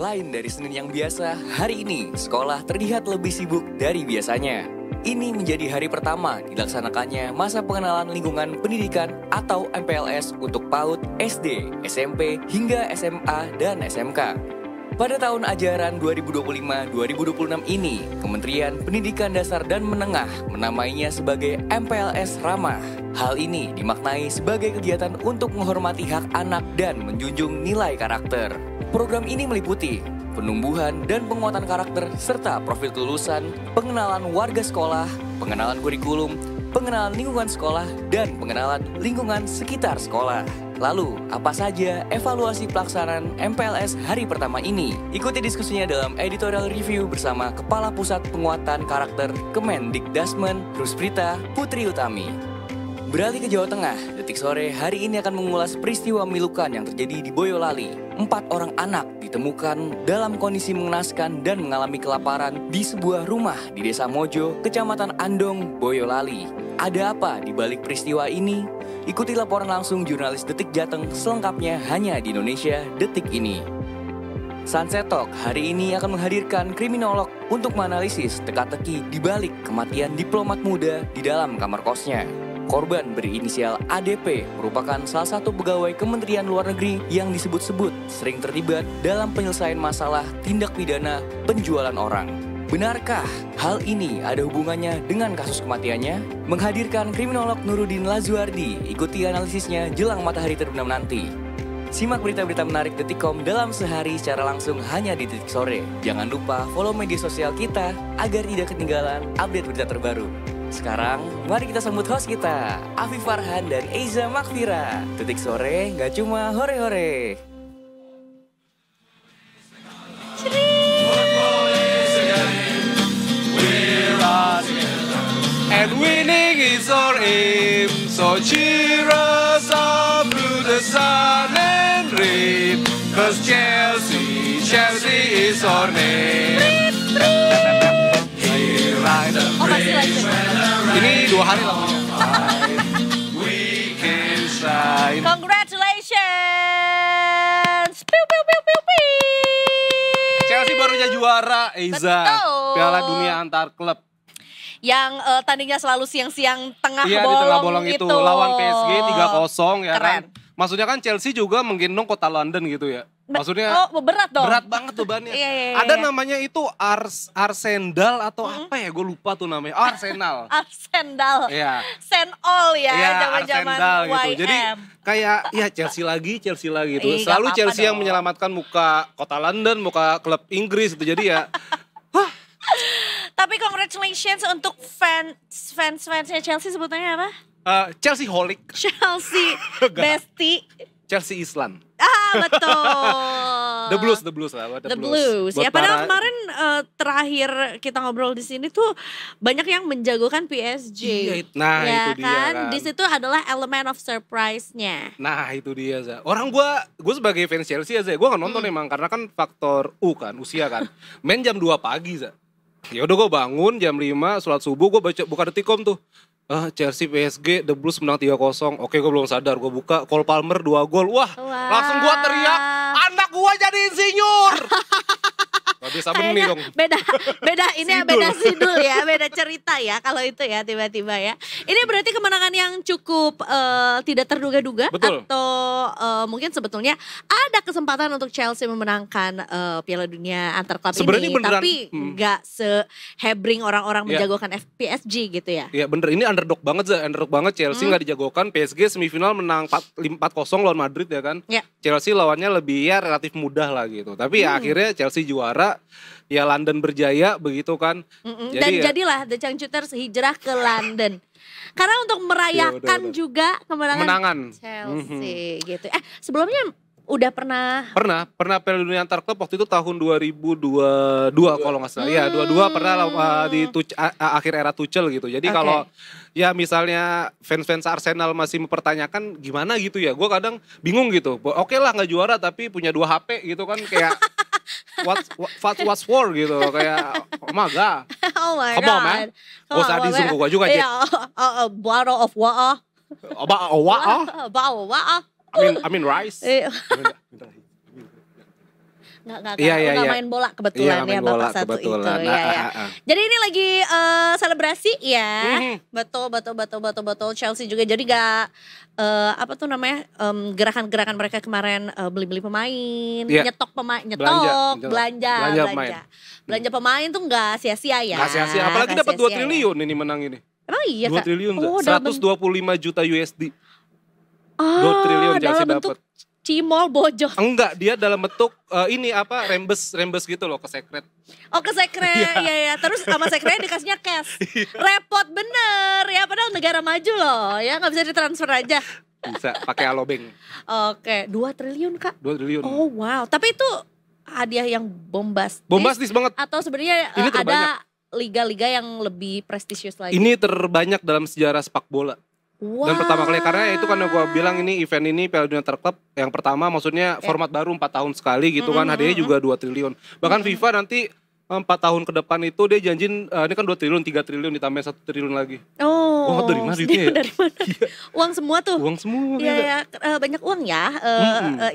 Lain dari Senin yang biasa, hari ini sekolah terlihat lebih sibuk dari biasanya. Ini menjadi hari pertama dilaksanakannya masa pengenalan lingkungan pendidikan atau MPLS untuk PAUD, SD, SMP, hingga SMA dan SMK. Pada tahun ajaran 2025-2026 ini, Kementerian Pendidikan Dasar dan Menengah menamainya sebagai MPLS Ramah. Hal ini dimaknai sebagai kegiatan untuk menghormati hak anak dan menjunjung nilai karakter. Program ini meliputi penumbuhan dan penguatan karakter serta profil kelulusan, pengenalan warga sekolah, pengenalan kurikulum, pengenalan lingkungan sekolah, dan pengenalan lingkungan sekitar sekolah. Lalu, apa saja evaluasi pelaksanaan MPLS hari pertama ini? Ikuti diskusinya dalam editorial review bersama Kepala Pusat Penguatan Karakter Kemendikdasmen, Rusprita Putri Utami. Beralih ke Jawa Tengah, Detik Sore hari ini akan mengulas peristiwa memilukan yang terjadi di Boyolali. 4 orang anak ditemukan dalam kondisi mengenaskan dan mengalami kelaparan di sebuah rumah di Desa Mojo, Kecamatan Andong, Boyolali. Ada apa di balik peristiwa ini? Ikuti laporan langsung jurnalis Detik Jateng selengkapnya hanya di Indonesia Detik Ini. Sunset Talk hari ini akan menghadirkan kriminolog untuk menganalisis teka-teki di balik kematian diplomat muda di dalam kamar kosnya. Korban berinisial ADP merupakan salah satu pegawai Kementerian Luar Negeri yang disebut-sebut sering terlibat dalam penyelesaian masalah tindak pidana penjualan orang. Benarkah hal ini ada hubungannya dengan kasus kematiannya? Menghadirkan kriminolog Nurudin Lazuardi, ikuti analisisnya jelang matahari terbenam nanti. Simak berita-berita menarik Detikcom dalam sehari secara langsung hanya di Detik Sore. Jangan lupa follow media sosial kita agar tidak ketinggalan update berita terbaru. Sekarang, mari kita sambut host kita, Afif Farhan dan Eiza Makfira. Detik Sore gak cuma hore-hore. And winning is our aim, so cheer us up through the sun and rain. Cause Chelsea is our name. Here I the brave weather. Ini 2 hari lamanya. We can shine. Congratulations! Piu, piu, piu, piu, piu. Chelsea baru aja juara, Eiza. Betul. Piala Dunia antar klub. Yang tandingnya selalu siang-siang tengah Iya, bolong, di tengah bolong itu. Lawan PSG 3-0 ya Keren. kan. Maksudnya kan Chelsea juga menggendong kota London gitu ya. Maksudnya berat dong. berat banget bebannya. Iya. Ada namanya itu Arsenal atau apa ya? Gue lupa tuh namanya. Oh, Arsenal. Arsenal. Iya. Senol ya, Iya, zaman-zaman Arsenal gitu. YM. Jadi kayak ya Chelsea lagi gitu. Ih, Selalu gak apa-apa Chelsea yang dong. menyelamatkan muka kota London, muka klub Inggris gitu. Jadi ya Tapi congratulations untuk fansnya Chelsea sebutannya apa? Chelsea holic, Chelsea Enggak. Bestie. Chelsea Island. Betul. The Blues lah. The Blues. Ya Buat padahal para- kemarin terakhir kita ngobrol di sini tuh banyak yang menjagokan PSG. Iya, nah ya itu dia kan. Di situ adalah elemen of surprise-nya. Nah itu dia Za. Orang gue sebagai fans Chelsea ya Za, gue gak nonton emang karena kan faktor usia kan. Main jam 2 pagi Za. Ya udah gue bangun jam 5 sholat subuh, gue buka Detikcom tuh. Chelsea PSG The Blues menang 3-0. Oke, gue belum sadar, gue buka Cole Palmer 2 gol. Wah, langsung gue teriak, anak gue jadi insinyur. Gak bisa benih dong. Beda ini ya, beda sidul ya, beda cerita ya kalau itu ya tiba-tiba ya. Ini berarti kemenangan yang cukup tidak terduga-duga. Betul. Atau mungkin sebetulnya ada kesempatan untuk Chelsea memenangkan Piala Dunia antar klub Sebenarnya ini, beneran, tapi nggak sehebring orang-orang Ya. menjagokan PSG gitu ya. Iya bener, ini underdog banget Za, underdog banget. Chelsea gak dijagokan, PSG semifinal menang 4-0 lawan Madrid ya kan. Ya. Chelsea lawannya lebih ya relatif mudah lah gitu. Tapi ya akhirnya Chelsea juara, ya London berjaya begitu kan. Dan ya, jadilah The Changcuters hijrah ke London. Karena untuk merayakan udah. juga kemenangan Kemenangan. Chelsea gitu. Sebelumnya udah pernah Pernah Piala Dunia antar klub waktu itu tahun 2022 kalau nggak salah. Ya 22 pernah di akhir era Tuchel gitu. Jadi Oke. kalau ya misalnya fans-fans Arsenal masih mempertanyakan gimana gitu ya. Gue kadang bingung gitu. Oke lah nggak juara tapi punya 2 HP gitu kan kayak what's for gitu kayak oh my god. Oh my Come god. on, man. Gak usah disungguh gua juga, Jet. Iya, a bottle of water. Bottle of water? Bottle of water. I mean rice. Iya. nggak main bola kebetulan ya Bapak satu kebetulan. itu ya. Jadi ini lagi selebrasi ya. Betul Chelsea juga jadi gak gerakan-gerakan mereka kemarin beli-beli pemain, nyetok pemain, belanja pemain tuh nggak sia-sia ya. Nggak sia-sia, apalagi dapat 2 triliun ini menang ini. Emang iya 2 triliun, 125 juta USD. 2 triliun Chelsea dapat. Cimol bojol. Enggak, dia dalam bentuk rembes gitu loh ke sekret. Oh ke sekret, ya. Terus sama sekretnya dikasihnya cash. Repot bener ya, padahal negara maju loh ya, nggak bisa ditransfer aja. Bisa, pakai alobank. Oke, 2 triliun Kak. 2 triliun. Oh wow, tapi itu hadiah yang bombastis. Bombastis banget. Atau sebenarnya ada liga-liga yang lebih prestisius lagi? Ini terbanyak dalam sejarah sepak bola. Wow. Dan pertama kali karena itu kan gue bilang ini event ini Piala Dunia Terklub yang pertama maksudnya format baru 4 tahun sekali gitu kan, hadiahnya juga 2 triliun. Bahkan FIFA nanti 4 tahun ke depan itu dia janjin ini kan 2 triliun, 3 triliun ditambah 1 triliun lagi. Oh, dari mana duitnya ya? Dari mana? Uang semua tuh. Uang semua. Ya, banyak uang ya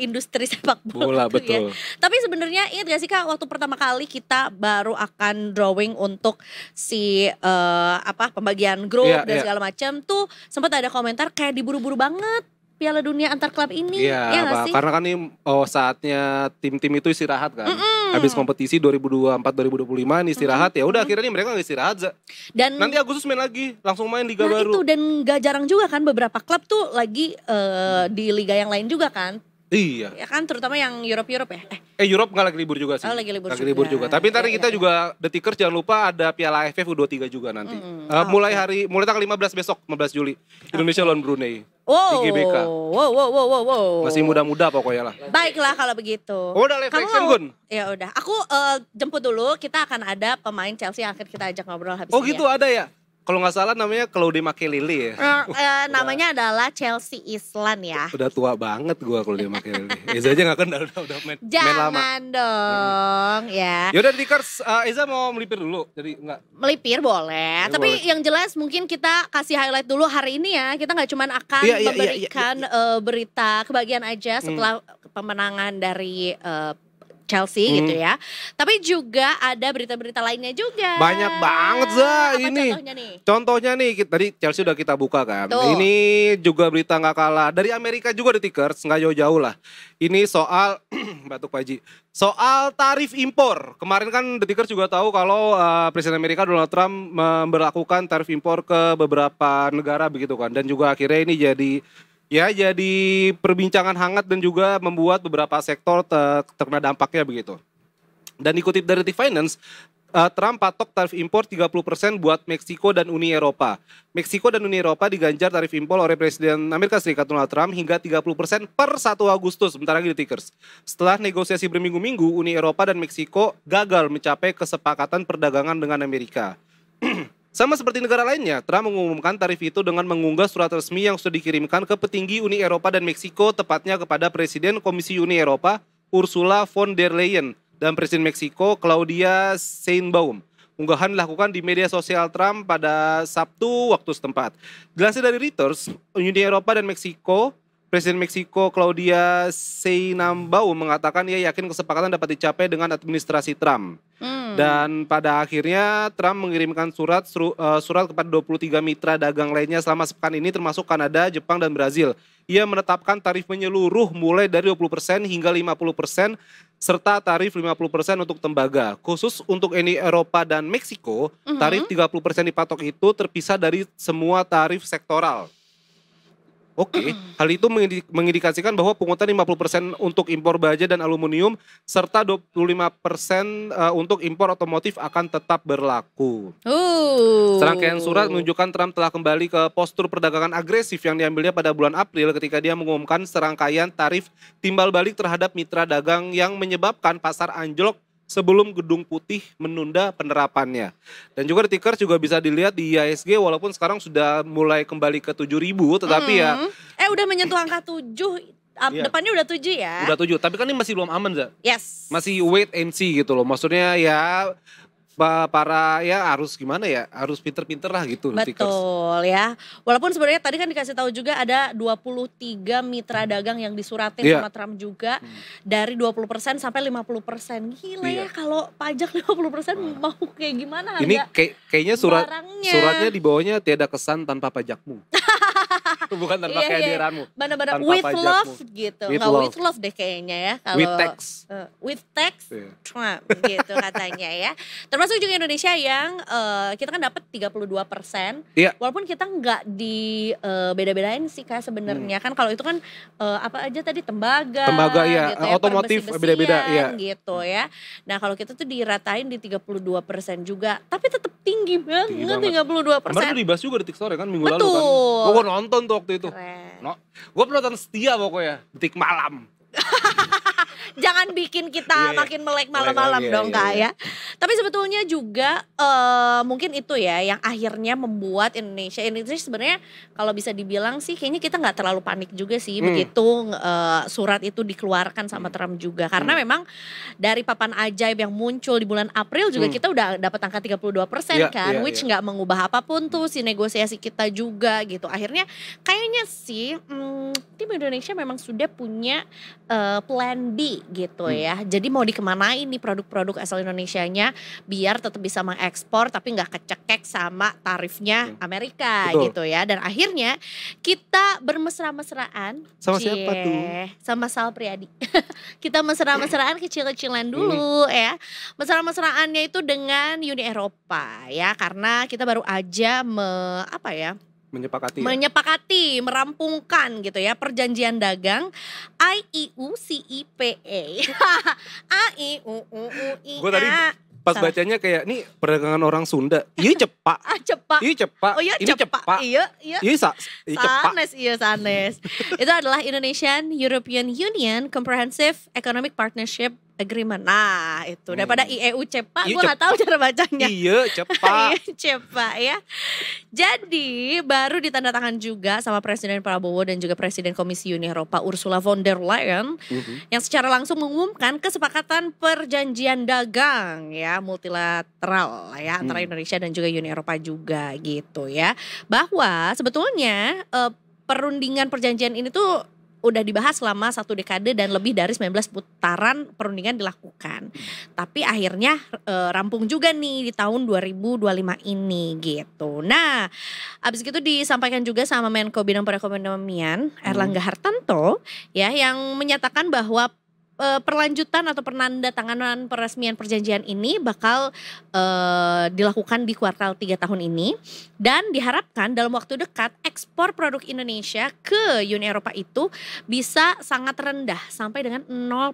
industri sepak bola betul. Ya. Tapi sebenarnya ingat gak sih Kak, waktu pertama kali kita baru akan drawing untuk si pembagian grup dan segala macam tuh sempat ada komentar kayak diburu-buru banget Piala Dunia antar klub ini. Iya, karena kan ini saatnya tim-tim itu istirahat kan. Habis kompetisi 2024-2025 ini istirahat, ya udah akhirnya mereka nggak istirahat. Dan nanti Agustus main lagi, langsung main liga baru. Itu dan gak jarang juga kan beberapa klub tuh lagi di liga yang lain juga kan. Iya. Ya kan terutama yang Europe ya. Europe nggak lagi libur juga sih. Oh, lagi libur juga. Tapi ntar kita juga The Tickers jangan lupa ada Piala AFF U23 juga nanti. Mulai tanggal 15 besok, 15 Juli. Indonesia lawan Brunei. Wow. Di GBK. Wow. Masih muda-muda pokoknya lah. Baiklah kalau begitu. Udah live action Gun. Ya udah. Aku jemput dulu. Kita akan ada pemain Chelsea yang akan kita ajak ngobrol habis ini. Oh gitu ada ya? Kalau nggak salah namanya Claude Makelele ya. Namanya adalah Chelsea Islan ya. Udah tua banget gua Claude Makelele. Eza aja nggak kenal udah main lama. Jangan dong ya. Yaudah Tickers, Eza mau melipir dulu. Jadi enggak. Melipir boleh. Tapi boleh. Yang jelas mungkin kita kasih highlight dulu hari ini ya. Kita nggak cuma akan memberikan berita kebahagiaan aja setelah pemenangan dari Chelsea gitu ya. Tapi juga ada berita-berita lainnya juga. Banyak banget ini. Contohnya nih, tadi Chelsea udah kita buka kan. Tuh. Ini juga berita nggak kalah. Dari Amerika juga The Tickers, nggak jauh-jauh lah. Ini soal, batuk Pak Haji. Soal tarif impor. Kemarin kan The Tickers juga tahu kalau Presiden Amerika Donald Trump memberlakukan tarif impor ke beberapa negara begitu kan. Dan juga akhirnya ini jadi perbincangan hangat dan juga membuat beberapa sektor terkena dampaknya begitu. Dan dikutip dari The Finance, Trump patok tarif impor 30% buat Meksiko dan Uni Eropa. Meksiko dan Uni Eropa diganjar tarif impor oleh Presiden Amerika Serikat Donald Trump hingga 30% per 1 Agustus. Sebentar lagi The Tickers. Setelah negosiasi berminggu-minggu, Uni Eropa dan Meksiko gagal mencapai kesepakatan perdagangan dengan Amerika. Sama seperti negara lainnya, Trump mengumumkan tarif itu dengan mengunggah surat resmi yang sudah dikirimkan ke petinggi Uni Eropa dan Meksiko, tepatnya kepada Presiden Komisi Uni Eropa, Ursula von der Leyen, dan Presiden Meksiko, Claudia Sheinbaum. Unggahan dilakukan di media sosial Trump pada Sabtu waktu setempat. Dilansir dari Reuters, Uni Eropa dan Meksiko, Presiden Meksiko Claudia Sheinbaum mengatakan ia yakin kesepakatan dapat dicapai dengan administrasi Trump. Dan pada akhirnya Trump mengirimkan surat kepada 23 mitra dagang lainnya selama sepekan ini termasuk Kanada, Jepang, dan Brazil. Ia menetapkan tarif menyeluruh mulai dari 20% hingga 50% serta tarif 50% untuk tembaga. Khusus untuk Uni Eropa dan Meksiko, tarif 30% dipatok itu terpisah dari semua tarif sektoral. Oke, hal itu mengindikasikan bahwa pungutan 50% untuk impor baja dan aluminium serta 25% untuk impor otomotif akan tetap berlaku. Serangkaian surat menunjukkan Trump telah kembali ke postur perdagangan agresif yang diambilnya pada bulan April ketika dia mengumumkan serangkaian tarif timbal balik terhadap mitra dagang yang menyebabkan pasar anjlok sebelum Gedung Putih menunda penerapannya. Dan juga The Tickers juga bisa dilihat di IHSG walaupun sekarang sudah mulai kembali ke 7.000 tetapi ya udah menyentuh angka 7. Depannya udah 7 ya. Udah 7, tapi kan ini masih belum aman, Za. Yes. Masih wait and see gitu loh. Maksudnya ya para ya harus gimana ya, harus pinter-pinter lah gitu. Betul ya. Walaupun sebenarnya tadi kan dikasih tahu juga ada 23 mitra dagang yang disuratin sama Trump juga dari 20% sampai 50%. Gila ya kalau pajak 50% mau kayak gimana harga. Ini kayaknya suratnya di bawahnya tiada kesan tanpa pajakmu. Bukan tanpa kehadiranmu. Benar-benar with pajakmu. Love gitu. Nggak with love deh kayaknya ya. Kalau with tax Trump gitu katanya ya. Termasuk juga Indonesia yang kita kan dapat 32%. Walaupun kita nggak di beda-bedain sih Kak sebenarnya. Kan kalau itu kan apa aja tadi tembaga ya, gitu ya, otomotif beda-beda ya gitu ya. Nah, kalau kita tuh diratain di 32% juga, tapi tetap tinggi banget 32%. Kemarin tuh dibahas juga di TikTok ya kan minggu lalu kan. Gue nonton tuh waktu itu. Gue penonton setia pokoknya, Detik Malam. Jangan bikin kita makin melek malam-malam dong Kak ya. Tapi sebetulnya juga mungkin itu ya yang akhirnya membuat Indonesia sebenarnya kalau bisa dibilang sih kayaknya kita nggak terlalu panik juga sih begitu surat itu dikeluarkan sama Trump juga. Karena memang dari papan ajaib yang muncul di bulan April juga kita udah dapat angka 32% kan. Which nggak mengubah apapun tuh si negosiasi kita juga gitu. Akhirnya kayaknya sih tim Indonesia memang sudah punya plan B gitu ya. Jadi mau dikemanain nih produk-produk asal Indonesianya biar tetap bisa mengekspor tapi nggak kecekek sama tarifnya Amerika gitu ya. Dan akhirnya kita bermesra-mesraan sama siapa tuh? Sama Sal Priadi. Kita mesra-mesraan kecil-kecilan dulu ya. Mesra-mesraannya itu dengan Uni Eropa ya, karena kita baru aja menyepakati, merampungkan gitu ya perjanjian dagang IEUCIPA. AIUUIA. Gue tadi pas bacanya kayak nih perdagangan orang Sunda. Iya cepak. Iya cepak. Oh iya ini cepak. Iya. Sanes. Itu adalah Indonesian European Union Comprehensive Economic Partnership Agreement. Nah itu daripada IEU cepak gue gak tahu cara bacanya. Iya cepak. Iya cepak ya. Jadi baru ditandatangan juga sama Presiden Prabowo dan juga Presiden Komisi Uni Eropa Ursula von der Leyen yang secara langsung mengumumkan kesepakatan perjanjian dagang ya multilateral ya antara Indonesia dan juga Uni Eropa juga gitu ya. Bahwa sebetulnya perundingan perjanjian ini tuh udah dibahas selama 1 dekade dan lebih dari 19 putaran perundingan dilakukan. Tapi akhirnya rampung juga nih di tahun 2025 ini gitu. Nah, abis itu disampaikan juga sama Menko Bidang Perekonomian Erlangga Hartanto ya yang menyatakan bahwa perlanjutan atau penandatanganan peresmian perjanjian ini bakal dilakukan di kuartal 3 tahun ini dan diharapkan dalam waktu dekat ekspor produk Indonesia ke Uni Eropa itu bisa sangat rendah sampai dengan 0%.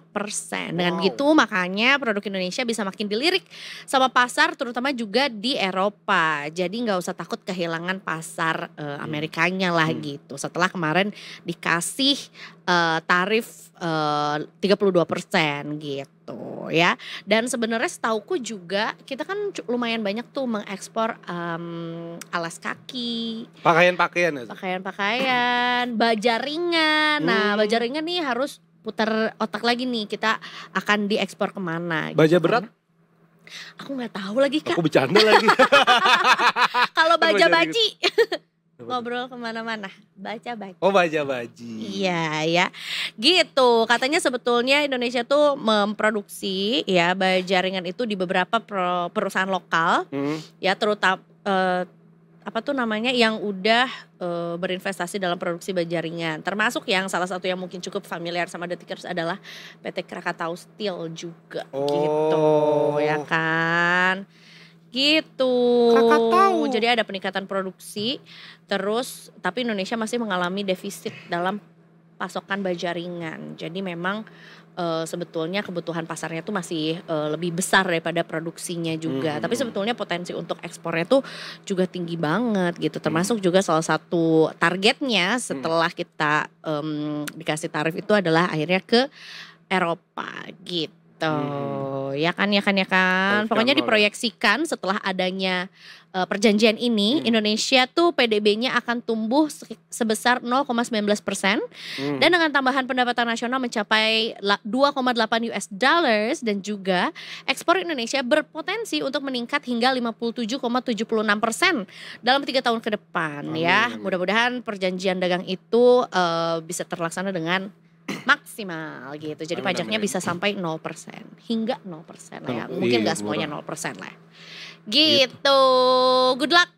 Dengan gitu makanya produk Indonesia bisa makin dilirik sama pasar terutama juga di Eropa. Jadi nggak usah takut kehilangan pasar Amerikanya lah gitu. Setelah kemarin dikasih tarif 32% gitu ya. Dan sebenarnya setauku juga kita kan lumayan banyak tuh mengekspor alas kaki, pakaian-pakaian, baja ringan. Nah, baja ringan nih harus putar otak lagi nih, kita akan diekspor kemana. Baja gitu, berat? Aku nggak tahu lagi Kak. Aku bercanda lagi. Kalau baja baji. Ngobrol kemana-mana, baca-baca. Oh baca-baji. Iya ya, gitu. Katanya sebetulnya Indonesia tuh memproduksi ya baja ringan itu di beberapa perusahaan lokal, ya terutama apa tuh namanya yang udah berinvestasi dalam produksi baja ringan. Termasuk yang salah satu yang mungkin cukup familiar sama Detikers adalah PT Krakatau Steel juga, gitu ya kan. Gitu. Krakatau. Jadi ada peningkatan produksi terus tapi Indonesia masih mengalami defisit dalam pasokan baja ringan. Jadi memang sebetulnya kebutuhan pasarnya tuh masih lebih besar daripada produksinya juga. Tapi sebetulnya potensi untuk ekspornya tuh juga tinggi banget gitu. Termasuk juga salah satu targetnya setelah kita dikasih tarif itu adalah akhirnya ke Eropa gitu. Ya kan. Pokoknya diproyeksikan setelah adanya perjanjian ini, Indonesia tuh PDB-nya akan tumbuh sebesar 0,19% dan dengan tambahan pendapatan nasional mencapai 2,8 US dollars dan juga ekspor Indonesia berpotensi untuk meningkat hingga 57,76% dalam 3 tahun ke depan ya. Mudah-mudahan perjanjian dagang itu bisa terlaksana dengan maksimal gitu. Jadi pajaknya bisa sampai 0% hingga 0% lah ya. Mungkin gak semuanya 0% lah. Gitu. Good luck.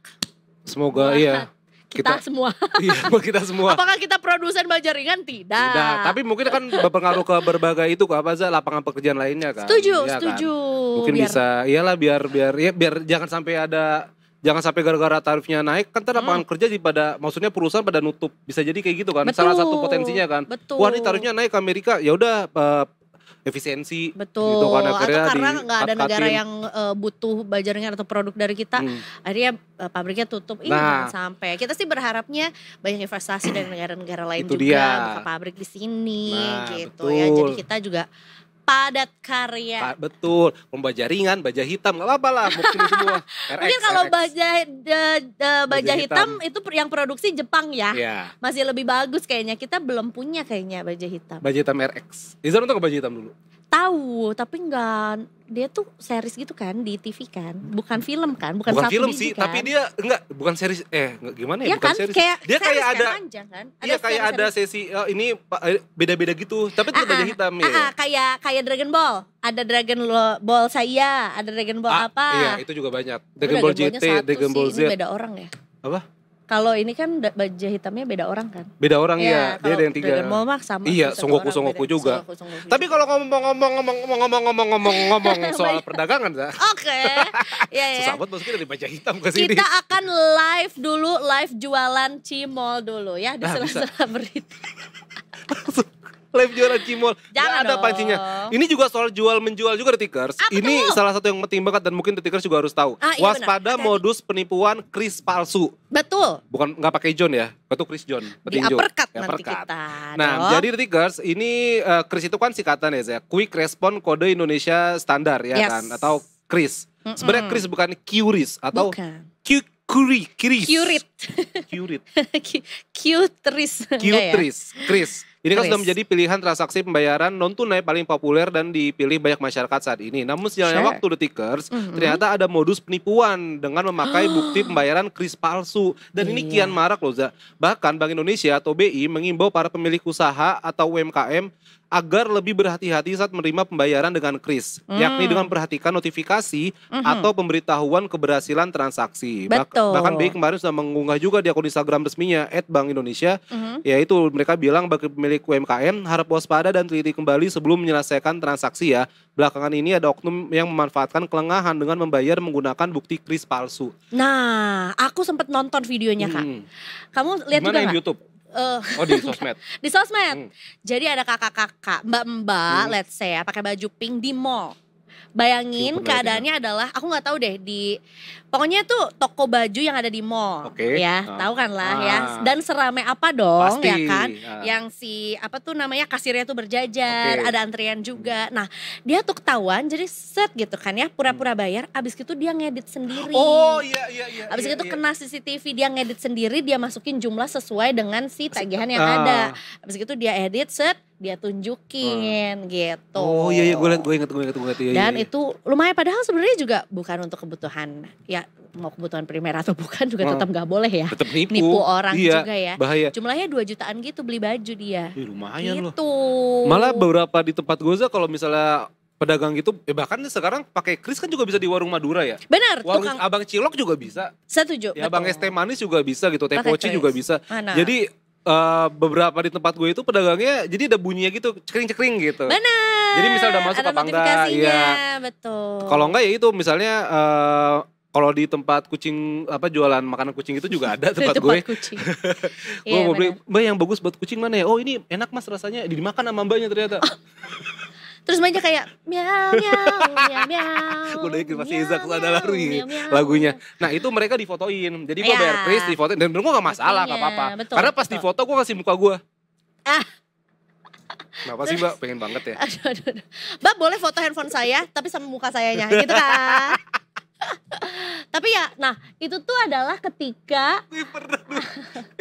Semoga iya. Kita semua. Iya, kita semua. Apakah kita produsen baja ringan? Tidak. Tidak, tapi mungkin kan berpengaruh ke berbagai itu ke apa aja lapangan pekerjaan lainnya kan. Setuju, ya, setuju. Kan? Mungkin bisa iyalah biar jangan sampai gara-gara tarifnya naik kan lapangan kerja maksudnya perusahaan pada nutup. Bisa jadi kayak gitu kan. Betul, salah satu potensinya kan. Betul. Wah, ini tarifnya naik ke Amerika, ya udah efisiensi. Betul. Gitu kan, atau karena nggak ada negara yang butuh baja ringan atau produk dari kita, akhirnya pabriknya tutup. Jangan sampai. Kita sih berharapnya banyak investasi dari negara-negara lain itu juga dia. buka pabrik di sini, gitu betul. ya. Jadi kita juga padat karya. Betul, baja ringan, baja hitam, nggak apa-apa lah, mungkin semua. Mungkin kalau baja hitam itu yang produksi Jepang ya, masih lebih bagus kayaknya. Kita belum punya kayaknya baja hitam. Baja hitam RX. Izan untuk baja hitam dulu. Tahu, tapi enggak, dia tuh series gitu kan di TV kan, bukan film kan, bukan satu film biji sih, kan? Tapi dia bukan series, gimana ya? Iya bukan kan, series. kayak dia series kayak ada, panjang kan? Iya kayak ada sesi ini beda-beda gitu, tapi itu baja hitam ya. Kayak Dragon Ball, ada Dragon Ball saya, ada Dragon Ball apa? Iya, itu juga banyak. Dragon Ball GT, Dragon Ball Z. Ini beda orang ya? Apa? Kalau ini kan baja hitamnya beda orang kan? Beda orang ya, dia ada yang 3. Dragon Ball mah sama. Iya, Son Goku juga. Tapi kalau ngomong soal perdagangan, Oke. Ya. Susah banget masukin dari baja hitam ke sini. Kita akan live jualan cimol dulu ya di sela-sela berita. Live jualan cimol. Jangan ada dong. pancinya. Ini juga soal jual-menjual juga Detikers. Ini salah satu yang penting banget dan mungkin Detikers juga harus tahu. Iya waspada benar. modus penipuan kris palsu. Betul. Bukan nggak pakai John ya, itu Chris John. Di uppercut nanti kita. Nah, jadi Detikers ini kris itu kan singkatan ya, Quick Response Kode Indonesia Standar ya kan, atau KRIS. Sebenarnya KRIS bukan QRIS atau KRIS. Ini kan sudah menjadi pilihan transaksi pembayaran non tunai paling populer dan dipilih banyak masyarakat saat ini. Namun sejalannya waktu Detikers, ternyata ada modus penipuan dengan memakai bukti pembayaran kris palsu. Dan ini kian marak loh, Za. Bahkan Bank Indonesia atau BI mengimbau para pemilik usaha atau UMKM agar lebih berhati-hati saat menerima pembayaran dengan kris, yakni dengan perhatikan notifikasi atau pemberitahuan keberhasilan transaksi. Bahkan BI kemarin sudah mengunggah juga di akun Instagram resminya @bank-indonesia, yaitu mereka bilang bagi pemilik UMKM harap waspada dan teliti kembali sebelum menyelesaikan transaksi ya. Belakangan ini ada oknum yang memanfaatkan kelengahan dengan membayar menggunakan bukti kris palsu. Nah, aku sempat nonton videonya Kak. Kamu lihat juga nggak? Di YouTube? Di sosmed. Di sosmed. Jadi ada kakak-kakak, mbak-mbak, let's say ya, pakai baju pink di mall. Bayangin keadaannya adalah, aku nggak tahu deh pokoknya tuh toko baju yang ada di mall, ya, tahu kan lah ya. Dan seramai apa dong, pasti, ya kan? Yang apa tuh namanya kasirnya tuh berjajar, ada antrian juga. Nah, dia tuh ketahuan, jadi set gitu kan ya, pura-pura bayar. Abis itu dia ngedit sendiri. Oh iya. Abis itu kena CCTV, dia ngedit sendiri, dia masukin jumlah sesuai dengan si tagihan yang ada. Abis itu dia edit set, dia tunjukin gitu. Oh iya, gue inget. Dan itu lumayan, padahal sebenarnya juga bukan untuk kebutuhan, ya mau kebutuhan primer atau bukan juga tetap nggak boleh ya. Tetap nipu orang juga ya. Bahaya. Jumlahnya 2 jutaan gitu beli baju dia. Lumayan gitu. Loh. Malah beberapa di tempat gue kalau misalnya pedagang gitu, bahkan sekarang pakai kris kan juga bisa di warung Madura ya. Benar. Warung Abang Cilok juga bisa. Setuju. Ya, Abang Es Teh Manis juga bisa gitu, Teh Poci juga bisa. Mana? Jadi beberapa di tempat gue itu pedagangnya jadi ada bunyinya gitu, cekring-cekring gitu. Benar. Jadi misal udah masuk apa enggak, ya. Betul. Kalau enggak ya itu misalnya kalau di tempat kucing jualan makanan kucing itu juga ada tempat gue. Kucing. Gue mau beli, "Mbak yang bagus buat kucing mana ya?" "Oh, ini enak Mas rasanya." Dimakan sama mbaknya ternyata. Terus mainnya kayak miau miau. Udah ikut pasti Izak ada lagunya. Nah, itu mereka difotoin. Jadi gue bayar kris, difotoin, dan gue gak masalah, gak apa-apa. Karena pas difoto gue kasih muka gue. Kenapa sih Mbak? Pengen banget ya. Aduh. Mbak boleh foto handphone saya tapi sama muka sayanya gitu kan. Tapi ya, nah itu tuh adalah ketika Pernah dulu.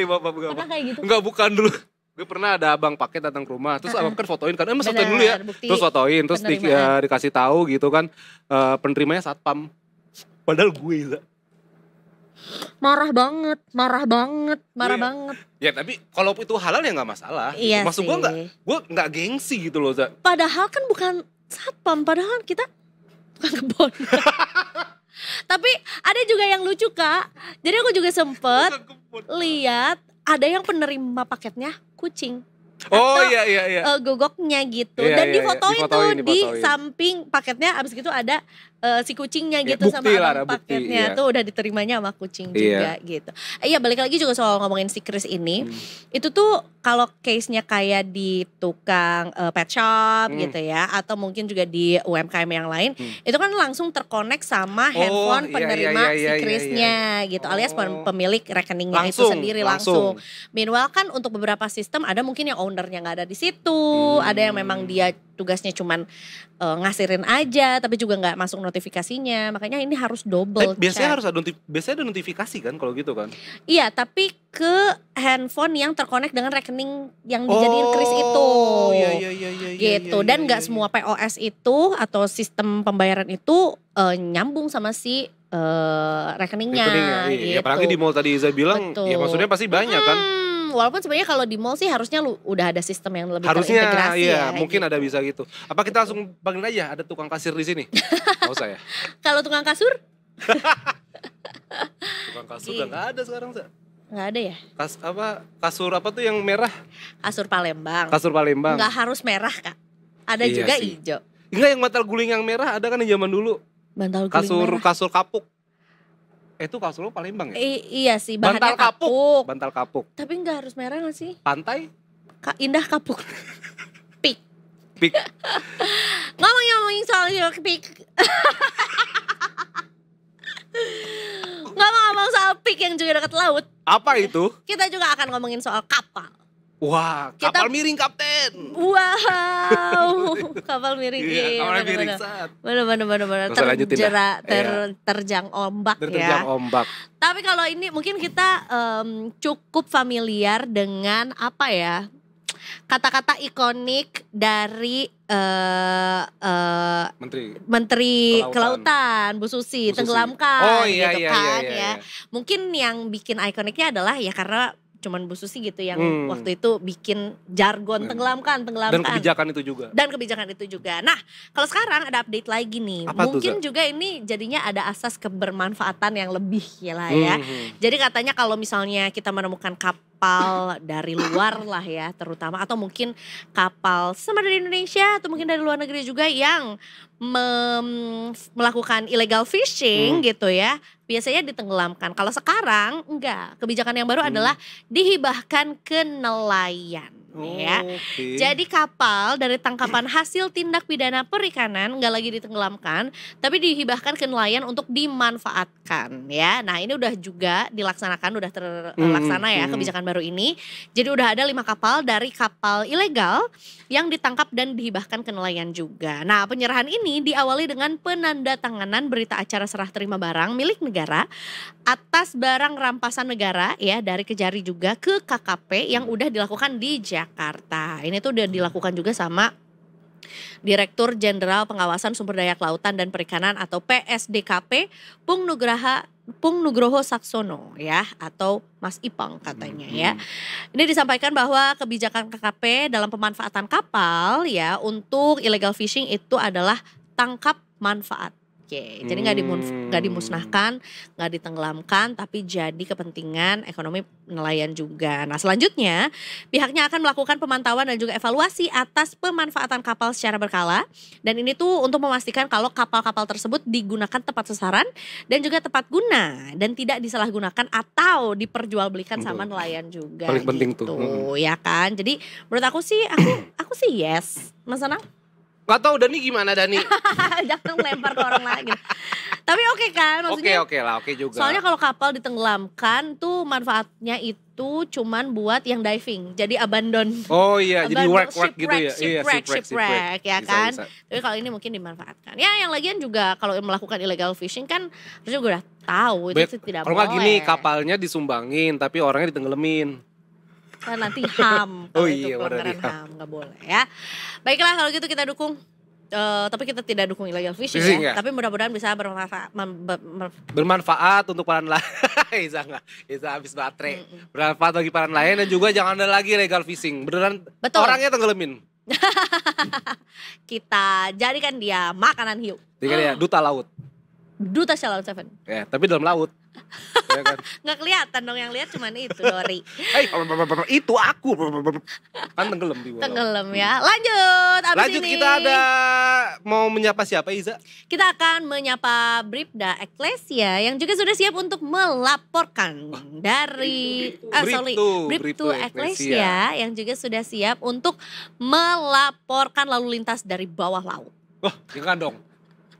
Bapak pernah kayak gitu. Enggak, bukan dulu. Gue pernah ada abang paket datang ke rumah, terus abang kan fotoin kan, mas fotoin dulu ya, Bukti terus fotoin, terus dikasih tahu gitu kan, penerimanya satpam, padahal gue marah banget. Ya tapi kalau itu halal ya nggak masalah. Iya gitu. Maksud gue nggak gengsi gitu loh, Za. Padahal kan bukan satpam, padahal kita bukan kebon. Tapi ada juga yang lucu Kak, jadi aku juga sempet lihat ada yang penerima paketnya kucing. Oh iya. Gogoknya gitu. Iya, Dan iya, difotoin difotoin. di samping paketnya, abis gitu ada si kucingnya gitu, bukti sama abang bukti, paketnya iya. tuh udah diterimanya sama kucing juga gitu. Iya, balik lagi juga soal ngomongin si Chris ini. Itu tuh kalau case-nya kayak di tukang pet shop gitu ya, atau mungkin juga di UMKM yang lain, itu kan langsung terkonek sama handphone penerima si Chris-nya gitu, alias pemilik rekeningnya itu sendiri langsung. Meanwhile kan untuk beberapa sistem ada mungkin yang ownernya nggak ada di situ, ada yang memang dia tugasnya cuman ngasirin aja tapi juga nggak masuk notifikasinya, makanya ini harus double check. Biasanya harus ada notifikasi kan kalau gitu kan? Iya, tapi ke handphone yang terkonek dengan rekening yang dijadiin Kris itu. Iya. Gitu. Dan nggak semua POS itu atau sistem pembayaran itu nyambung sama si rekeningnya. Gitu. Ya, gitu. apalagi di mall tadi Iza bilang, ya maksudnya pasti banyak kan? Walaupun sebenarnya kalau di mall sih harusnya udah ada sistem yang lebih harusnya, terintegrasi iya, ya. mungkin gitu. ada bisa gitu. Apa kita langsung panggil aja, ada tukang kasir di sini? Gak usah ya? Kalau tukang kasur? Tukang kasur udah gak ada sekarang, Sa. Nggak ada ya? Kasur apa tuh yang merah? Kasur Palembang. Kasur Palembang. Nggak harus merah Kak. Ada Iya juga sih. hijau. Enggak, yang bantal guling yang merah ada kan di zaman dulu. Bantal guling merah. Kasur kapuk. Itu kasur lo Palembang ya? Iya sih, bahannya Bantal kapuk. Tapi nggak harus merah nggak sih? Pantai? Indah kapuk. Pik. Pik. Ngomongin soal pik. Ngomong soal pik yang juga dekat laut. Apa itu? Kita juga akan ngomongin soal kapal. Wah, kapal miring kapten. Wow, kapal miring. Iya, kapal miring saat. Bener. Terjang ombak ya. Terjang ombak. Tapi kalau ini mungkin kita cukup familiar dengan apa ya, kata-kata ikonik dari Menteri Kelautan, Bu Susi, tenggelamkan. Oh iya, gitu iya, kan iya. ya. Mungkin yang bikin ikoniknya adalah ya karena cuman Bu Susi gitu yang waktu itu bikin jargon tenggelamkan. Dan kebijakan itu juga. Nah, kalau sekarang ada update lagi nih. Apa mungkin tuh, juga ini jadinya ada asas kebermanfaatan yang lebih ya lah ya. Jadi katanya kalau misalnya kita menemukan kapal dari luar lah ya terutama, atau mungkin kapal sama dari Indonesia atau mungkin dari luar negeri juga yang melakukan illegal fishing gitu ya, biasanya ditenggelamkan. Kalau sekarang enggak, kebijakan yang baru adalah dihibahkan ke nelayan. Ya, okay. Jadi kapal dari tangkapan hasil tindak pidana perikanan nggak lagi ditenggelamkan, tapi dihibahkan ke nelayan untuk dimanfaatkan. Ya, nah ini udah juga dilaksanakan, udah terlaksana ya kebijakan baru ini. Jadi udah ada 5 kapal dari kapal ilegal yang ditangkap dan dihibahkan ke nelayan juga. Nah, penyerahan ini diawali dengan penandatanganan berita acara serah terima barang milik negara atas barang rampasan negara ya dari Kejari juga ke KKP yang udah dilakukan di Jakarta. Ini tuh udah dilakukan juga sama Direktur Jenderal Pengawasan Sumber Daya Kelautan dan Perikanan atau PSDKP Pung Nugroho Saksono ya, atau Mas Ipang katanya ya. Ini disampaikan bahwa kebijakan KKP dalam pemanfaatan kapal ya untuk illegal fishing itu adalah tangkap manfaat. Oke, jadi nggak dimusnahkan, nggak ditenggelamkan, tapi jadi kepentingan ekonomi nelayan juga. Nah selanjutnya pihaknya akan melakukan pemantauan dan juga evaluasi atas pemanfaatan kapal secara berkala. Dan ini tuh untuk memastikan kalau kapal-kapal tersebut digunakan tepat sasaran dan juga tepat guna dan tidak disalahgunakan atau diperjualbelikan sama nelayan juga. Paling penting gitu, tuh. Ya kan. Jadi menurut aku sih, aku sih yes, Mas Anang. Gak tau Dani gimana Dani? Jangan lempar ke orang lain. Tapi oke kan maksudnya. Oke lah, oke juga. Soalnya kalau kapal ditenggelamkan tuh manfaatnya itu cuman buat yang diving. Jadi abandon. Oh iya, jadi wreck gitu ya. Shipwreck ya kan. Bisa. Tapi kalau ini mungkin dimanfaatkan. Ya yang lagian juga kalau melakukan illegal fishing kan harusnya gue udah tahu itu tidak boleh. Kalau nggak gini kapalnya disumbangin tapi orangnya ditenggelamin. Kan nanti HAM. Oh itu iya, pelanggaran HAM nggak boleh ya. Baiklah kalau gitu kita dukung. Tapi kita tidak dukung illegal fishing ya. Tapi mudah-mudahan bisa bermanfaat untuk para nelayan. Isa habis baterai. Bermanfaat bagi para nelayan dan juga jangan ada lagi illegal fishing. Beneran orangnya tenggelamin. Kita jadikan dia makanan hiu. Jadikan dia duta laut. Duta Shalom Seven. Ya, tapi dalam laut. Ya kan? Nggak kelihatan dong, yang lihat cuman itu Dori. Itu aku. Kan tenggelam di bawah. Tenggelam ya. Lanjut ini. Kita ada mau menyapa siapa Iza? Kita akan menyapa Bribda Eklesia yang juga sudah siap untuk melaporkan dari Bribtu Eklesia yang juga sudah siap untuk melaporkan lalu lintas dari bawah laut. Wah, jangan dong.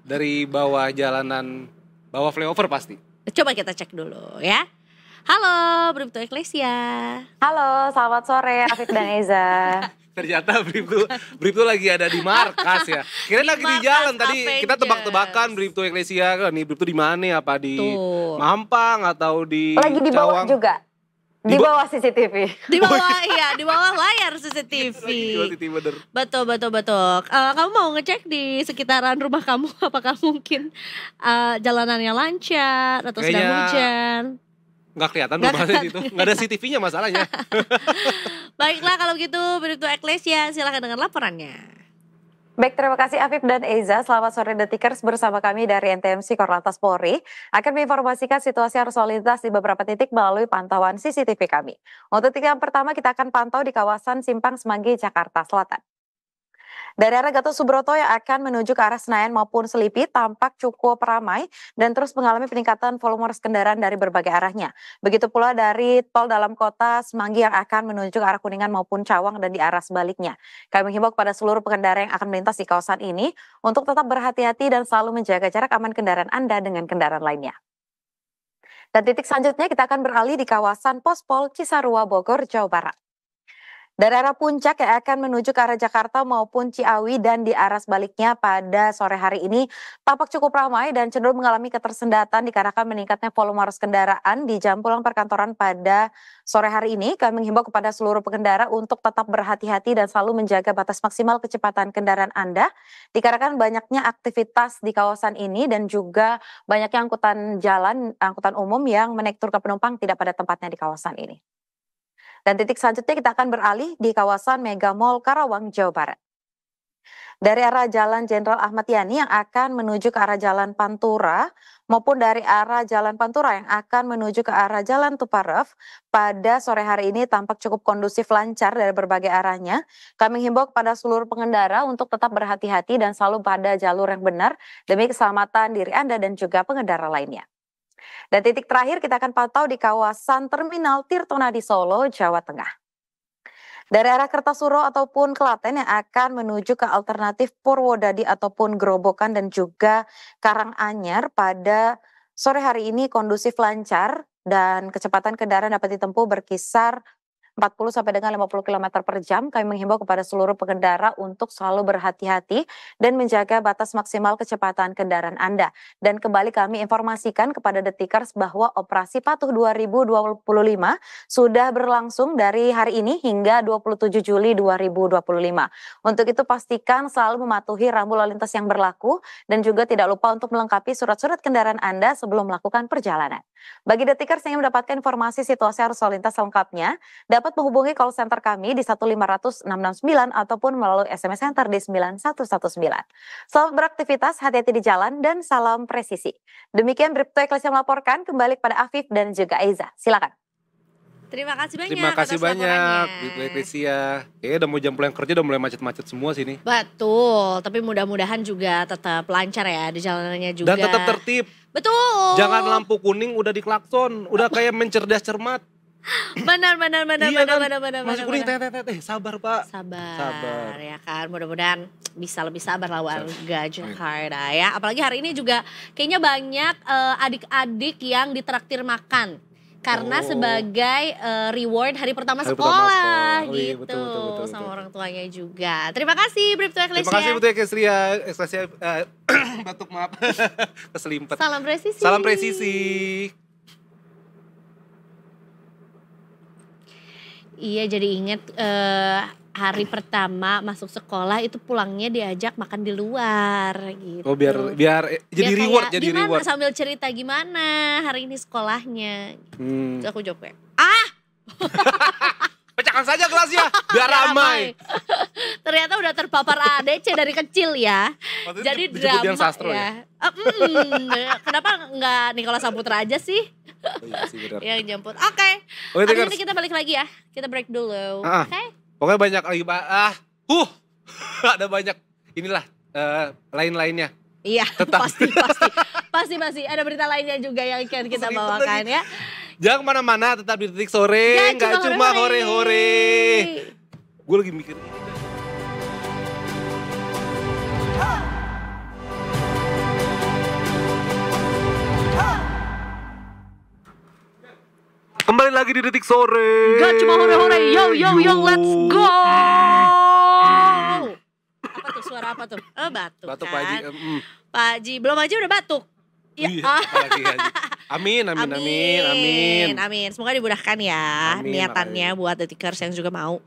Dari bawah jalanan, bawah flyover pasti. Coba kita cek dulu ya. Halo Bribtu Eklesia. Halo, selamat sore Afif dan Eza. Ternyata Bribtu lagi ada di markas ya. Kirain lagi di jalan tadi Avengers. Kita tebak-tebakan Bribtu Eklesia. Nih Bribtu di mana? Apa di Mampang atau di lagi di bawah Cawang? juga. Di bawah CCTV. Di bawah di bawah layar CCTV. Betul. Kamu mau ngecek di sekitaran rumah kamu apakah mungkin jalanannya lancar atau sedang hujan? Nggak kelihatan rumahnya situ. Nggak ada CCTV-nya masalahnya. Baiklah kalau gitu Bribtu Eklesia silakan dengan laporannya. Baik, terima kasih Afif dan Eza. Selamat sore Detikers, bersama kami dari NTMC Korlantas Polri akan menginformasikan situasi arus lalu lintas di beberapa titik melalui pantauan CCTV kami. Untuk titik yang pertama kita akan pantau di kawasan Simpang Semanggi, Jakarta Selatan. Dari arah Gatot Subroto yang akan menuju ke arah Senayan maupun Selipi tampak cukup ramai dan terus mengalami peningkatan volume arus kendaraan dari berbagai arahnya. Begitu pula dari tol dalam kota Semanggi yang akan menuju ke arah Kuningan maupun Cawang dan di arah sebaliknya. Kami menghimbau kepada seluruh pengendara yang akan melintas di kawasan ini untuk tetap berhati-hati dan selalu menjaga jarak aman kendaraan Anda dengan kendaraan lainnya. Dan titik selanjutnya kita akan beralih di kawasan Pospol Cisarua, Bogor, Jawa Barat. Dari arah puncak yang akan menuju ke arah Jakarta maupun Ciawi dan di arah sebaliknya pada sore hari ini tampak cukup ramai dan cenderung mengalami ketersendatan dikarenakan meningkatnya volume arus kendaraan di jam pulang perkantoran pada sore hari ini. Kami menghimbau kepada seluruh pengendara untuk tetap berhati-hati dan selalu menjaga batas maksimal kecepatan kendaraan Anda dikarenakan banyaknya aktivitas di kawasan ini dan juga banyaknya angkutan umum yang menekturkan penumpang tidak pada tempatnya di kawasan ini. Dan titik selanjutnya kita akan beralih di kawasan Mega Mall Karawang, Jawa Barat. Dari arah Jalan Jenderal Ahmad Yani yang akan menuju ke arah Jalan Pantura maupun dari arah Jalan Pantura yang akan menuju ke arah Jalan Tuparef pada sore hari ini tampak cukup kondusif lancar dari berbagai arahnya. Kami himbau kepada seluruh pengendara untuk tetap berhati-hati dan selalu pada jalur yang benar demi keselamatan diri Anda dan juga pengendara lainnya. Dan titik terakhir kita akan pantau di kawasan Terminal Tirtonadi Solo, Jawa Tengah. Dari arah Kertasuro ataupun Klaten yang akan menuju ke alternatif Purwodadi ataupun Gerobokan dan juga Karanganyar pada sore hari ini kondusif lancar dan kecepatan kendaraan dapat ditempuh berkisar 40 sampai dengan 50 km per jam. Kami menghimbau kepada seluruh pengendara untuk selalu berhati-hati dan menjaga batas maksimal kecepatan kendaraan Anda. Dan kembali kami informasikan kepada Detikers bahwa operasi Patuh 2025 sudah berlangsung dari hari ini hingga 27 Juli 2025. Untuk itu pastikan selalu mematuhi rambu lalu lintas yang berlaku dan juga tidak lupa untuk melengkapi surat-surat kendaraan Anda sebelum melakukan perjalanan. Bagi Detikers yang ingin mendapatkan informasi situasi arus lalu lintas selengkapnya, dapat menghubungi call center kami di 1500669 ataupun melalui SMS Center di 9119. Selamat beraktivitas, hati-hati di jalan, dan salam presisi. Demikian Bribtu Eklesia melaporkan, kembali kepada Afif dan juga Eza. Silakan. Terima kasih banyak. Terima kasih banyak Bribtu Eklesia. Udah mau jam pulang kerja, udah mulai macet-macet semua sini. Betul, tapi mudah-mudahan juga tetap lancar ya di jalanannya juga. Dan tetap tertib. Betul. Jangan lampu kuning udah diklakson, udah kayak mencerdas cermat. Benar. Iya kan? Masih kuning sabar Pak. Sabar ya kan, mudah-mudahan bisa lebih sabar lah warga Jakarta ya. Apalagi hari ini juga kayaknya banyak adik-adik yang ditraktir makan. Karena sebagai reward hari pertama sekolah Oh, iya, gitu betul. sama orang tuanya juga. Terima kasih Bribtu Eklesia. Terima kasih Bribtu Eklesia. Batuk maaf. Keselimpet. Salam presisi. Salam presisi. Iya, jadi inget hari pertama masuk sekolah itu pulangnya diajak makan di luar gitu. Oh biar jadi reward, kayak, jadi gimana, reward. sambil cerita gimana hari ini sekolahnya. Terus aku jawab kayak, pecahkan saja kelasnya biar ramai. Ternyata udah terpapar ADC dari kecil ya. Maksudnya jadi dijemput Dian drama Sastro ya. Kenapa nggak Nicholas Saputra aja sih? Oh iya sih benar. Yang jemput. Oke. Oke, Abis ini kita balik lagi ya. Kita break dulu. Oke. Pokoknya banyak lagi ada banyak inilah lain-lainnya. Iya, pasti ada berita lainnya juga yang akan kita bawakan ya. Jangan kemana-mana, tetap di Detik Sore, nggak cuma hore-hore. Gue lagi mikir ini. Kembali lagi di Detik Sore. Gak cuma hore-hore, yo, let's go. Apa tuh, suara apa tuh? Oh, batuk Batuk kan? Pak Haji. Pak Haji, belum aja udah batuk. Ya. Iya, apalagi Haji. Amin. Semoga dimudahkan ya niatannya buat Detikers yang juga mau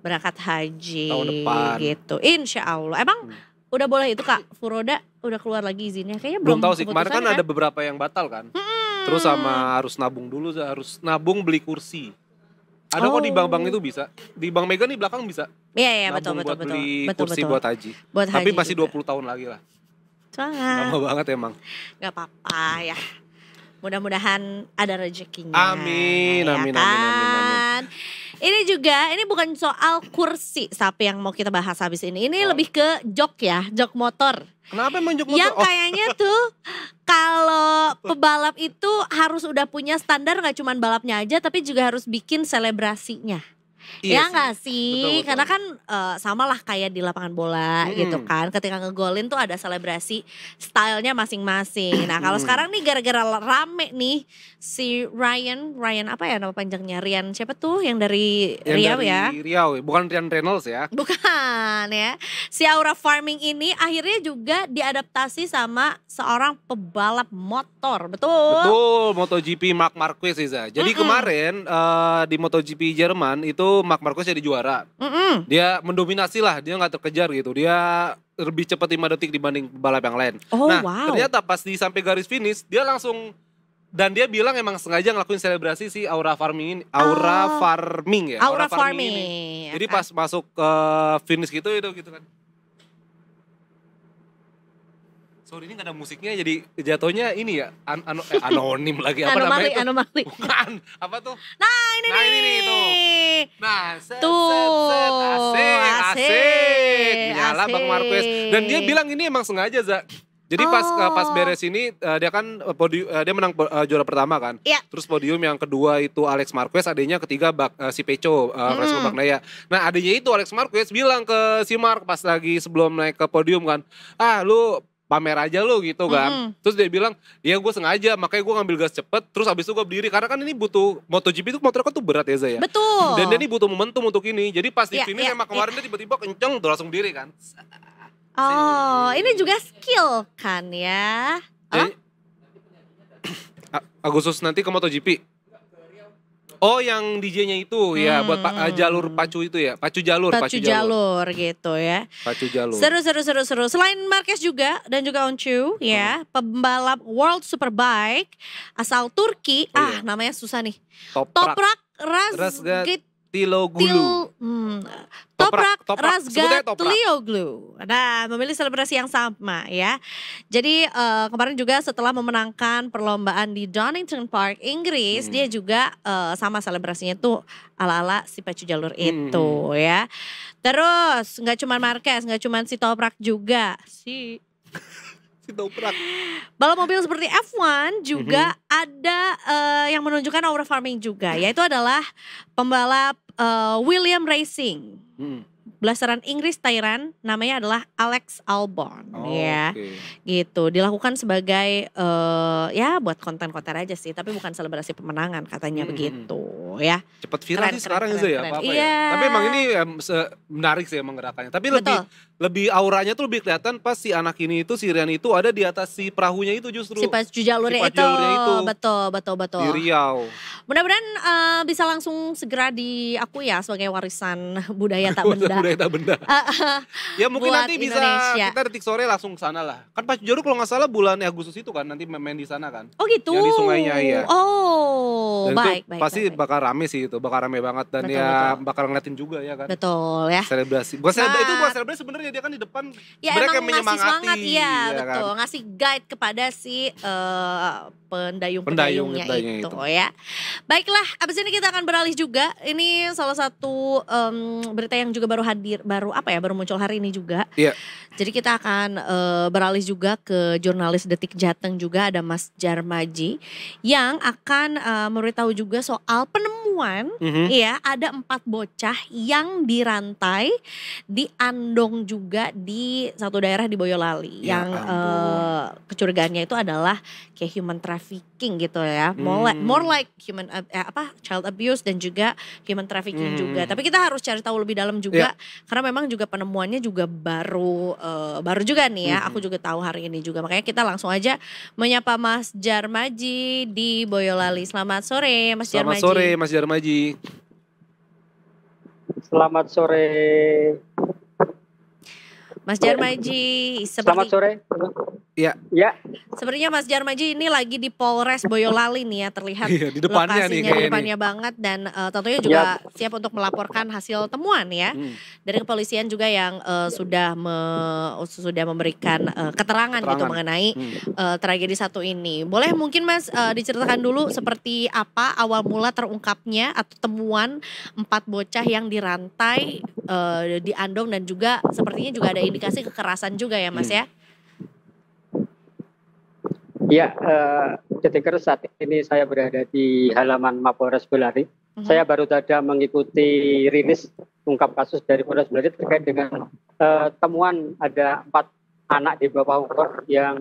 berangkat haji tahun depan gitu. Insya Allah. Emang udah boleh itu Kak Furoda udah keluar lagi izinnya? Kayaknya belum tahu sih. Kemarin kan ada beberapa yang batal kan. Terus sama harus nabung dulu, harus nabung beli kursi. Ada kok di bank-bank itu bisa. Di Bank Mega nih belakang bisa. Iya betul. Beli kursi buat haji. Tapi masih juga 20 tahun lagi lah. Lama banget emang. Gak apa-apa ya. Mudah-mudahan ada rezekinya. Amin. Ini juga, ini bukan soal kursi sapi yang mau kita bahas habis ini. Ini lebih ke jok ya, jok motor. Kenapa emang jok motor? Yang kayaknya tuh kalau pebalap itu harus udah punya standar, gak cuma balapnya aja tapi juga harus bikin selebrasinya. Iya ya nggak sih? Betul. Karena kan sama lah kayak di lapangan bola gitu kan. Ketika ngegolin tuh ada selebrasi stylenya masing-masing. Nah kalau sekarang nih gara-gara rame nih si Ryan apa ya nama panjangnya? Ryan siapa tuh yang dari Riau ya? Riau, bukan Ryan Reynolds ya? Bukan ya. Si Aura Farming ini akhirnya juga diadaptasi sama seorang pebalap motor, betul? Betul, MotoGP Marc Marquez Iza. Jadi kemarin di MotoGP Jerman itu Marc Marquez jadi juara. Dia mendominasi lah, dia nggak terkejar gitu. Dia lebih cepat 5 detik dibanding balap yang lain. Ternyata pas di sampai garis finish dia langsung, dan dia bilang emang sengaja ngelakuin selebrasi si Aura Farming ini. Aura Farming ya. Aura Farming ini. Jadi pas masuk ke finish gitu kan. Sorry ini gak ada musiknya jadi jatuhnya ini ya anonim lagi apa namanya itu? Anomali. Bukan, apa tuh? Nah ini nih tuh. Nah, asik. Menyala Bang Marquez. Dan dia bilang ini emang sengaja, Za. Jadi pas beres ini dia kan dia menang juara pertama kan. Yeah. Terus podium yang kedua itu Alex Marquez, adanya ketiga si Peco, Crespo Bagnaia. Nah, adanya itu Alex Marquez bilang ke si Mark pas lagi sebelum naik ke podium kan, lu pamer aja lu gitu kan. Terus dia bilang, ya gue sengaja makanya gue ngambil gas cepet. Terus habis itu gue berdiri. Karena kan ini butuh, MotoGP itu motor kan tuh berat ya Zaya. Betul. Dan dia ini butuh momentum untuk ini. Jadi pas di finish emang kemarin dia tiba-tiba kenceng tuh langsung berdiri kan. Oh ini juga skill kan ya. Agustus nanti ke MotoGP. Oh yang DJ-nya itu ya buat jalur pacu itu ya, pacu jalur gitu ya. Pacu jalur. Seru. Selain Marquez juga dan juga Oncu ya, pembalap World Superbike asal Turki, namanya susah nih. Toprak Razgatlioglu. Toprak Razgatlioglu. Nah, memilih selebrasi yang sama ya. Jadi kemarin juga setelah memenangkan perlombaan di Donington Park, Inggris, dia juga sama selebrasinya tuh ala-ala si pacu jalur itu ya. Terus nggak cuma Marquez, nggak cuma si Toprak juga, si Ditoprak. Balap mobil seperti F1 juga ada yang menunjukkan over farming juga, yaitu adalah pembalap William Racing. Belasaran Inggris Thailand, namanya adalah Alex Albon, ya, gitu. Dilakukan sebagai ya buat konten-konten aja sih, tapi bukan selebrasi pemenangan katanya begitu, ya. Cepat viral sih sekarang itu ya, apa-apa iya. ya. Tapi emang ini menarik sih emang gerakannya. Tapi lebih auranya tuh lebih kelihatan pas si anak ini itu, si Rian itu ada di atas si perahunya itu justru. Si pacu jalurnya itu. Betul. Di Riau. Mudah-mudahan bisa langsung segera diakui ya sebagai warisan budaya tak benda. Budaya tak benda. Ya mungkin nanti bisa Indonesia. kita Detik Sore langsung ke sana lah. Kan pacu jalu kalau nggak salah bulan Agustus itu kan nanti main di sana kan. Oh gitu. Yang di sungainya ya. Oh, dan baik. Pasti bakal rame sih itu, bakal rame banget dan bakal ngeliatin juga ya kan. Betul ya. Selebrasi. Itu buat selebrasi sebenarnya dia kan di depan. Ya mereka emang ngasih semangat ya, betul. Kan? Ngasih guide kepada si pendayung-pendayungnya itu ya. Baiklah, abis ini kita akan beralih juga. Ini salah satu berita yang juga baru muncul hari ini juga. Iya. Jadi kita akan beralih juga ke jurnalis Detik Jateng juga, ada Mas Djarmaji yang akan memberitahu juga soal penemuan ya, ada 4 bocah yang dirantai, diandong juga di satu daerah di Boyolali yang kecurigaannya itu adalah kayak human trafficking gitu ya, more like human child abuse dan juga human trafficking juga. Tapi kita harus cari tahu lebih dalam juga karena memang juga penemuannya juga baru juga nih ya. Aku juga tahu hari ini juga, makanya kita langsung aja menyapa Mas Djarmaji di Boyolali. Selamat sore Mas Djarmaji. Selamat sore Mas Djarmaji. Selamat sore Mas Djarmaji. Selamat sore. Iya. Ya. Sepertinya Mas Djarmaji ini lagi di Polres Boyolali nih ya, terlihat di depannya lokasinya nih, di depannya banget dan tentunya juga siap untuk melaporkan hasil temuan ya dari kepolisian juga yang sudah memberikan keterangan gitu mengenai tragedi satu ini. Boleh mungkin Mas diceritakan dulu seperti apa awal mula terungkapnya atau temuan 4 bocah yang dirantai, diandong dan juga sepertinya juga ada indikasi kekerasan juga ya Mas ya. Ya, Detikers, saat ini saya berada di halaman Mapolres Boyolali. Saya baru saja mengikuti rilis ungkap kasus dari Polres Boyolali terkait dengan temuan ada 4 anak di bawah umur yang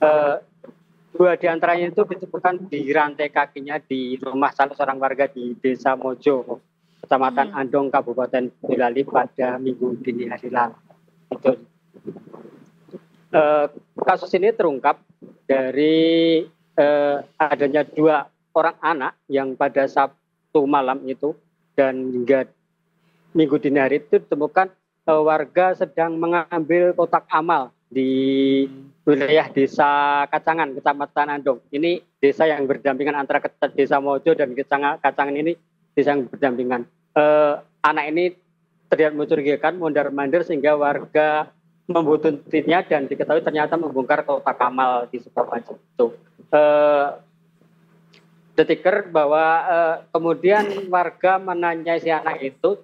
2 diantaranya itu ditemukan di rantai kakinya di rumah salah seorang warga di Desa Mojo, Kecamatan Andong, Kabupaten Boyolali pada Minggu dini hari lalu. Kasus ini terungkap dari adanya 2 orang anak yang pada Sabtu malam itu dan hingga Minggu dini hari itu ditemukan warga sedang mengambil kotak amal di wilayah Desa Kacangan, Kecamatan Andong. Ini desa yang berdampingan antara Desa Mojo dan Kacangan ini desa yang berdampingan. Anak ini terlihat mencurigakan, mondar-mandir sehingga warga membuntutinya dan diketahui ternyata membongkar kotak amal di sebuah masjid itu. Detiker bahwa kemudian warga menanyai si anak itu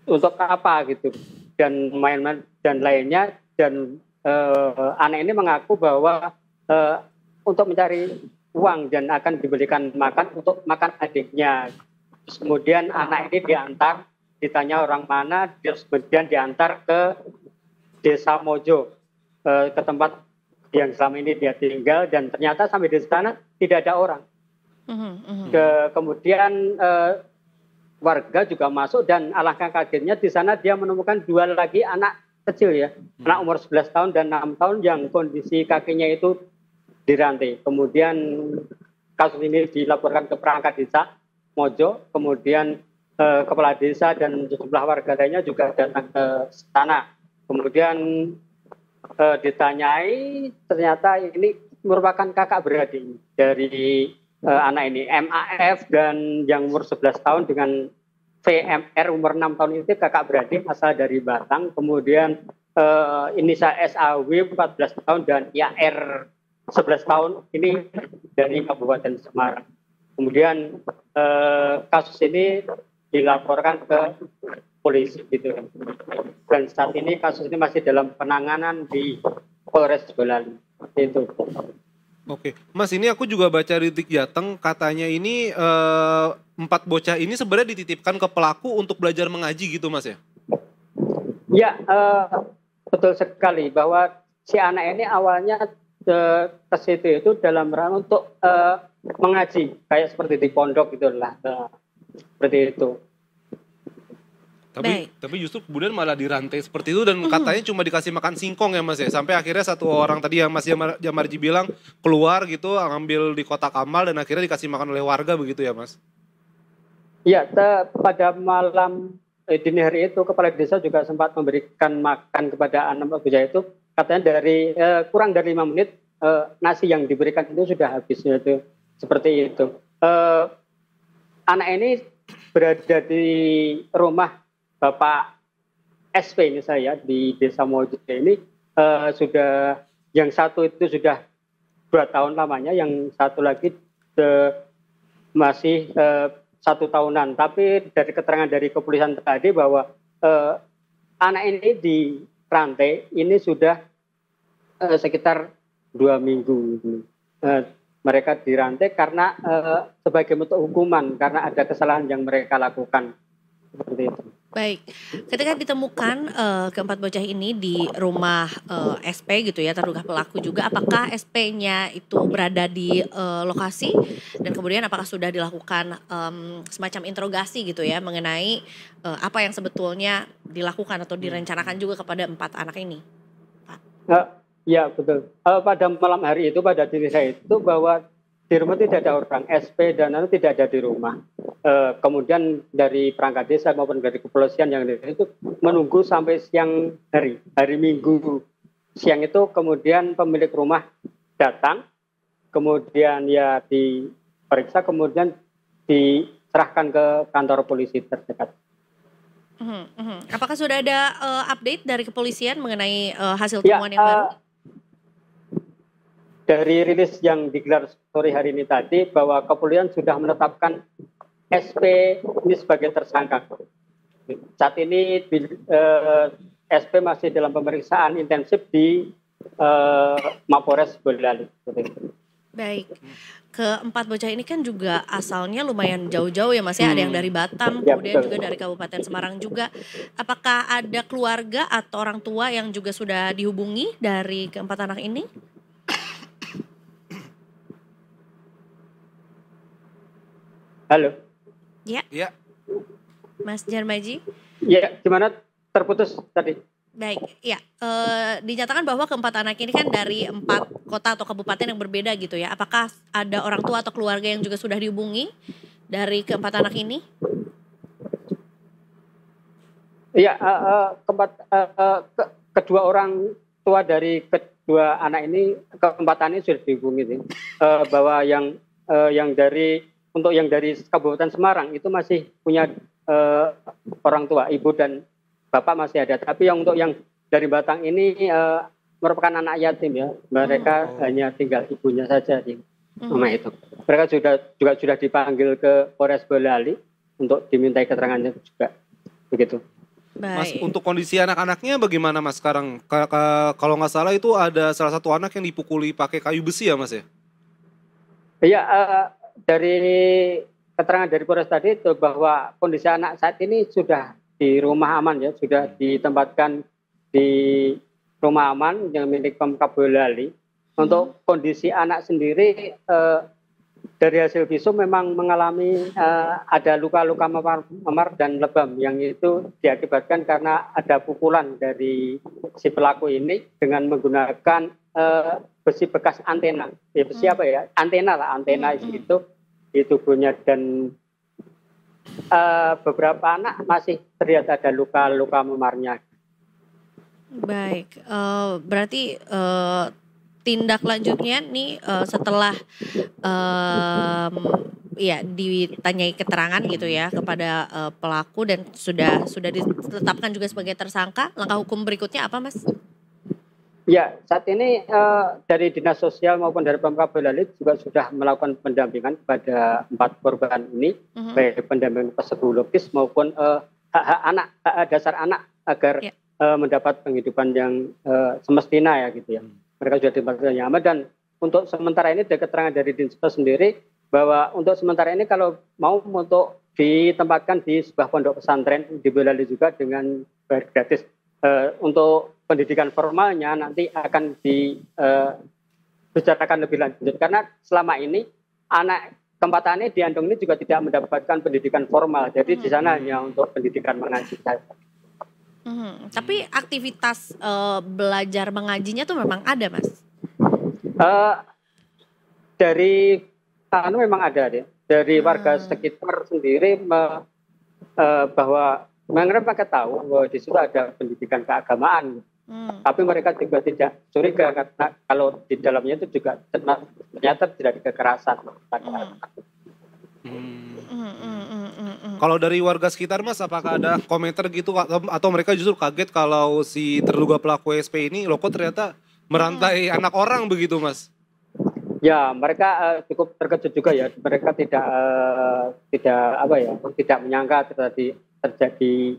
untuk apa gitu dan main-main dan lainnya, dan anak ini mengaku bahwa untuk mencari uang dan akan dibelikan makan untuk makan adiknya. Kemudian anak ini diantar, ditanya orang mana, kemudian diantar ke Desa Mojo, ke tempat yang selama ini dia tinggal, dan ternyata sampai di sana tidak ada orang. Kemudian warga juga masuk dan alangkah kagetnya di sana dia menemukan 2 lagi anak kecil ya, anak umur 11 tahun dan 6 tahun yang kondisi kakinya itu dirantai. Kemudian kasus ini dilaporkan ke perangkat desa Mojo, kemudian kepala desa dan sejumlah warga lainnya juga datang ke sana. Kemudian ditanyai, ternyata ini merupakan kakak beradik dari anak ini, MAF dan yang umur 11 tahun dengan VMR umur 6 tahun itu kakak beradik asal dari Batang. Kemudian inisial SAW 14 tahun dan IAR 11 tahun ini dari Kabupaten Semarang. Kemudian kasus ini dilaporkan ke polisi gitu. Dan saat ini kasus ini masih dalam penanganan di Polres Boyolali. Itu. Oke, Mas, ini aku juga baca di Detik Jateng, katanya ini 4 bocah ini sebenarnya dititipkan ke pelaku untuk belajar mengaji gitu, Mas ya? Ya, betul sekali bahwa si anak ini awalnya ke situ itu dalam rangka untuk mengaji, kayak seperti di pondok gitulah, seperti itu. Tapi justru kemudian malah dirantai seperti itu dan katanya cuma dikasih makan singkong ya, Mas ya. Sampai akhirnya satu orang tadi yang Mas Jamarji bilang keluar gitu, ngambil di kotak amal dan akhirnya dikasih makan oleh warga begitu ya, Mas? Iya, pada malam dini hari itu kepala desa juga sempat memberikan makan kepada 6 bocah itu. Katanya dari kurang dari 5 menit nasi yang diberikan itu sudah habis itu. Seperti itu. Anak ini berada di rumah Bapak SP ini saya di Desa Mojo ini sudah, yang satu itu sudah 2 tahun lamanya, yang satu lagi masih 1 tahunan. Tapi dari keterangan dari kepolisian tadi bahwa anak ini di rantai ini sudah sekitar 2 minggu. Mereka dirantai karena sebagai bentuk hukuman karena ada kesalahan yang mereka lakukan. Seperti itu. Baik, ketika ditemukan keempat bocah ini di rumah SP gitu ya, terduga pelaku juga, apakah SP-nya itu berada di lokasi dan kemudian apakah sudah dilakukan semacam interogasi gitu ya mengenai apa yang sebetulnya dilakukan atau direncanakan juga kepada 4 anak ini, Pak? Ya betul. Pada malam hari itu pada diri saya itu bahwa di rumah tidak ada orang, SP dan tidak ada di rumah. Kemudian dari perangkat desa maupun dari kepolisian yang itu menunggu sampai siang hari Minggu siang itu, kemudian pemilik rumah datang, kemudian ya diperiksa, kemudian diserahkan ke kantor polisi terdekat. Apakah sudah ada update dari kepolisian mengenai hasil temuan yang baru? Dari rilis yang digelar sore hari ini tadi bahwa kepolisian sudah menetapkan SP ini sebagai tersangka. Saat ini SP masih dalam pemeriksaan intensif di Mapores Boyolali. Baik, keempat bocah ini kan juga asalnya lumayan jauh-jauh ya Mas ya, ada yang dari Batam, Ya, kemudian betul. juga dari Kabupaten Semarang juga. Apakah ada keluarga atau orang tua yang juga sudah dihubungi dari keempat anak ini? Halo. Ya, Mas Jarmaji. Ya, gimana, terputus tadi? Baik, ya, dinyatakan bahwa keempat anak ini kan dari 4 kota atau kabupaten yang berbeda gitu ya. Apakah ada orang tua atau keluarga yang juga sudah dihubungi dari keempat anak ini? Iya, kedua orang tua dari kedua anak ini, keempat ini sudah dihubungi nih. Bahwa yang dari Kabupaten Semarang itu masih punya orang tua, ibu dan bapak masih ada. Tapi untuk yang dari Batang ini merupakan anak yatim ya. Mereka hanya tinggal ibunya saja di rumah itu. Mereka juga sudah dipanggil ke Polres Boyolali untuk dimintai keterangannya juga. Begitu. Baik. Mas, untuk kondisi anak-anaknya bagaimana Mas sekarang? Kalau nggak salah itu ada salah satu anak yang dipukuli pakai kayu besi ya Mas ya? Iya, dari keterangan dari Polres tadi itu bahwa kondisi anak saat ini sudah di rumah aman ya, sudah ditempatkan di rumah aman yang milik Pemkab Boyolali. Untuk kondisi anak sendiri dari hasil visum memang mengalami ada luka-luka memar dan lebam yang itu diakibatkan karena ada pukulan dari si pelaku ini dengan menggunakan besi bekas antena. Ya, besi apa ya? Antena itu di tubuhnya, dan beberapa anak masih terlihat ada luka-luka memarnya. Baik, berarti tindak lanjutnya nih setelah ya ditanyai keterangan gitu ya kepada pelaku dan sudah ditetapkan juga sebagai tersangka, langkah hukum berikutnya apa Mas? Ya, saat ini dari Dinas Sosial maupun dari Pemkab Boyolali juga sudah melakukan pendampingan kepada 4 korban ini, baik pendampingan psikologis maupun hak dasar anak agar mendapat penghidupan yang semestinya ya gitu ya. mereka sudah ditempatkan nyaman. Dan untuk sementara ini dari keterangan dari Dinsos sendiri bahwa untuk sementara ini kalau mau untuk ditempatkan di sebuah pondok pesantren di Boyolali juga dengan bayar gratis. Untuk pendidikan formalnya nanti akan dibicarakan lebih lanjut karena selama ini anak tempatannya di Andong ini juga tidak mendapatkan pendidikan formal, jadi di sana hanya untuk pendidikan mengaji saja. Tapi aktivitas belajar mengajinya tuh memang ada, Mas? Dari memang ada deh. Dari warga sekitar sendiri bahwa mereka tahu bahwa di situ ada pendidikan keagamaan. Tapi mereka juga tidak curiga karena kalau di dalamnya itu juga ternyata tidak ada kekerasan. Kalau dari warga sekitar Mas, apakah ada komentar gitu atau mereka justru kaget kalau si terduga pelaku SP ini loh kok ternyata merantai anak orang begitu, Mas? Ya, mereka cukup terkejut juga ya. Mereka tidak menyangka terjadi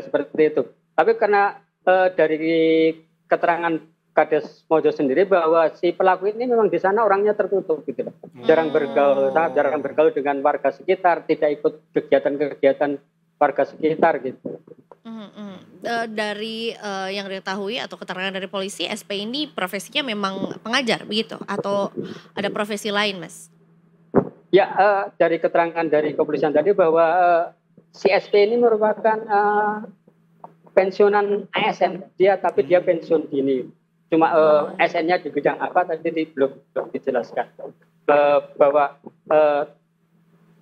seperti itu. Tapi karena dari keterangan Kades Mojo sendiri bahwa si pelaku ini memang di sana orangnya tertutup gitu. Jarang bergaul dengan warga sekitar, tidak ikut kegiatan-kegiatan warga sekitar gitu. Dari yang diketahui atau keterangan dari polisi, SP ini profesinya memang pengajar begitu atau ada profesi lain, Mas? Ya, dari keterangan dari kepolisian tadi bahwa si SP ini merupakan pensiunan ASN tapi dia pensiun dini. Cuma SN-nya di bidang apa tadi belum dijelaskan. Bahwa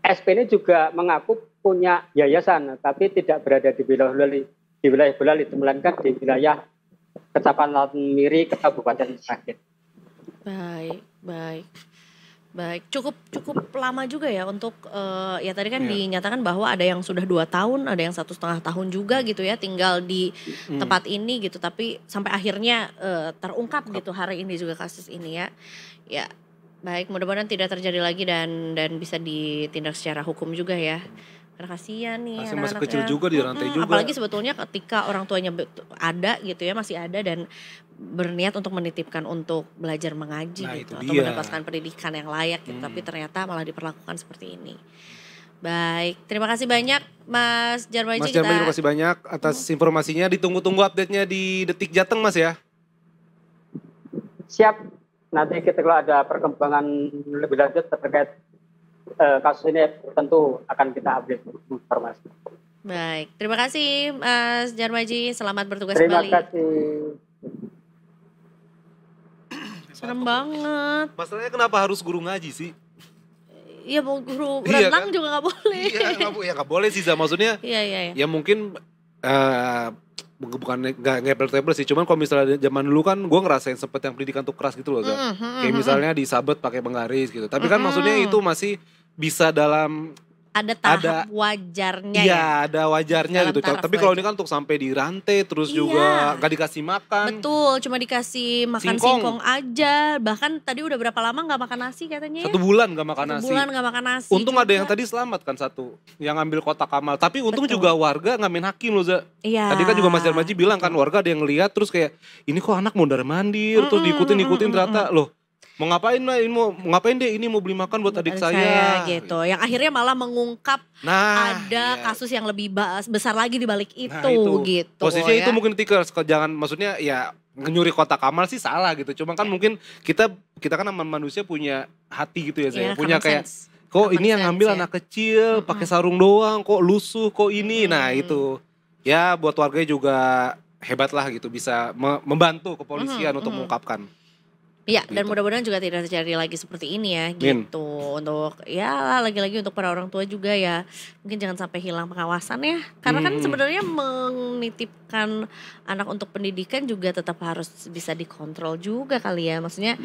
SP ini juga mengaku punya yayasan tapi tidak berada di wilayah Boyolali, melainkan di wilayah Kecamatan Miri, Kabupaten Sragen. Baik. Cukup lama juga ya untuk ya tadi kan dinyatakan bahwa ada yang sudah 2 tahun, ada yang 1,5 tahun juga gitu ya tinggal di tempat ini gitu. Tapi sampai akhirnya terungkap gitu hari ini juga kasus ini ya. Ya baik, mudah-mudahan tidak terjadi lagi dan bisa ditindak secara hukum juga ya. Karena kasihan nih masih kecil juga dirantai juga. Apalagi sebetulnya ketika orang tuanya ada gitu ya, masih ada dan berniat untuk menitipkan untuk belajar mengaji gitu atau mendapatkan pendidikan yang layak gitu, tapi ternyata malah diperlakukan seperti ini. Baik, terima kasih banyak Mas Djarmaji. Mas Djarmaji terima kasih banyak atas informasinya. Ditunggu-tunggu update-nya di Detik Jateng Mas ya. Siap, nanti kita kalau ada perkembangan lebih lanjut terkait kasus ini tentu akan kita update informasi. Baik, terima kasih Mas Djarmaji, selamat bertugas kembali. Terima kasih. Serem banget. Masalahnya kenapa harus guru ngaji sih? Iya, mau guru berenang kan? Juga gak boleh. Iya, gak boleh sih, maksudnya. Iya. Ya mungkin bukan nggak ngepel-tepel sih, cuman kalau misalnya zaman dulu kan gue ngerasain sempet yang pendidikan tuh keras gitu loh, kayak misalnya disabet pakai penggaris gitu. Tapi kan maksudnya itu masih bisa dalam ada tahap wajarnya ya. Iya, ada wajarnya gitu. Tapi kalau ini kan untuk sampai dirantai terus juga gak dikasih makan. Betul, cuma dikasih makan singkong aja. Bahkan tadi udah berapa lama gak makan nasi katanya? 1 bulan gak makan nasi. 1 bulan gak makan nasi. Untung juga ada yang tadi selamat kan satu, yang ngambil kotak amal. Tapi untung juga warga gak main hakim loh, Za. Iya. Tadi kan juga Mas Djarmaji bilang kan warga ada yang ngeliat terus kayak ini kok anak mondar-mandir terus diikutin ternyata loh. Mau ngapain deh, ini mau beli makan buat adik saya gitu. Yang akhirnya malah mengungkap ada kasus yang lebih besar lagi di balik itu gitu. Posisinya itu mungkin Tikers, jangan maksudnya ya nyuri kotak amal sih salah gitu. Cuma kan mungkin kita kan manusia punya hati gitu ya, saya punya kayak kok ini yang ngambil anak kecil pakai sarung doang, kok lusuh, kok ini. Nah itu ya buat warganya juga hebat lah gitu, bisa membantu kepolisian untuk mengungkapkan. Iya, dan mudah-mudahan juga tidak terjadi lagi seperti ini ya gitu. Untuk ya lagi-lagi untuk para orang tua juga ya, mungkin jangan sampai hilang pengawasan ya. Karena kan sebenarnya menitipkan anak untuk pendidikan juga tetap harus bisa dikontrol juga kali ya. Maksudnya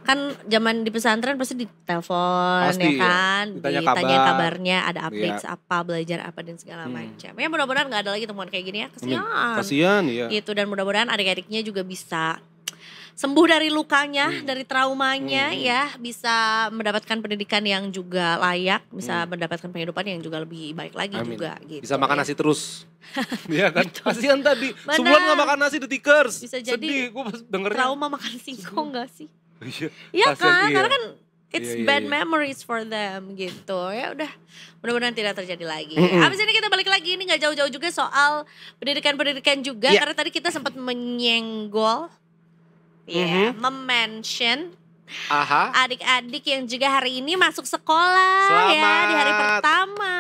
kan zaman di pesantren pasti ditelepon ya kan, ditanya kabarnya, ada update apa, belajar apa dan segala macam. Ya mudah-mudahan gak ada lagi temuan kayak gini ya, kasihan ya. Gitu, dan mudah-mudahan adik-adiknya juga bisa sembuh dari lukanya, dari traumanya ya, bisa mendapatkan pendidikan yang juga layak, bisa mendapatkan penghidupan yang juga lebih baik lagi juga gitu. Bisa makan ya. nasi terus. Iya kan? Kasihan tadi. Sebulan gak makan nasi The Tickers. Bisa jadi sedih gue dengernya. Trauma makan singkong gak sih? Iya. Iya Kasihan, kan? iya. Karena kan it's Iya, bad iya. memories for them gitu. Ya udah, mudah-mudahan tidak terjadi lagi. Abis ini kita balik lagi, ini nggak jauh-jauh juga soal pendidikan-pendidikan juga. Iya. Karena tadi kita sempat menyenggol, mention Aha. adik-adik yang juga hari ini masuk sekolah ya di hari Selamat. pertama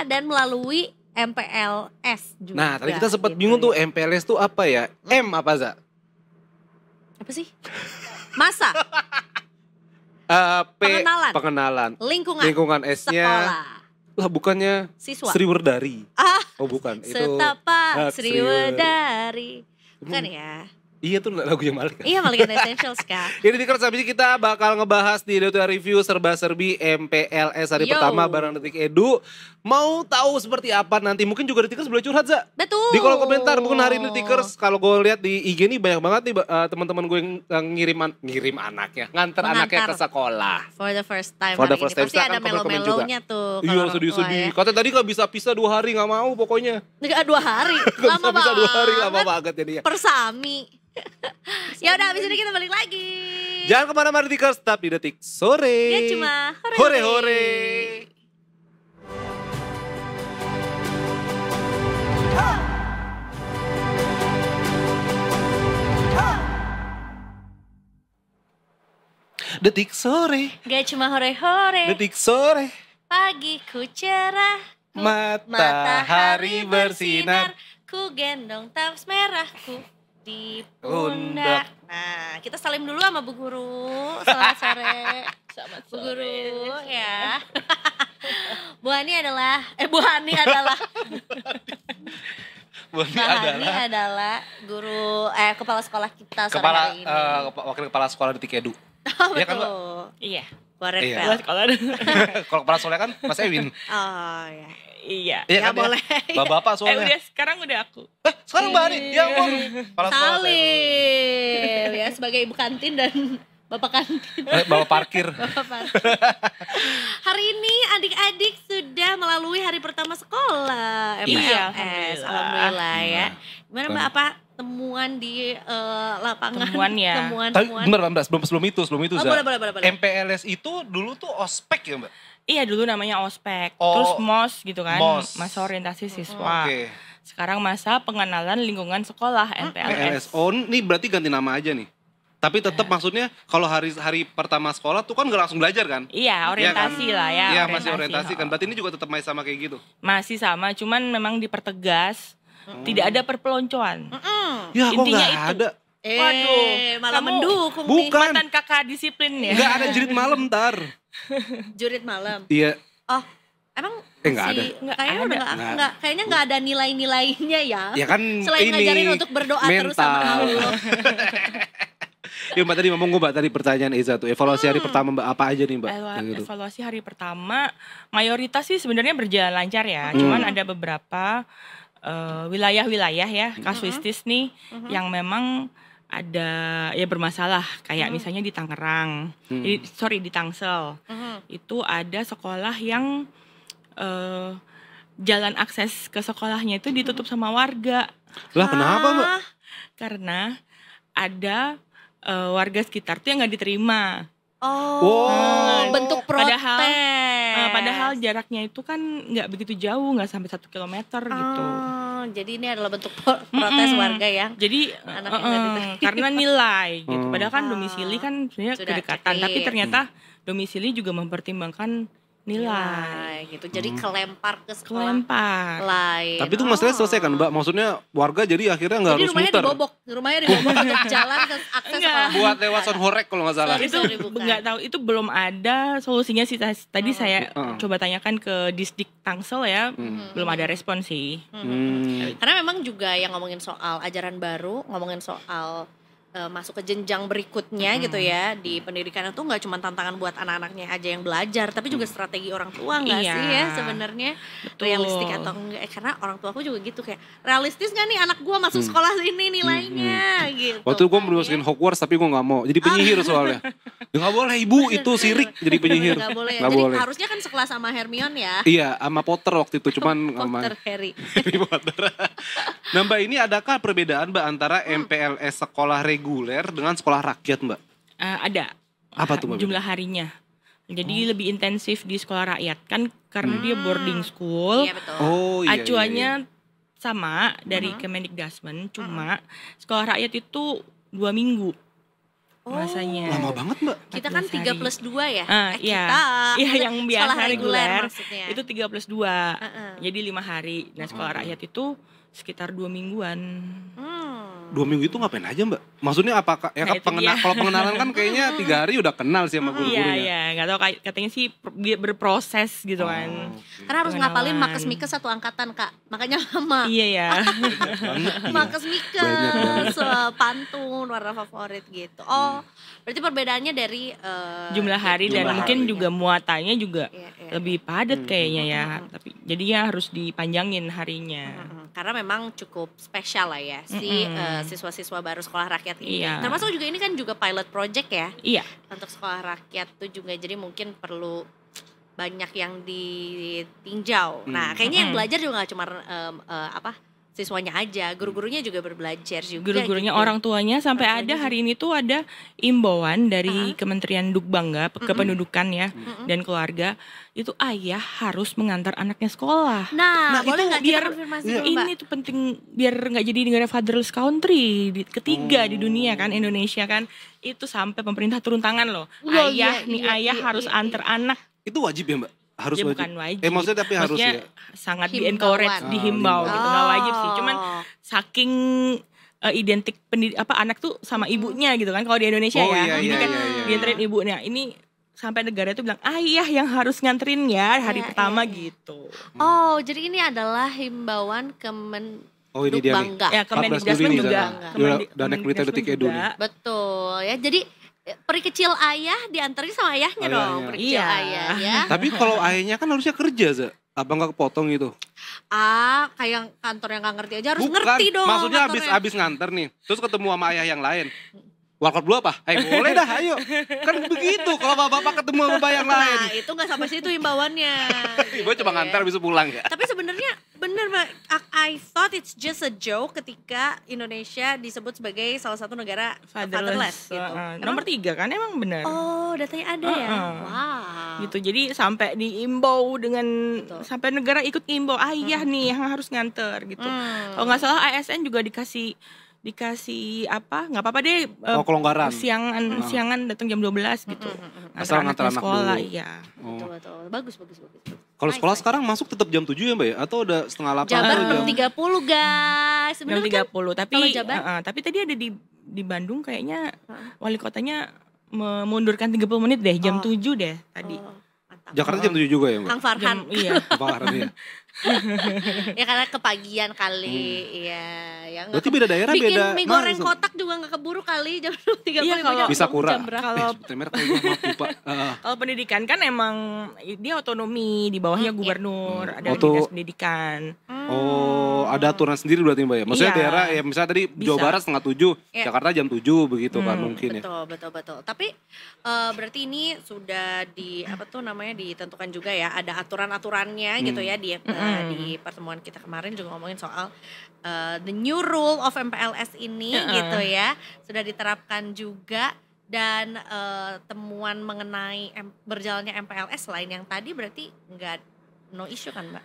dan melalui MPLS juga. Nah tadi kita sempat gitu bingung tuh ya. MPLS tuh apa ya? M apa Za? Apa sih? Masa, P. Pengenalan. Pengenalan. lingkungan S-nya. sekolah, Lah bukannya siswa. Sri Werdari. Ah, Oh bukan. Itu. Setapak Sri Sriwedari. Bukan ya? Iya tuh lagunya Malik kan? Iya, Malikan Essentials kan. Jadi di Kertas habis ini kita bakal ngebahas di Editorial Review serba-serbi MPLS hari Yo. pertama bareng Detik Edu. Mau tahu seperti apa nanti? Mungkin juga Detikers boleh curhat Za. Betul. Di kolom komentar mungkin hari ini Detikers kalau gue lihat di IG nih banyak banget nih teman-teman gue yang ngirim anaknya, nganter anaknya ke sekolah. For the first time For the hari first ini. time, Pasti silakan ada komen-komen melo-melonya tuh. kalau Iya orang tua sedih-sedih. ya. Katanya tadi gak bisa pisah 2 hari gak mau pokoknya. Nggak, 2 hari. Gak Lama bisa pisah 2 hari lama banget. banget jadinya. Persami. Ya udah, abis ini kita balik lagi. Jangan kemana-mana Detikers, tetap di Detik Sore. Ya cuma Hore-hore. Detik Sore. Gak cuma hore-hore. Detik Sore. Pagiku cerah. Matahari bersinar. Ku gendong tas merahku di Pundak. pundak. Nah, kita salim dulu sama Bu Guru. Selamat sore. Selamat Bu Guru ya. Bu Hani adalah Bu Hani adalah Bu Hani Mbak Hani adalah guru kepala sekolah kita sore kepala hari ini. wakil kepala sekolah Detik Edu. Oh, Iya kan, Mbak? betul. Iya. Warren Iya. Bell. Buat sekolah. Kalau kepala sekolah kan Mas Ewin. Oh ya. Iya. Iya Ya, kan ya? boleh. Bapak soalnya. Udah sekarang udah aku. Sekarang Mbak Hani, ya ampun. Kepala sekolah saya. Salim ya sebagai ibu kantin dan bapak kantin. Bawa parkir. Hari ini adik-adik sudah melalui hari pertama sekolah MPLS. Iya, Alhamdulillah ya. Gimana Mbak, apa temuan di lapangan? Temuan ya. Tapi Temuan. bentar Mbak, sebelum itu Oh, Za. boleh. MPLS itu dulu tuh ospek ya Mbak? Iya, dulu namanya ospek. Oh, Terus MOS gitu kan. MOS. Masa orientasi siswa. Oke. Sekarang masa pengenalan lingkungan sekolah MPLS. MPLS. Oh, ini berarti ganti nama aja nih. Tapi tetap maksudnya kalau hari pertama sekolah tuh kan gak langsung belajar kan? Iya, orientasi lah ya. Iya, masih orientasi kan. Oh. Berarti ini juga tetap masih sama kayak gitu. Masih sama, cuman memang dipertegas. Tidak ada perpeloncoan. Ya kok Intinya gak itu. ada? Waduh, malah kamu mendukung bukan. Mantan kakak disiplin ya. Gak ada jerit malam ntar. nih. Jurit malam. Iya. Oh, emang Nggak ada. Nggak kayaknya ada. udah nggak, kayaknya nggak ada nilai-nilainya ya. Ya kan Selain ini ngajarin untuk berdoa terus sama mental. Allah. Ya Mbak tadi ngomong gue Mbak tadi pertanyaan Eza tuh. Evaluasi hari pertama Mbak apa aja nih Mbak? Kayak gitu. Evaluasi hari pertama mayoritas sih sebenarnya berjalan lancar ya. Cuman ada beberapa wilayah-wilayah ya kasuistis nih yang memang ada ya bermasalah kayak misalnya di Tangerang, di Tangsel. Itu ada sekolah yang jalan akses ke sekolahnya itu ditutup sama warga. Lah kenapa Mbak? Karena ada warga sekitar tuh yang nggak diterima. Oh, Wow. bentuk protes. Padahal jaraknya itu kan nggak begitu jauh, nggak sampai 1 kilometer gitu. Jadi ini adalah bentuk protes warga yang Jadi Anaknya nggak diterima. karena nilai gitu. Padahal kan domisili kan sebenarnya Sudah kedekatan, cekik. tapi ternyata domisili juga mempertimbangkan nilai. gitu. Jadi kelempar ke sekolah Kelempar. lain. Tapi itu masalahnya selesai kan Mbak? Maksudnya warga jadi akhirnya nggak Jadi harus rumahnya muter. dibobok untuk jalan ke akses Enggak. sekolah. Buat lewat Sonhorek kalau nggak salah. Sorry. Itu bukan. nggak tahu, itu belum ada solusinya sih. Tadi saya coba tanyakan ke Disdik Tangsel ya, belum ada respon sih. Hmm. Karena memang juga yang ngomongin soal ajaran baru, ngomongin soal masuk ke jenjang berikutnya gitu ya di pendidikan itu nggak cuma tantangan buat anak-anaknya aja yang belajar, tapi juga strategi orang tua nggak sih ya sebenarnya realistik atau enggak? Karena orang tua aku juga gitu kayak realistis nggak nih anak gue masuk sekolah ini nilainya gitu. Waktu gue mau masukin Hogwarts tapi gue nggak mau, jadi penyihir soalnya. Ya nggak boleh ibu, itu sirik jadi penyihir. Nggak boleh. Jadi boleh. Harusnya kan sekelas sama Hermione ya. Iya, sama Potter waktu itu cuman Potter Harry. Potter. Nah Mbak, ini adakah perbedaan Mbak antara MPLS sekolah reguler dengan sekolah rakyat Mbak? Ada. Apa tuh Mbak? Jumlah harinya. Jadi lebih intensif di sekolah rakyat kan karena dia boarding school. Iya betul. Oh iya. Acuannya sama dari Kemendikbudrismen, cuma sekolah rakyat itu 2 minggu. Masanya. Lama banget Mbak. Kita kan 3+2 ya? Iya. Iya yang biasa reguler maksudnya. itu 3+2. Jadi 5 hari. Nah sekolah rakyat itu sekitar 2 mingguan. 2 minggu itu ngapain aja Mbak? Maksudnya apakah ya kalau pengenalan kan kayaknya 3 hari udah kenal sih sama guru-gurunya. Iya, nggak tahu katanya sih berproses gitu kan. Karena harus ngapalin Makes Mikes satu angkatan Kak, makanya lama. Iya ya. Makes Mikes, pantun, warna favorit gitu. Oh, berarti perbedaannya dari jumlah hari dan mungkin juga muatannya juga Iya. lebih padat kayaknya ya. Tapi jadinya harus dipanjangin harinya. Karena memang cukup spesial lah ya si siswa-siswa baru sekolah rakyat ini. Iya. Termasuk juga ini kan juga pilot project ya. Iya. Untuk sekolah rakyat tuh juga jadi mungkin perlu banyak yang ditinjau. Nah, kayaknya yang belajar juga gak cuma siswanya aja, guru-gurunya juga berbelajar juga. Guru-gurunya gitu. orang tuanya sampai ada hari ini tuh ada imbauan dari Kementerian Dukbangga Kependudukan ya dan keluarga itu ayah harus mengantar anaknya sekolah. Nah boleh nggak biar konfirmasi dulu, Mbak? ini tuh penting biar nggak jadi negara fatherless country ketiga di dunia kan Indonesia kan itu sampai pemerintah turun tangan loh. Ayah harus antar anak. Itu wajib ya Mbak? Harus Ya, wajib. bukan wajib. Maksudnya tapi harus ya. Sangat Himbauan. di-encourage, dihimbau gitu. Nggak wajib sih. Cuman saking identik anak tuh sama ibunya gitu kan. Kalau di Indonesia ini kan dianterin ibunya. Ini sampai negara itu bilang ayah yang harus nganterin ya hari pertama gitu. Oh, jadi ini adalah himbauan Oh ini dia nih. Dukbangga. Ya, 14 Juli Kemendikbudrismen nih, juga. Dan naik berita detik edu nih. Betul ya. Jadi peri kecil ayah diantarin sama ayahnya dong. Peri kecil Iya. ayah ya. Tapi kalau ayahnya kan harusnya kerja, Za. Apa nggak kepotong gitu? Kayak kantor yang nggak ngerti aja harus Bukan, ngerti dong. maksudnya kantornya. abis nganter nih, terus ketemu sama ayah yang lain. Workout dulu apa? Boleh dah, ayo. Kan begitu kalau bapak ketemu sama bapak yang lain. Nah, itu nggak sampai situ himbauannya. Ibu cuma nganter habis itu pulang ya. Tapi sebenarnya bener Mbak, I thought it's just a joke ketika Indonesia disebut sebagai salah satu negara fatherless gitu. Nomor 3 kan emang benar. Oh, datanya ada ya. Wow. Gitu. Jadi sampai diimbau dengan sampai negara ikut imbau ayah nih yang harus nganter gitu. Kalau nggak salah ASN juga dikasih apa nggak apa-apa deh kelonggaran siangan datang jam 12 gitu asal ngantar anak sekolah dulu. iya Betul. Bagus. Kalau sekolah sekarang masuk tetap jam 7 ya Mbak ya? Atau udah setengah 8? Jabar 6.30 guys. jam 30 tapi kalau Jabar? tapi tadi ada di Bandung kayaknya wali kotanya memundurkan 30 menit deh jam 7 deh tadi. Mantap. Jakarta jam 7 juga ya Mbak? Kang Farhan. Iya. Farhan ya. Ya karena kepagian kali. Iya, yang Berarti beda daerah bikin beda. mie goreng kotak juga nggak keburu kali jam 3.30 Iya, kalau bisa kurang. Kalau kalau pendidikan kan emang dia otonomi di bawahnya gubernur, ada dinas pendidikan. Oh, ada aturan sendiri berarti Mbak ya? Maksudnya Iya. daerah ya misalnya tadi Jawa Barat setengah 7, Jakarta jam 7 begitu kan mungkin ya. Betul. Tapi berarti ini sudah ditentukan juga ya, ada aturan-aturannya gitu ya di pertemuan kita kemarin juga ngomongin soal the new rule of MPLS ini gitu ya, sudah diterapkan juga dan temuan mengenai berjalannya MPLS selain yang tadi berarti no issue kan Mbak?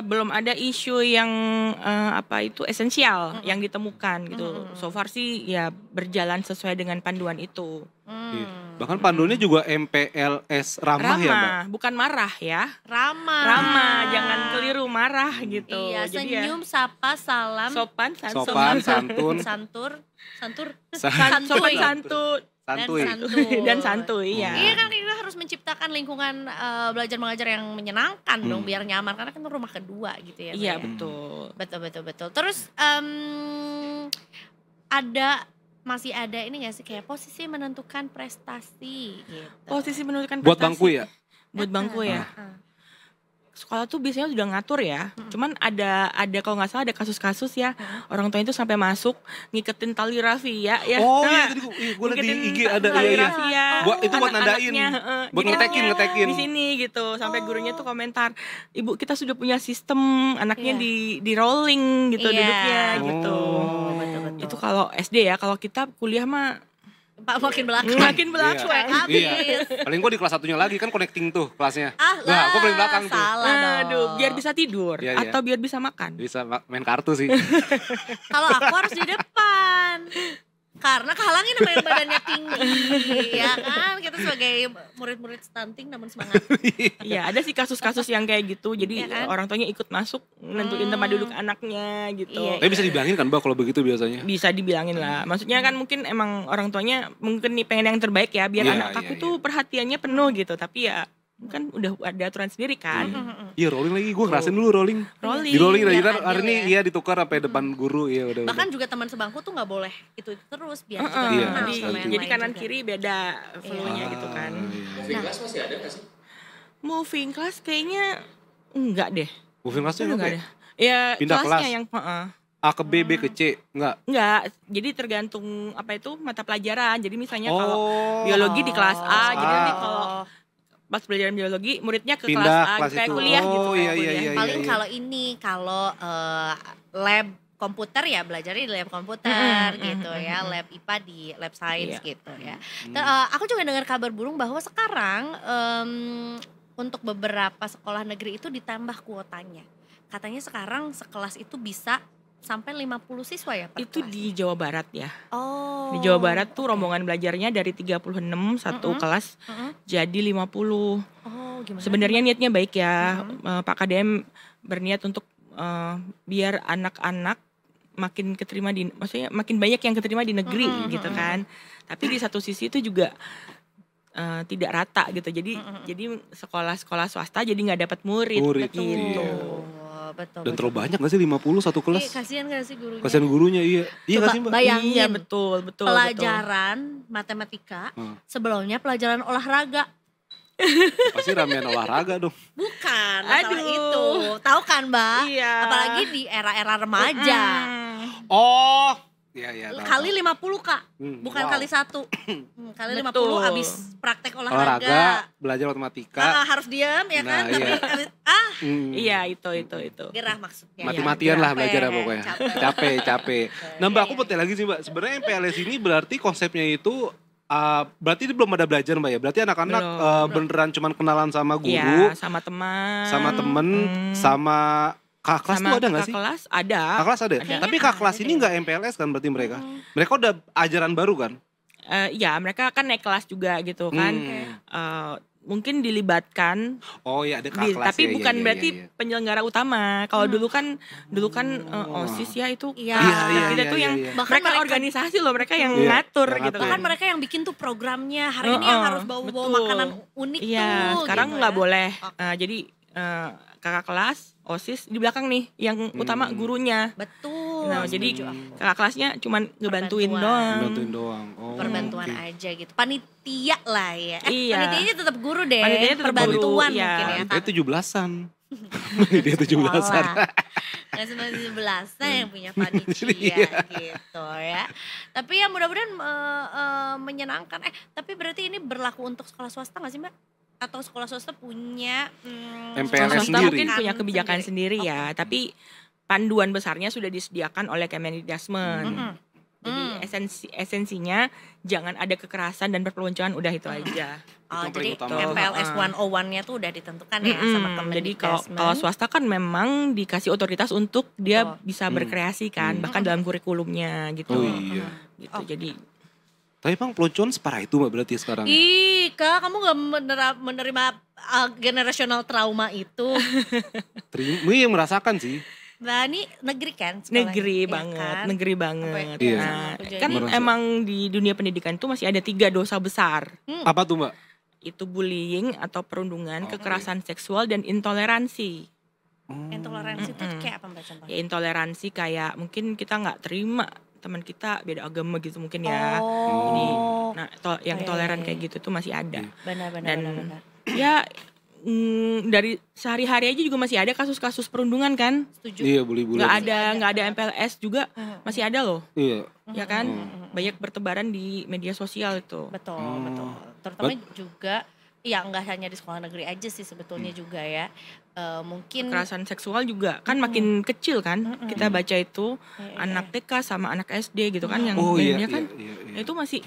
Belum ada isu yang esensial yang ditemukan gitu. So far sih ya berjalan sesuai dengan panduan itu. Bahkan panduannya juga MPLS ramah ya Mbak? Bukan marah ya. Ramah, jangan keliru marah gitu. Iya, jadi senyum, sapa, salam, sopan, santun, sopan, santuy. Dan santuy ya. Iya kan kita harus menciptakan lingkungan belajar mengajar yang menyenangkan dong biar nyaman karena kan itu rumah kedua gitu ya. Iya betul. Betul. Terus ada masih ada ini gak sih kayak posisi menentukan prestasi gitu. Posisi menentukan Buat prestasi. bangku ya? Buat bangku ya. Heeh. Sekolah tuh biasanya udah ngatur ya. Cuman ada kalau nggak salah ada kasus-kasus ya. Orang tuanya itu sampai masuk ngiketin tali rafia ya. Oh Tau iya, nggak? tadi gue liat di Ngiketin IG ada, tali iya. rafia. Itu buat nandain, Anak-anaknya, buat jadi ngetekin. di sini gitu. Sampai gurunya tuh komentar, "Ibu, kita sudah punya sistem anaknya Iya. di rolling gitu Iya. duduknya gitu." Oh. Betul-betul. Itu kalau SD ya. Kalau kita kuliah mah Pak makin belakang. makin belakang. Cuek habis. Iya. Paling gue di kelas satunya lagi kan connecting tuh kelasnya. Ah Nah, gue paling belakang tuh. salah dong. Aduh, biar bisa tidur Iya, iya. atau biar bisa makan. Bisa main kartu sih. Kalau aku harus di depan. Karena kehalangin sama yang badannya tinggi, ya kan? Kita sebagai murid-murid stunting namun semangat. Iya, ada sih kasus-kasus yang kayak gitu. Jadi Iya kan? orang tuanya ikut masuk nentuin tempat duduk anaknya gitu. Iya, Tapi bisa dibilangin kan Mbak kalau begitu biasanya? Bisa dibilangin lah. Maksudnya kan mungkin emang orang tuanya mungkin nih pengen yang terbaik ya biar Iya, anak aku iya, tuh perhatiannya penuh gitu. Tapi ya kan udah ada aturan sendiri kan. Iya rolling lagi, gue ngerasain dulu rolling. Rolling. Di rolling Biar kita adil hari ini ya. iya ditukar sampai depan guru, iya udah. Bahkan juga teman sebangku tuh nggak boleh itu terus biar juga Iya, kenal Jadi, sama yang jadi lain kanan juga. kiri beda flow-nya gitu kan. Moving class masih ada gak sih? Moving class kayaknya enggak deh. Moving class tuh Enggak apa ada. ya? Ya Pindah kelasnya kelas. yang A ke B, B ke C, enggak? enggak. Jadi tergantung apa itu mata pelajaran. Jadi misalnya kalau Oh, biologi di kelas A, jadi nanti A. kalau pas pelajaran biologi muridnya ke Pindah kelas A kelas kayak itu. kuliah gitu. Oh, kayak iya, kuliah. iya, Paling kalau ini kalau lab komputer ya belajarnya di lab komputer gitu ya, lab IPA di lab science Iya. gitu ya. Aku juga dengar kabar burung bahwa sekarang untuk beberapa sekolah negeri itu ditambah kuotanya. Katanya sekarang sekelas itu bisa sampai 50 siswa ya per Itu kelas. di Jawa Barat ya. Oh. Di Jawa Barat tuh rombongan belajarnya dari 36 satu kelas jadi 50. Oh, gimana? Sebenarnya niatnya baik ya. Pak KDM berniat untuk biar anak-anak makin keterima di, maksudnya makin banyak yang keterima di negeri gitu kan. Tapi di satu sisi itu juga tidak rata gitu. Jadi sekolah-sekolah swasta jadi nggak dapat murid, Murid, gitu. iya. Betul. Dan terlalu banyak gak sih 50 satu kelas? Kasihan gak sih gurunya? Kasihan gurunya, iya. Iya Coba gak sih Mbak? bayangin. Iya betul. Pelajaran matematika sebelumnya pelajaran olahraga. Pasti ramean olahraga dong. Bukan masalah Aduh. itu. Tahu kan Mbak? Iya. Apalagi di era-era remaja. Oh, iya tahu. Kali 50 Kak. Bukan wow. kali 1. Kali 50 Betul. habis praktek olahraga. Olahraga, belajar matematika. Harus diam ya kan? Nah, Tapi Iya itu. gerah maksudnya. Mati-matian lah belajar ya pokoknya. Capek. Capek. Nah Mbak, aku mau tanya lagi sih Mbak. Sebenarnya MPLS ini berarti konsepnya itu berarti ini belum ada belajar Mbak ya? Berarti anak-anak beneran cuman kenalan sama guru, Iya, sama teman. sama temen, sama kakak kelas tuh ada nggak sih? Kakak kelas ada. Kakak kelas ada. Kayaknya Tapi kakak kelas ada ini nggak MPLS kan berarti mereka? Mereka udah ajaran baru kan? Iya, mereka kan naik kelas juga gitu kan. Mungkin dilibatkan Oh iya ada kakak kelas tapi ya, bukan iya, berarti iya. penyelenggara utama. Kalau dulu kan OSIS ya itu. Iya. Kita tuh iya, yang iya. Bahkan mereka mereka- organisasi loh, mereka yang Iya, ngatur yang gitu ngatur. Bahkan kan. mereka yang bikin tuh programnya hari ini yang harus bawa betul. makanan unik Iya, tuh. sekarang gitu nggak ya. boleh. Jadi kakak kelas, OSIS di belakang nih, yang utama gurunya. Betul. Nah, jadi setuju aku. kakak kelasnya cuman ngebantuin Perbantuan. doang. Bantuin doang. Oh, Perbantuan oke. aja gitu. Panitia lah ya. Iya. Panitianya tetap guru deh. Panitianya tetap Perbantuan guru, iya. mungkin ya. Dia 17-an. Dia 17-an. Gak cuma 17 yang punya panitia Iya. gitu ya. Tapi ya mudah-mudahan menyenangkan. Tapi berarti ini berlaku untuk sekolah swasta gak sih Mbak? Atau sekolah swasta punya MPLS Sekolah swasta sendiri. mungkin punya kebijakan sendiri ya, tapi panduan besarnya sudah disediakan oleh Kemendikbudrismen. Jadi esensinya jangan ada kekerasan dan perpeloncoan, udah itu aja. Oh, Itu jadi paling utama. MPLS 101-nya tuh udah ditentukan ya sama Jadi Kemendikbudrismen. kalau swasta kan memang dikasih otoritas untuk dia Betul. bisa berkreasi kan, bahkan dalam kurikulumnya gitu. Oh iya. Gitu. Jadi Tapi emang peloncoan separah itu Mbak berarti sekarang? Ih, Kak, kamu gak menerima generational trauma itu. Ini yang merasakan sih. Mbak, ini negeri kan sekolahnya? negeri Iya banget, kan? negeri banget. Iya. Nah, Aku kan jadi- emang di dunia pendidikan itu masih ada 3 dosa besar. Apa tuh Mbak? Itu bullying atau perundungan, kekerasan seksual, dan intoleransi. Intoleransi itu kayak apa Mbak contohnya? Ya intoleransi kayak mungkin kita nggak terima teman kita beda agama gitu mungkin ya. Jadi yang toleran kayak gitu tuh masih ada. Benar-benar. Ya dari sehari-hari aja juga masih ada kasus-kasus perundungan kan. Setuju. Iya, bully-bully. Nggak ada MPLS juga masih ada loh. Iya. Ya kan, banyak bertebaran di media sosial itu. Betul. Terutama juga ya nggak hanya di sekolah negeri aja sih sebetulnya juga ya. Mungkin kekerasan seksual juga kan makin kecil kan. Kita baca itu anak TK sama anak SD gitu kan yang mainnya kan. Itu masih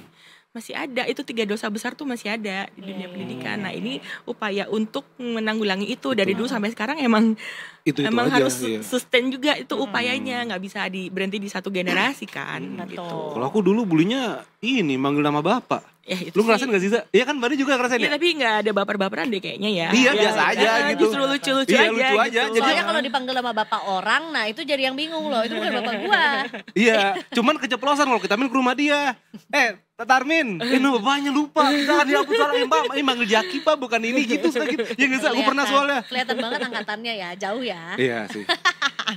ada, itu 3 dosa besar tuh masih ada di dunia pendidikan. Nah ini upaya untuk menanggulangi itu dari dulu sampai sekarang emang itu aja, harus sustain juga itu upayanya, nggak bisa berhenti di satu generasi kan. Gitu. Kalau aku dulu bulinya ini manggil nama bapak. Ya, itu lu ngerasain gak sih, Za? Iya kan, Bani juga ngerasain ya? Tapi gak ada baper-baperan deh kayaknya ya. Iya, biasa aja gitu. Justru lucu-lucu aja. Lucu aja. Gitu. Soalnya kalau dipanggil sama bapak orang, nah itu jadi yang bingung loh. Itu bukan bapak gua. Iya, cuman keceplosan kalau kita main ke rumah dia. Tarmin, bapaknya lupa. Jangan dihapus salah, Mbak. Manggil Jaki, Pak, bukan ini gitu. Ya gak sih, aku pernah soalnya. Kelihatan banget angkatannya ya, jauh ya. Iya sih.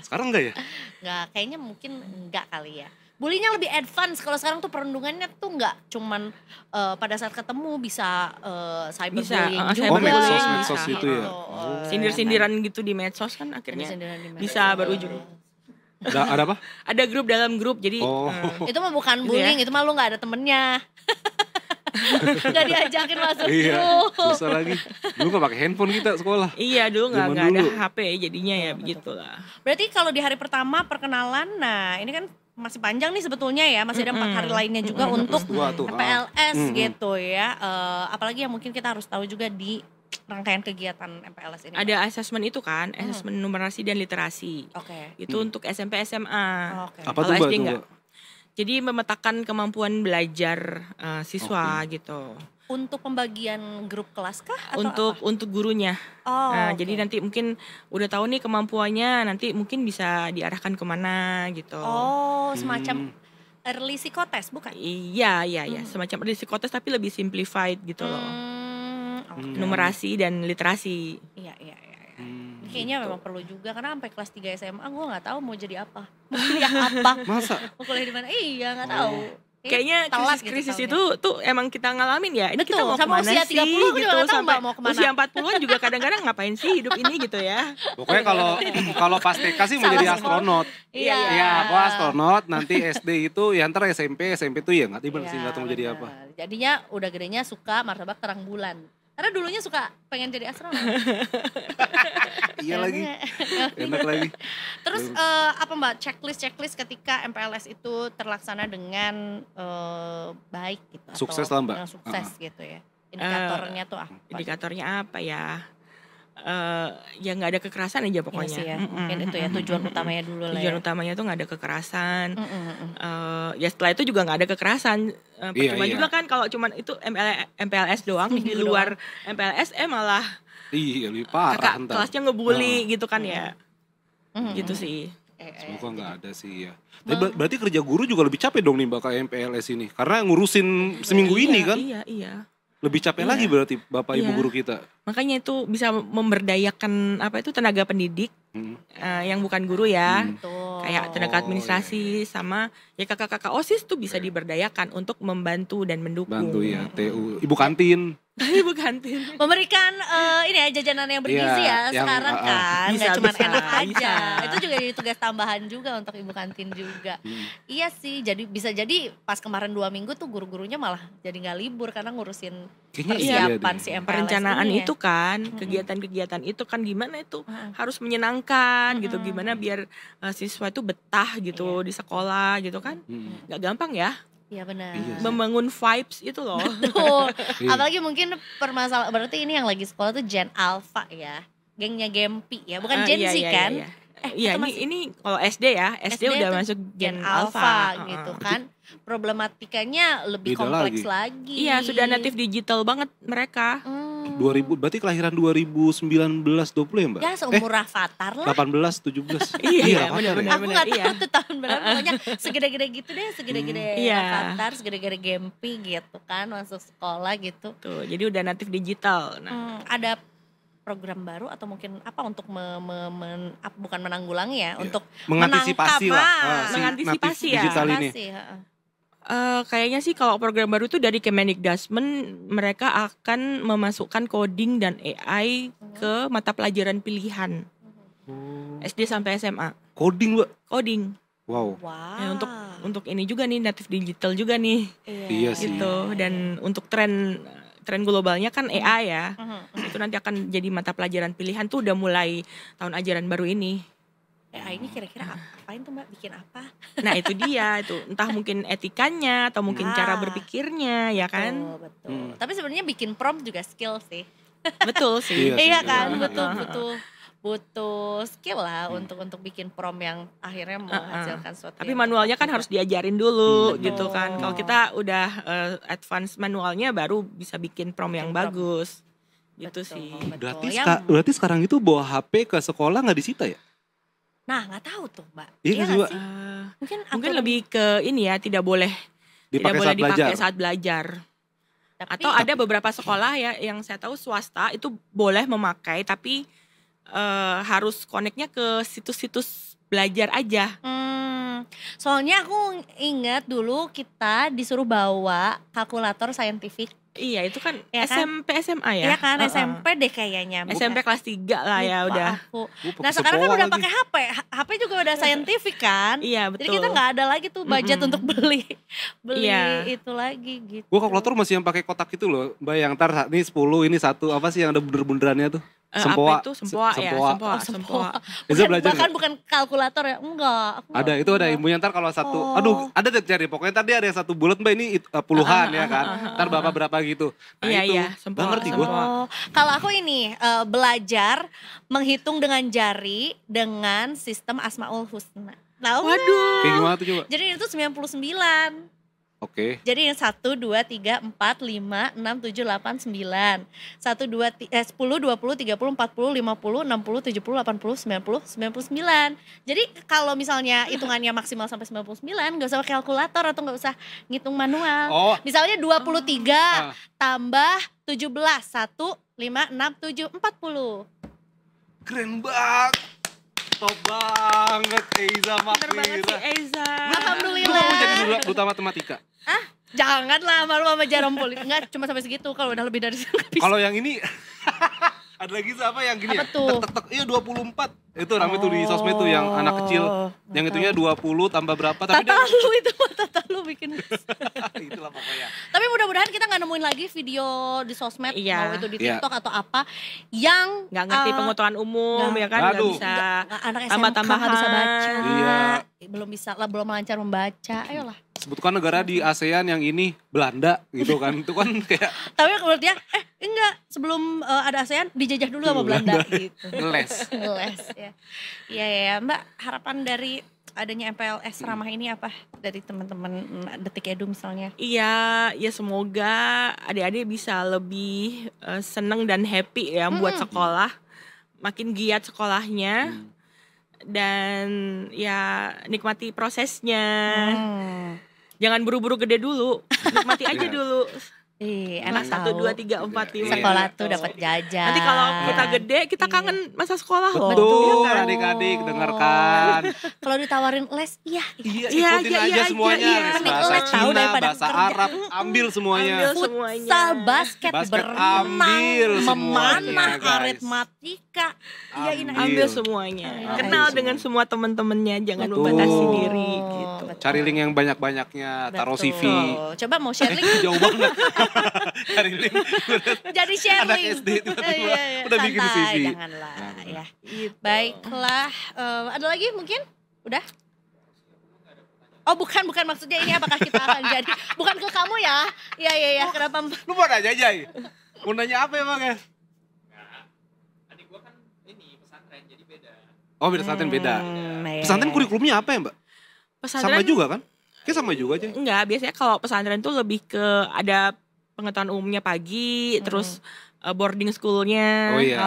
Sekarang enggak ya? Enggak, kayaknya mungkin enggak kali ya. Bullynya lebih advance. Kalau sekarang tuh perundungannya tuh nggak cuman pada saat ketemu bisa cyberbullying juga. Medsos itu ya. Sindir-sindiran gitu di medsos kan akhirnya bisa berujung. Ada apa? Ada grup dalam grup jadi. Itu mah bukan bullying, itu mah lu nggak ada temennya. Nggak diajakin masuk grup. Susah lagi. Dulu nggak pakai handphone kita sekolah. Iya dulu nggak ada HP jadinya ya begitulah. Berarti kalau di hari pertama perkenalan, nah ini kan masih panjang nih sebetulnya ya, masih ada 4 hari lainnya juga untuk MPLS gitu ya. Apalagi yang mungkin kita harus tahu juga di rangkaian kegiatan MPLS ini. Ada asesmen itu kan, asesmen numerasi dan literasi. Itu untuk SMP SMA. Apa tuh Mbak? enggak. Jadi memetakan kemampuan belajar siswa gitu. Untuk pembagian grup kelas kah? Atau untuk gurunya. Jadi nanti mungkin udah tahu nih kemampuannya, nanti mungkin bisa diarahkan kemana gitu. Semacam early psikotes bukan? Iya, semacam early psikotes tapi lebih simplified gitu loh. Numerasi dan literasi. Iya. Kayaknya memang perlu juga karena sampai kelas 3 SMA gue nggak tahu mau jadi apa. Mau kuliah apa? Masa? Mau kuliah di mana? Iya nggak tahu. Kayaknya krisis itu tuh emang kita ngalamin ya. Ini betul, kita mau sama kemana usia 30 sih gitu, juga tahu sampai mau kemana. usia 40-an juga kadang-kadang ngapain sih hidup ini gitu ya. Pokoknya kalau pas TK sih mau jadi astronot. Iya, aku astronot, nanti SD itu ya ntar SMP tuh ya nggak tiba sih nggak tahu mau jadi apa. Jadinya udah gedenya suka martabak terang bulan. Karena dulunya suka pengen jadi astronot. Iya lagi. Enak lagi. Terus apa Mbak checklist ketika MPLS itu terlaksana dengan baik gitu. Sukses lah Mbak. Sukses gitu ya. Indikatornya tuh apa? Indikatornya apa ya? Ya nggak ada kekerasan aja pokoknya. Iya sih ya. Mungkin itu ya tujuan utamanya dulu lah. Tujuan utamanya tuh nggak ada kekerasan. Ya setelah itu juga nggak ada kekerasan. Percuma juga kan kalau cuman itu MPLS doang di luar MPLS malah. Iya lebih parah. Kelasnya ngebully gitu kan ya. Gitu sih. Semoga nggak ada sih ya. Tapi berarti kerja guru juga lebih capek dong nih Mbak kayak MPLS ini. Karena ngurusin seminggu ini kan. Iya. Lebih capek lagi berarti Bapak Ibu guru kita. Makanya itu bisa memberdayakan tenaga pendidik yang bukan guru ya. Kayak tenaga administrasi sama ya kakak-kakak OSIS tuh bisa diberdayakan untuk membantu dan mendukung. Bantu ya, TU, ibu kantin. Ibu kantin. Memberikan ini ya jajanan yang bergizi ya sekarang kan. Nggak cuma enak aja. Itu juga jadi tugas tambahan juga untuk ibu kantin juga. Iya sih, bisa jadi pas kemarin 2 minggu tuh guru-gurunya malah jadi nggak libur karena ngurusin persiapan si MPLS perencanaan ini itu kan, kegiatan-kegiatan itu kan gimana itu harus menyenangkan gitu, gimana biar siswa itu betah gitu di sekolah gitu kan. Nggak gampang ya. Iya benar. Membangun vibes itu loh. Betul. Apalagi mungkin permasalahan berarti ini yang lagi sekolah tuh Gen Alpha ya. Gengnya Gempi ya, bukan Gen Z kan? Iya, ini kalau SD ya, SD udah masuk Gen Alpha gitu kan. Problematikanya lebih beda kompleks lagi. Iya, sudah native digital banget mereka. 2000 berarti kelahiran 2019 20 ya Mbak? Ya seumur Rafathar lah. 18 17. Iya, benar-benar. Aku nggak tahu tuh tahun berapa, pokoknya segede-gede gitu deh, segede-gede Rafathar, segede-gede Gempi gitu kan, masuk sekolah gitu. Tuh, jadi udah native digital. Nah, ada program baru atau mungkin apa untuk bukan menanggulangi ya, untuk mengantisipasi lah mengantisipasi natif digital ini. Kayaknya sih kalau program baru itu dari Kemendikbudrismen mereka akan memasukkan coding dan AI ke mata pelajaran pilihan SD sampai SMA. Coding, Mbak? Coding. Wow. Ya, untuk ini juga nih native digital juga nih. Iya sih. Gitu. Dan untuk tren globalnya kan AI ya. Itu nanti akan jadi mata pelajaran pilihan tuh udah mulai tahun ajaran baru ini. AI ini kira-kira apain tuh Mbak, bikin apa? Nah itu dia, itu entah mungkin etikanya atau mungkin cara berpikirnya ya kan. Betul. Tapi sebenarnya bikin prompt juga skill sih. Betul sih. Iya kan, butuh skill lah untuk bikin prompt yang akhirnya menghasilkan sesuatu. Tapi manualnya kan harus diajarin dulu gitu kan. Kalau kita udah advance manualnya baru bisa bikin prompt yang bagus. Gitu sih. Berarti sekarang itu bawa HP ke sekolah nggak disita ya? Nah nggak tahu tuh Mbak. Iya nggak sih? Mungkin lebih ke ini ya, tidak boleh dipakai saat belajar. Atau ada beberapa sekolah ya yang saya tahu swasta itu boleh memakai tapi harus connect-nya ke situs-situs belajar aja. Soalnya aku ingat dulu kita disuruh bawa kalkulator saintifik. Iya itu kan ya SMP kan? SMA ya. Iya kan SMP deh kayaknya. SMP kelas 3 lah ya udah. Nah sekarang kan udah pakai HP. HP juga udah saintifik kan. Iya betul. Jadi kita nggak ada lagi tuh budget untuk beli itu lagi gitu. Gua kalkulator masih yang pakai kotak itu loh, Mbak, yang ntar ini 10 ini 1 apa sih yang ada bunder-bunderannya tuh? Sempoa. Apa itu? Sempoa. Bahkan bukan kalkulator ya, enggak. Ada, itu ada ilmunya ntar kalau satu, aduh ada deh cari, pokoknya tadi ada yang satu bulat Mbak ini puluhan ya kan, ntar berapa gitu. Nah itu, Sempoa. Gak ngerti gue. Kalau aku ini belajar menghitung dengan jari dengan sistem Asmaul Husna. Waduh. Kayak gimana tuh coba? Jadi itu 99. Oke. Jadi 1, 2, 3, 4, 5, 6, 7, 8, 9 1, 2, 10, 20, 30, 40, 50, 60, 70, 80, 90, 99. Jadi kalau misalnya hitungannya maksimal sampai 99 gak usah pakai kalkulator atau gak usah ngitung manual. Misalnya 23 tambah 17, 1, 5, 6, 7, 40. Keren banget. Top banget Eiza Makmira. Pinter banget sih Eiza. Alhamdulillah. Lu mau jadi duta matematika? Janganlah malu sama jarum polis. Enggak, cuma sampai segitu. Kalau udah lebih dari situ gak bisa. Kalau yang ini ada lagi siapa yang gini apa ya? Tuh? Tek, iya 24. Itu rame tuh di sosmed tuh yang anak kecil. Yang itunya 20 tambah berapa tapi Tata lu bikin. Itulah pokoknya. Tapi mudah-mudahan kita gak nemuin lagi video di sosmed, mau itu di TikTok atau apa yang nggak ngerti pengetahuan umum ya kan, nggak bisa anak SMK tambah-tambahan. nggak bisa baca. Iya. Belum lancar membaca. Ayolah. Sebutkan negara di ASEAN yang ini Belanda gitu kan. Itu kan kayak Tapi menurut dia enggak, sebelum ada ASEAN dijajah dulu sama Belanda gitu. ngeles ya. Iya Mbak, harapan dari adanya MPLS ramah ini apa dari teman-teman Detik Edu misalnya? Iya, ya semoga adik-adik bisa lebih seneng dan happy ya buat sekolah, makin giat sekolahnya dan ya nikmati prosesnya. Jangan buru-buru gede dulu, nikmati aja dulu. Enak 1, 2, 3, 4, 5. Sekolah tuh dapat jajan. Nanti kalau kita gede, kita kangen masa sekolah loh. Betul, Ya kan? adik-adik dengarkan. Kalau ditawarin les, ikutin aja semuanya. Les bahasa les tahu Cina, daripada bahasa kerja. Arab, ambil semuanya. Futsal, basket, berenang, ambil memanah, semuanya, guys. aritmatika. Ambil semuanya. Kenal dengan semua teman-temannya, jangan Betul. membatasi diri gitu. Cari link yang banyak-banyaknya, taruh CV. Coba mau share link. Jauh banget. Cari link. Jadi share Anak link. SD tiba-tiba udah bikin Santai, CV. Janganlah ya. Baiklah, ada lagi mungkin? Udah? Oh bukan maksudnya ini apakah kita akan jadi, bukan ke kamu ya? Iya, kenapa? Lu mau nanya aja? Mau nanya apa emang ya? Adik gua kan ini pesantren jadi beda. Oh beda pesantren beda. Iya. Pesantren kurikulumnya apa ya Mbak? Pesantren Sama juga kan? Kayak sama juga aja. Enggak, biasanya kalau pesantren tuh lebih ke ada pengetahuan umumnya pagi, terus boarding schoolnya Oh iya.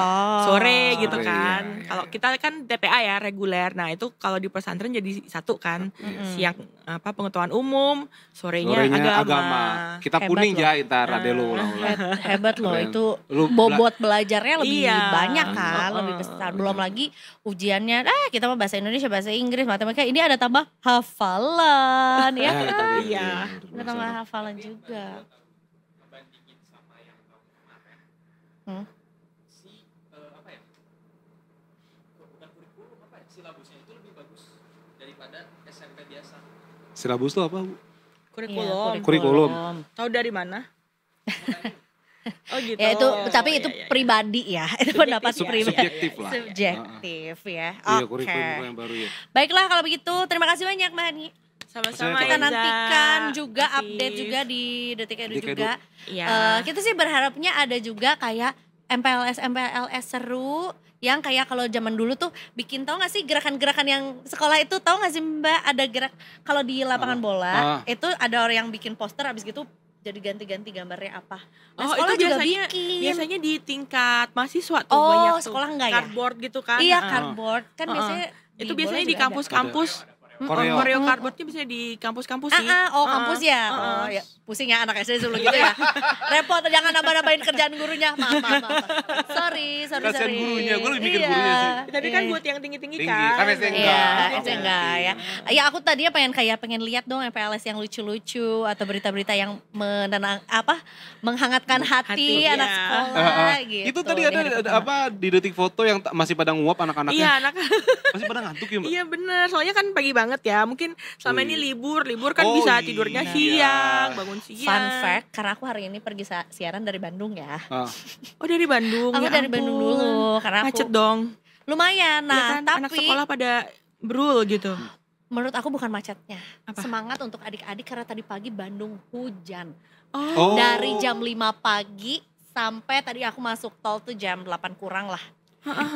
sore gitu Sore, kan. iya, iya. Kalau kita kan TPA ya reguler. Nah itu kalau di pesantren jadi satu kan. Siang pengetahuan umum, sorenya agama. Kita Hebat kuning loh. ya ntar ade lu ulang-ulang. Hebat loh Keren. itu Lu bobot belajarnya lebih Iya. banyak kan, lebih besar. Belum lagi ujiannya, kita mah bahasa Indonesia, bahasa Inggris, matematika. Ini ada tambah hafalan ya itu kan? dia. Iya. Ada tambah hafalan juga. Silabus tuh apa, Bu? Kurikulum. Iya, Kurikulum. Tahu dari mana? Oh gitu. Ya itu, tapi Oh, itu iya. pribadi ya, itu pendapat pribadi. Subjektif lah. Subjektif ya. Iya, Oke. kurikulum yang baru ya. Baiklah kalau begitu, terima kasih banyak Mbak Hani. Sama-sama Kita Kita Eza. nantikan juga Afif. update juga di Detik Edu Detik Edu. juga. Iya. Kita sih berharapnya ada juga kayak MPLS seru yang kayak kalau zaman dulu tuh bikin, tahu gak sih gerakan-gerakan yang sekolah itu, tahu gak sih Mbak, ada gerak kalau di lapangan bola itu ada orang yang bikin poster, abis gitu jadi ganti-ganti gambarnya apa. Nah, Oh sekolah itu juga biasanya bikin. biasanya di tingkat mahasiswa tuh Oh, banyak tuh. sekolah enggak ya? Cardboard gitu kan. Iya, Heeh. cardboard kan biasanya Itu bola biasanya di juga ada. kampus-kampus. Koreo. Koreo cardboardnya biasanya di kampus-kampus sih. Kampus ya. Oh, ya. Pusing ya anak SD dulu gitu ya. Repot, jangan nambah-nambahin kerjaan gurunya. Maaf. Sorry. Kasian gurunya, gue lebih mikir Iya. gurunya sih. Tapi kan buat yang tinggi-tinggi Tinggi, kan. kan SD enggak. Iya, Oke, SD enggak ya. Ya aku tadinya pengen lihat dong MPLS yang lucu-lucu atau berita-berita yang menghangatkan hati Hati, anak iya. sekolah gitu. Itu tadi di hari ada pertama. apa di detik foto yang masih pada nguap anak-anaknya. Iya anak. Masih pada ngantuk ya, Mbak? Iya bener. Soalnya kan pagi banget ya. Mungkin selama Oh, ini iya. libur kan Oh, bisa iya. tidurnya siang, bangun siang. Fun fact, karena aku hari ini pergi siaran dari Bandung ya. Ah. Oh dari Bandung. Aku ya dari Bandung ampun. dulu karena aku Macet dong. lumayan. Iya Nah, kan, anak tapi sekolah pada brul gitu. menurut aku bukan macetnya. Apa? Semangat untuk adik-adik karena tadi pagi Bandung hujan. Oh. Dari jam 5 pagi sampai tadi aku masuk tol tuh jam 8 kurang lah.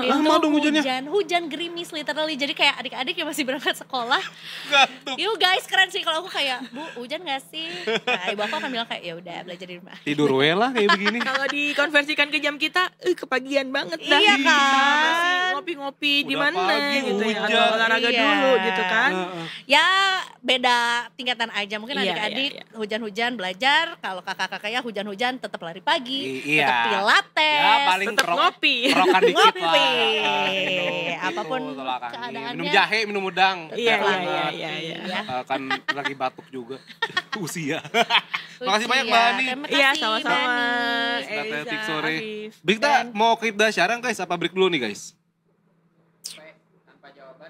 Lama dong hujannya. Hujan gerimis literally. Jadi kayak adik-adik yang masih berangkat sekolah, Ngantuk. you guys keren sih. Kalau aku kayak, Bu hujan gak sih? Nah ibu aku akan bilang kayak, ya udah belajar di rumah. Tidur we lah kayak begini. Kalau dikonversikan ke jam kita, kepagian banget dah. Iya Kita kan? masih ngopi-ngopi di Udah mana pagi, gitu ya. hujan. Atau olahraga Iya. dulu gitu kan. Ya beda tingkatan aja. Mungkin Iya, adik-adik iya, hujan-hujan belajar. Kalau kakak-kakaknya hujan-hujan tetap lari pagi, Iya. tetap pilates. Ya paling Tetap kerok- ngopi. kerokan dikit lah. Ngopi. Minum Apapun gitu, tolak angin. keadaannya. Minum jahe, minum udang. Iya, Biar iya, hangat. iya, iya. Ya. Kan lagi batuk juga. Usia. Usia. Makasih banyak Mbak Ani. Terima Iya kasih, sama-sama. Mbak Ani. Data Eza, Etik sore. Afif. Break kita mau ke Ibda Syarang guys, apa break dulu nih guys?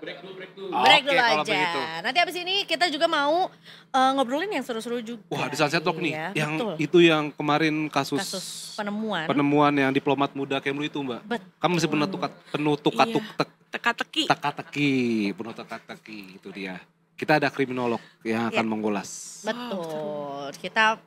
Break dulu Oke, kalau aja. begitu. Nanti abis ini kita juga mau ngobrolin yang seru-seru juga. Wah di Sunset Talk nih, Iya, yang betul. itu yang kemarin kasus, Kasus penemuan. penemuan yang diplomat muda Kemlu itu Mbak. Betul. Kamu masih penuh tukat-tuk Teka-teki. teka-teki, penuh teka-teki itu dia. Kita ada kriminolog yang akan Iya. mengulas. Betul. Kita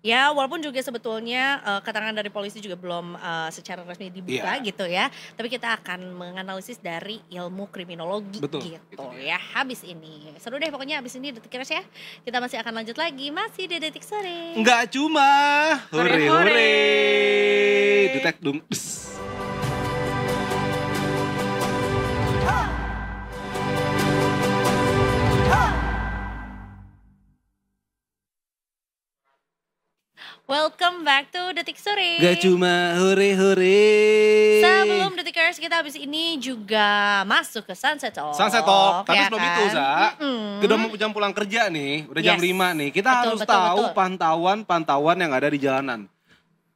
ya walaupun juga sebetulnya keterangan dari polisi juga belum secara resmi dibuka Iya. gitu ya. Tapi kita akan menganalisis dari ilmu kriminologi Betul, gitu itu ya. Habis ini. Seru deh pokoknya habis ini Detik Keras ya. Kita masih akan lanjut lagi masih di Detik Sore. Enggak cuma hore Hore-hore. hore. Detek dung. Des. Welcome back to Detik Sore. Enggak cuma hore hore. Sebelum Detik Keras kita habis ini juga masuk ke Sunset Talk. Sunset Talk, tapi ya sebelum kan? itu Za, Mm-mm. udah mau jam pulang kerja nih, udah jam Yes. 5 nih. Kita Betul, harus betul, tahu betul. pantauan yang ada di jalanan.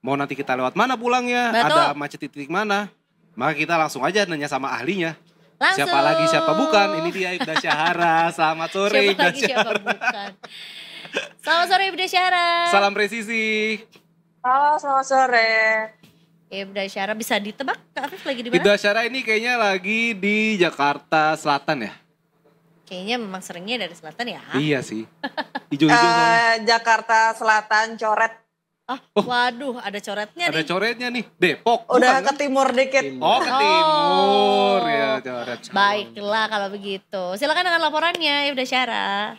Mau nanti kita lewat mana pulangnya, Betul. ada macet di titik mana. Maka kita langsung aja nanya sama ahlinya. Langsung. Siapa lagi, siapa bukan. Ini dia Ibda Syahara. Selamat sore Siapa Ibda lagi siapa Syahara. bukan. Selamat sore Ibda Syara. Salam presisi. Halo, selamat sore. Ibda Syara bisa ditebak Kak Afif lagi di mana? Ibda Syahara ini kayaknya lagi di Jakarta Selatan ya? Kayaknya memang seringnya dari selatan ya. Iya sih. Hijau-hijau soalnya. Jakarta Selatan, Coret. Waduh ada coretnya Ada nih. coretnya nih. Depok. Udah bukan, ke timur dikit. kan? Oh ke timur Oh. ya coret. Baiklah kalau begitu. Silakan dengan laporannya Ibda Syara.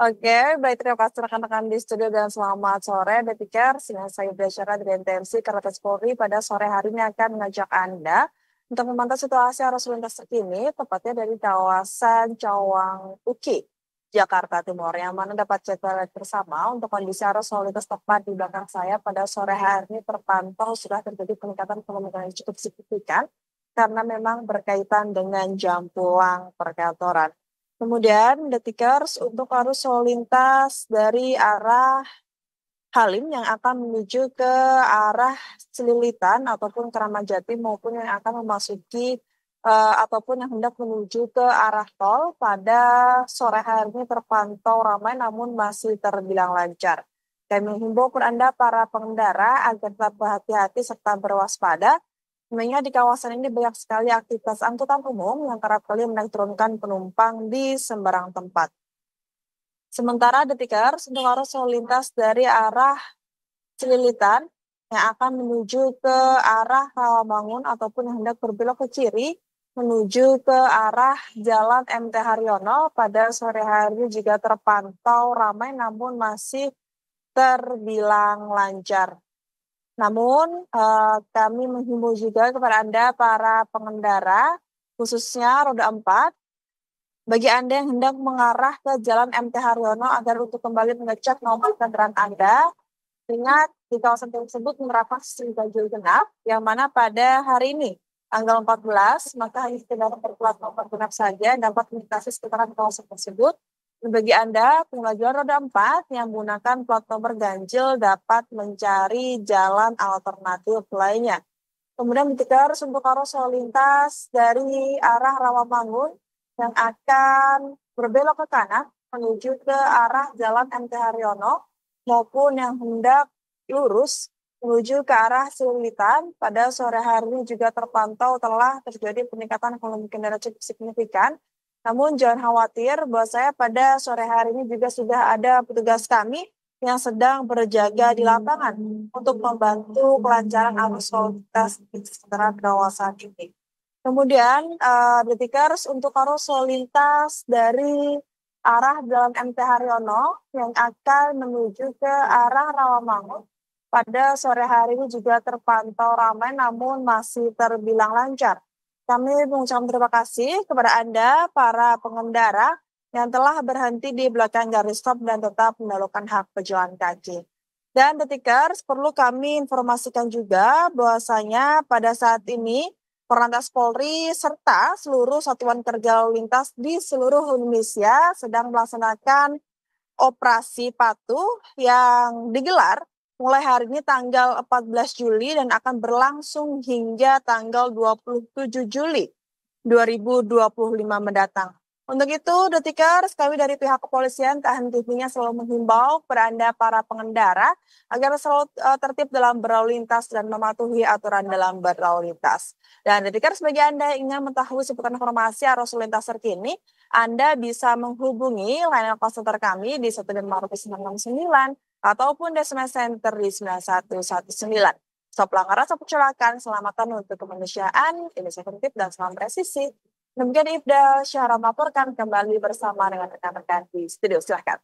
Oke, baik terima kasih rekan-rekan di studio dan selamat sore Detikers. Dengan saya Brasyara dari NTMC Korlantas Polri pada sore hari ini akan mengajak Anda untuk memantau situasi arus lintas terkini, tepatnya dari kawasan Cawang Uki, Jakarta Timur, yang mana dapat kita lihat bersama untuk kondisi arus lalu lintas tepat di belakang saya pada sore hari ini terpantau sudah terjadi peningkatan volume yang cukup signifikan karena memang berkaitan dengan jam pulang perkantoran. Kemudian Detikers untuk arus lalu lintas dari arah Halim yang akan menuju ke arah Cililitan ataupun Keramat Jati maupun yang akan memasuki ataupun yang hendak menuju ke arah tol pada sore hari ini terpantau ramai namun masih terbilang lancar. Kami menghimbau kepada Anda para pengendara agar tetap berhati-hati serta berwaspada. Mengingat di kawasan ini banyak sekali aktivitas angkutan umum yang kerap kali menurunkan penumpang di sembarang tempat. Sementara Detikers untuk arus lalu lintas dari arah Cililitan yang akan menuju ke arah Rawamangun ataupun yang hendak berbelok ke kiri menuju ke arah Jalan MT Haryono pada sore hari juga terpantau ramai namun masih terbilang lancar. Namun kami menghimbau juga kepada Anda para pengendara khususnya roda 4 bagi Anda yang hendak mengarah ke Jalan MT Haryono agar untuk kembali mengecek nomor kendaraan Anda. Ingat di kawasan tersebut menerapkan sistem ganjil genap yang mana pada hari ini tanggal 14 maka hanya kendaraan berplat nomor genap saja dapat melintasi sekitaran kawasan tersebut. Bagi Anda, pengguna roda 4 yang menggunakan plat nomor ganjil dapat mencari jalan alternatif lainnya. Kemudian Detikers untuk arus lalu lintas dari arah Rawamangun yang akan berbelok ke kanan menuju ke arah Jalan MT Haryono maupun yang hendak lurus menuju ke arah Cililitan pada sore hari ini juga terpantau telah terjadi peningkatan volume kendaraan cukup signifikan. Namun jangan khawatir bahwa saya pada sore hari ini juga sudah ada petugas kami yang sedang berjaga di lapangan untuk membantu kelancaran arus lalu lintas di sekitar kawasan ini. Kemudian Detikers untuk arus lalu lintas dari arah Jalan MT Haryono yang akan menuju ke arah Rawamangun pada sore hari ini juga terpantau ramai namun masih terbilang lancar. Kami mengucapkan terima kasih kepada Anda, para pengendara yang telah berhenti di belakang garis stop dan tetap melakukan hak pejalan kaki. Dan Detikers, perlu kami informasikan juga bahwasanya pada saat ini Korlantas Polri serta seluruh satuan kerja lalu lintas di seluruh Indonesia sedang melaksanakan operasi patuh yang digelar mulai hari ini tanggal 14 Juli dan akan berlangsung hingga tanggal 27 Juli 2025 mendatang. Untuk itu, Detikers, kami dari pihak kepolisian tak henti-hentinya selalu menghimbau kepada Anda para pengendara agar selalu tertib dalam berlalu lintas dan mematuhi aturan dalam berlalu lintas. Dan Detikers, bagi Anda yang ingin mengetahui seputar informasi arus lalu lintas terkini, Anda bisa menghubungi line call center kami di 1.969 ataupun SMS Center di 9119. Stop pelanggaran, stop kecelakaan, keselamatan untuk kemanusiaan, Indonesia tertib dan salam presisi. Demikian Ibda Syahra melaporkan kembali bersama dengan rekan-rekan di studio. Silahkan.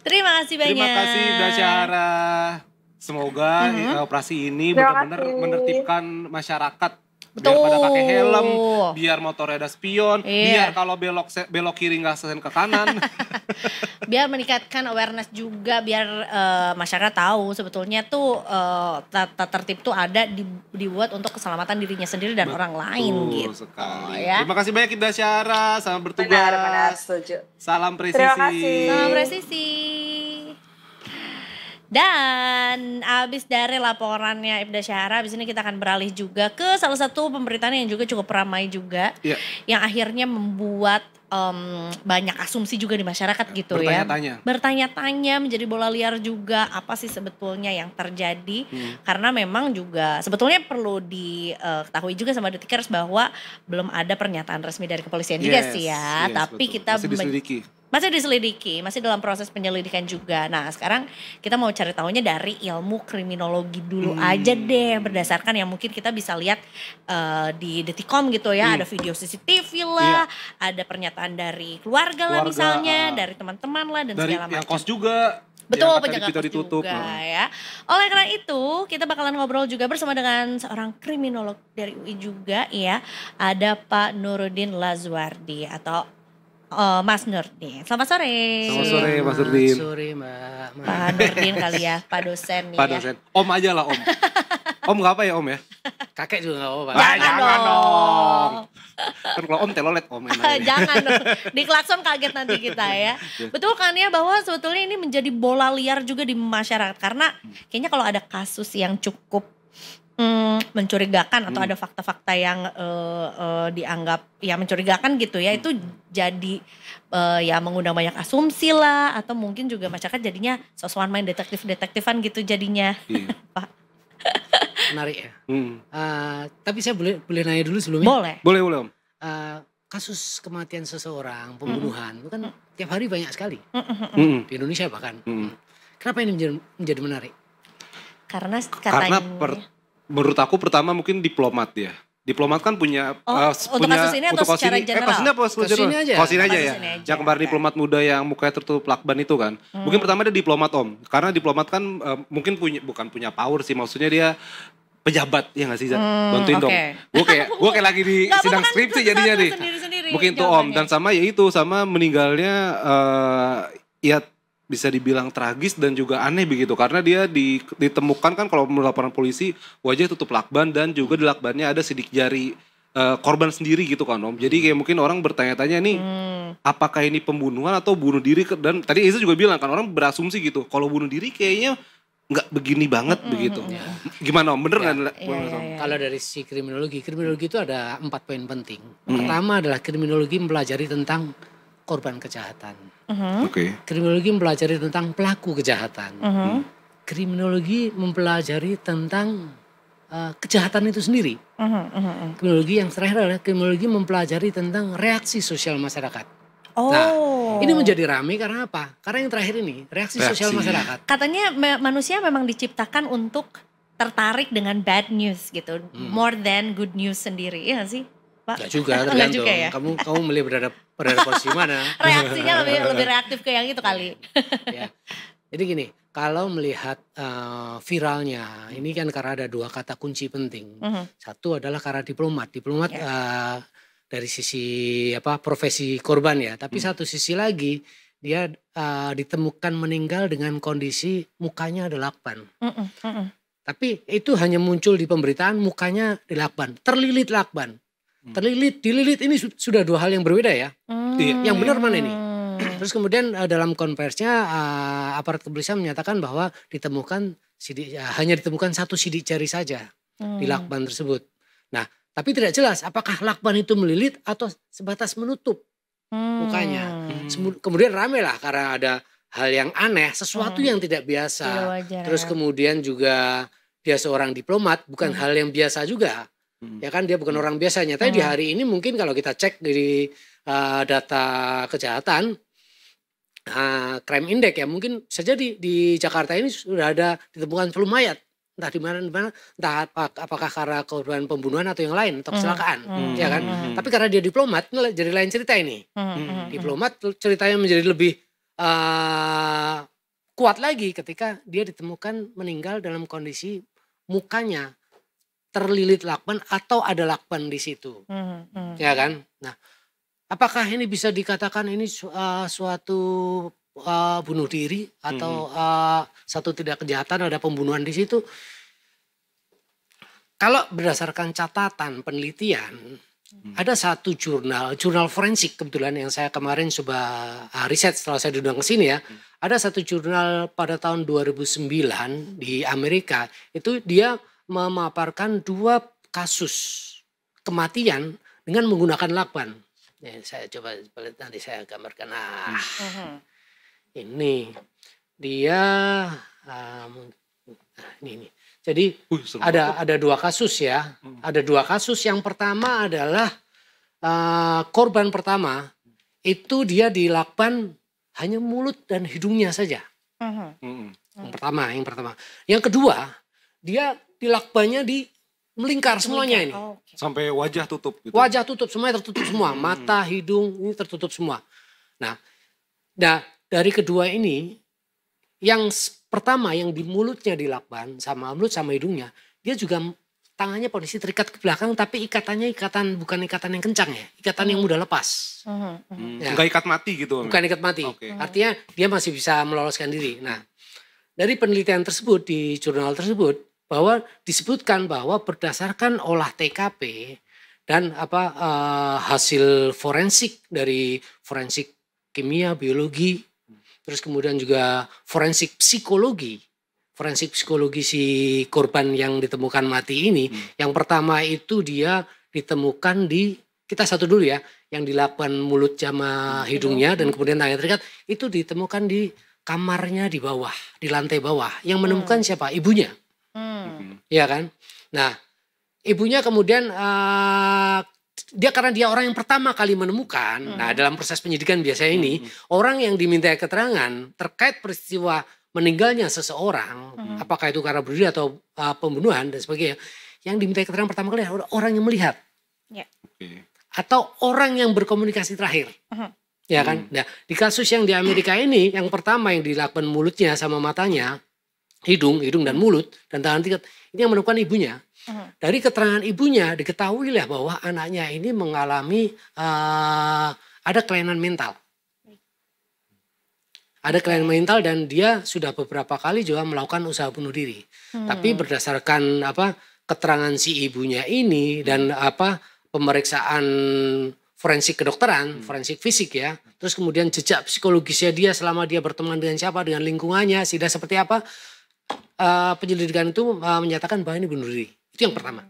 Terima kasih banyak. Terima kasih Ibda Syahra. Semoga operasi ini benar-benar menertibkan masyarakat. Biar pada pakai helm, biar motornya ada spion, biar kalau belok kiri nggak sesen ke kanan. Biar meningkatkan awareness juga, biar masyarakat tahu sebetulnya tuh tata tertib tuh ada dibuat untuk keselamatan dirinya sendiri dan orang lain gitu. Sekali. Ya. Terima kasih banyak Ibda Syahra, selamat bertugas. Benar, setuju. Salam presisi. Terima kasih. Salam presisi. Dan abis dari laporannya Ibda Syahra, abis ini kita akan beralih juga ke salah satu pemberitaan yang juga cukup ramai juga, yang akhirnya membuat banyak asumsi juga di masyarakat gitu ya. Bertanya-tanya menjadi bola liar juga apa sih sebetulnya yang terjadi. Karena memang juga sebetulnya perlu diketahui juga sama Detikers bahwa belum ada pernyataan resmi dari kepolisian juga sih ya. Tapi betul. kita masih diselidiki. Masih diselidiki, masih dalam proses penyelidikan juga. Nah sekarang kita mau cari tahunya dari ilmu kriminologi dulu aja deh. Berdasarkan yang mungkin kita bisa lihat di Detikom gitu ya. Ada video CCTV lah, ada pernyataan dari keluarga lah misalnya, dari teman-teman lah dan dari segala macam. yang kos juga. Betul, penjaga kos juga ya. Oleh karena itu kita bakalan ngobrol juga bersama dengan seorang kriminolog dari UI juga ya. Ada Pak Nurdin Lazuardi atau Mas Nurdin. Selamat sore. Selamat sore Mas Nurdin. Selamat sore Mbak. Pak Nurdin kali ya, Pak dosen nih Pak ya. dosen. Om aja lah Om. Om gak apa ya Om ya? Kakek juga gak apa-apa. Jangan dong. Kan kalau Om telolet Om. Jangan dong. Di klakson kaget nanti kita ya. Betul kan ya bahwa sebetulnya ini menjadi bola liar juga di masyarakat. Karena kayaknya kalau ada kasus yang cukup mencurigakan atau ada fakta-fakta yang dianggap ya mencurigakan gitu ya, itu jadi ya mengundang banyak asumsi lah, atau mungkin juga masyarakat jadinya sosokan main detektif-detektifan gitu jadinya. Pak. Menarik ya. Tapi saya boleh nanya dulu sebelumnya. Boleh Boleh Om. Kasus kematian seseorang, pembunuhan itu kan tiap hari banyak sekali di Indonesia bahkan. Kenapa ini menjadi menarik? Karena katanya Menurut aku pertama mungkin diplomat ya. Diplomat kan punya untuk kasus ini atau secara general? Kasus ini apa? Kasus ini aja. Kasus ini aja ya. Kasus ini aja. Yang kemarin diplomat muda yang mukanya tertutup lakban itu kan. Mungkin pertama dia diplomat Om. Karena diplomat kan mungkin bukan punya power sih. Maksudnya dia pejabat ya nggak sih Zat? Bantuin dong. Gue kayak lagi di sidang skripsi jadinya nih. Mungkin tuh Om. Dan sama ya itu, sama meninggalnya ya bisa dibilang tragis dan juga aneh begitu, karena dia ditemukan kan kalau menurut laporan polisi wajah tutup lakban dan juga di lakbannya ada sidik jari korban sendiri gitu kan Om. Jadi kayak mungkin orang bertanya-tanya nih apakah ini pembunuhan atau bunuh diri, dan tadi Iza juga bilang kan orang berasumsi gitu kalau bunuh diri kayaknya nggak begini banget begitu. Gimana Om? Bener nggak? Kalau dari sisi kriminologi itu ada 4 poin penting. Pertama adalah kriminologi mempelajari tentang korban kejahatan. Kriminologi mempelajari tentang pelaku kejahatan. Kriminologi mempelajari tentang kejahatan itu sendiri. Kriminologi yang terakhir adalah kriminologi mempelajari tentang reaksi sosial masyarakat. Nah, ini menjadi ramai karena apa? Karena yang terakhir ini, reaksi sosial masyarakat. Katanya manusia memang diciptakan untuk tertarik dengan bad news gitu, more than good news sendiri, ya gak sih Pak? Gak juga, tergantung. Ya? Kamu milih berada posisi mana? Reaksinya lebih reaktif ke yang itu kali. Ya. Jadi gini, kalau melihat viralnya, ini kan karena ada 2 kata kunci penting. Satu adalah karena diplomat. Diplomat dari sisi profesi korban ya. Tapi satu sisi lagi dia ditemukan meninggal dengan kondisi mukanya ada lakban. Tapi itu hanya muncul di pemberitaan mukanya di lakban, terlilit lakban. Terlilit, dililit ini sudah 2 hal yang berbeda ya. Yang benar mana ini? Terus kemudian dalam konversinya aparat kepolisian menyatakan bahwa hanya ditemukan 1 sidik jari saja di lakban tersebut. Nah, tapi tidak jelas apakah lakban itu melilit atau sebatas menutup mukanya. Kemudian rame lah karena ada hal yang aneh, sesuatu yang tidak biasa. Terus kemudian juga dia seorang diplomat, bukan hal yang biasa juga. Ya kan, dia bukan orang biasanya. Tapi di hari ini mungkin kalau kita cek dari data kejahatan, crime index ya, mungkin saja di Jakarta ini sudah ada ditemukan 10 mayat. Entah di mana, entah apakah karena korban pembunuhan atau yang lain, atau kecelakaan, ya kan. Tapi karena dia diplomat, jadi lain cerita ini. Diplomat ceritanya menjadi lebih kuat lagi ketika dia ditemukan meninggal dalam kondisi mukanya terlilit lakban atau ada lakban di situ, ya kan. Nah, apakah ini bisa dikatakan ini suatu bunuh diri atau satu tidak kejahatan, ada pembunuhan di situ? Kalau berdasarkan catatan penelitian, ada satu jurnal forensik kebetulan yang saya kemarin coba riset setelah saya diundang ke sini ya. Ada satu jurnal pada tahun 2009 di Amerika, itu dia memaparkan 2 kasus kematian dengan menggunakan lakban. Ya, saya coba nanti saya gambarkan. Ini dia ini. Jadi ada 2 kasus ya. Ada 2 kasus. Yang pertama adalah korban pertama itu dia di lakban hanya mulut dan hidungnya saja. Yang pertama. Yang kedua, dia di lakbannya di melingkar semuanya ini. Sampai wajah tutup gitu. Wajah tutup, semuanya tertutup semua. Mata, hidung, ini tertutup semua. Nah, dari kedua ini, yang pertama yang di mulutnya di lakban, sama mulut sama hidungnya, dia juga tangannya posisi terikat ke belakang, tapi ikatannya bukan ikatan yang kencang ya, ikatan yang mudah lepas. Enggak ikat mati gitu. Bukan ikat mati. Okay. Artinya dia masih bisa meloloskan diri. Nah, dari penelitian tersebut di jurnal tersebut bahwa disebutkan bahwa berdasarkan olah TKP dan hasil forensik dari forensik kimia, biologi, terus kemudian juga forensik psikologi si korban yang ditemukan mati ini. Yang pertama itu dia ditemukan kita satu dulu ya, yang di lakban mulut sama hidungnya dan kemudian tangannya terikat, itu ditemukan di kamarnya di bawah, di lantai bawah. Yang menemukan siapa? Ibunya. Ya kan? Nah, ibunya kemudian karena dia orang yang pertama kali menemukan. Nah, dalam proses penyidikan biasanya ini orang yang diminta keterangan terkait peristiwa meninggalnya seseorang, apakah itu karena bunuh diri atau pembunuhan dan sebagainya, yang diminta keterangan pertama kali adalah orang yang melihat, atau orang yang berkomunikasi terakhir, ya kan? Nah, di kasus yang di Amerika ini, yang pertama yang dilakukan mulutnya sama matanya, hidung dan mulut dan tangan terikat, ini yang menemukan ibunya. Dari keterangan ibunya diketahuilah bahwa anaknya ini mengalami ada kelainan mental. Ada kelainan mental dan dia sudah beberapa kali juga melakukan usaha bunuh diri. Tapi berdasarkan keterangan si ibunya ini dan pemeriksaan forensik kedokteran, forensik fisik ya. Terus kemudian jejak psikologisnya dia selama dia berteman dengan siapa, dengan lingkungannya, sudah seperti apa. Penyelidikan itu menyatakan bahwa ini bunuh diri. Itu yang pertama.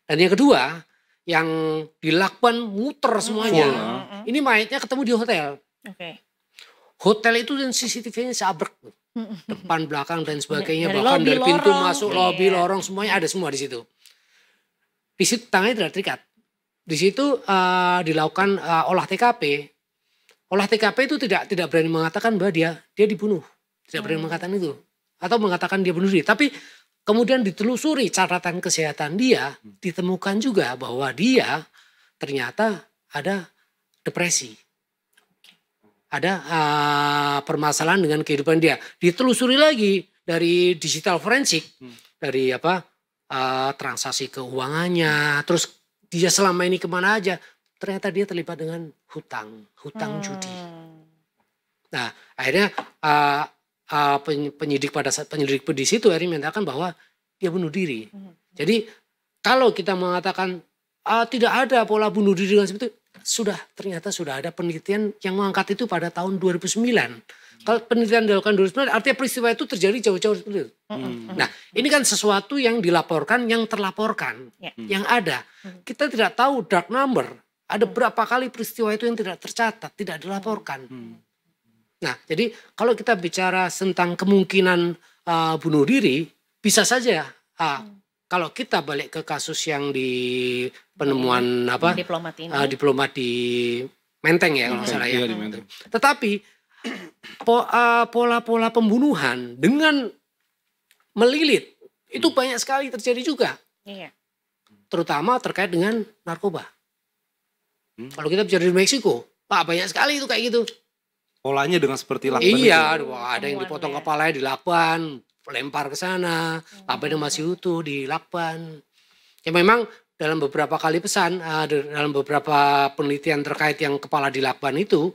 Dan yang kedua, yang dilakban muter semuanya. Ini mayatnya ketemu di hotel. Hotel itu dan CCTV-nya seabrek, depan, belakang dan sebagainya, bahkan dari pintu lorong, masuk, lobi, lorong semuanya ada semua di situ. Di situ tangannya tidak terikat. Di situ dilakukan olah TKP. Olah TKP itu tidak berani mengatakan bahwa dia dibunuh, tidak berani mengatakan itu, atau mengatakan dia bunuh diri. Tapi kemudian ditelusuri catatan kesehatan dia, ditemukan juga bahwa dia ternyata ada depresi. Ada permasalahan dengan kehidupan dia. Ditelusuri lagi dari digital forensik, dari transaksi keuangannya, terus dia selama ini kemana aja, ternyata dia terlibat dengan hutang judi. Nah, akhirnya penyidik di situ akhirnya menyatakan bahwa dia bunuh diri. Jadi kalau kita mengatakan tidak ada pola bunuh diri dengan seperti itu, ternyata sudah ada penelitian yang mengangkat itu pada tahun 2009. Kalau penelitian dilakukan 2009 artinya peristiwa itu terjadi jauh-jauh seperti itu. Nah, ini kan sesuatu yang dilaporkan, yang terlaporkan, yang ada. Kita tidak tahu dark number. Ada berapa kali peristiwa itu yang tidak tercatat, tidak dilaporkan. Nah, jadi kalau kita bicara tentang kemungkinan bunuh diri, bisa saja kalau kita balik ke kasus yang di penemuan diplomat di Menteng ya kalau salah ya. Tetapi pola-pola pembunuhan dengan melilit itu banyak sekali terjadi juga. Terutama terkait dengan narkoba. Kalau kita bicara di Meksiko, banyak sekali itu kayak gitu. Polanya dengan seperti lakban. Iya, ada yang dipotong kepalanya dilakban, lempar ke sana, lakbannya masih utuh dilakban. Ya memang dalam beberapa kali pesan, dalam beberapa penelitian terkait yang kepala dilakban itu,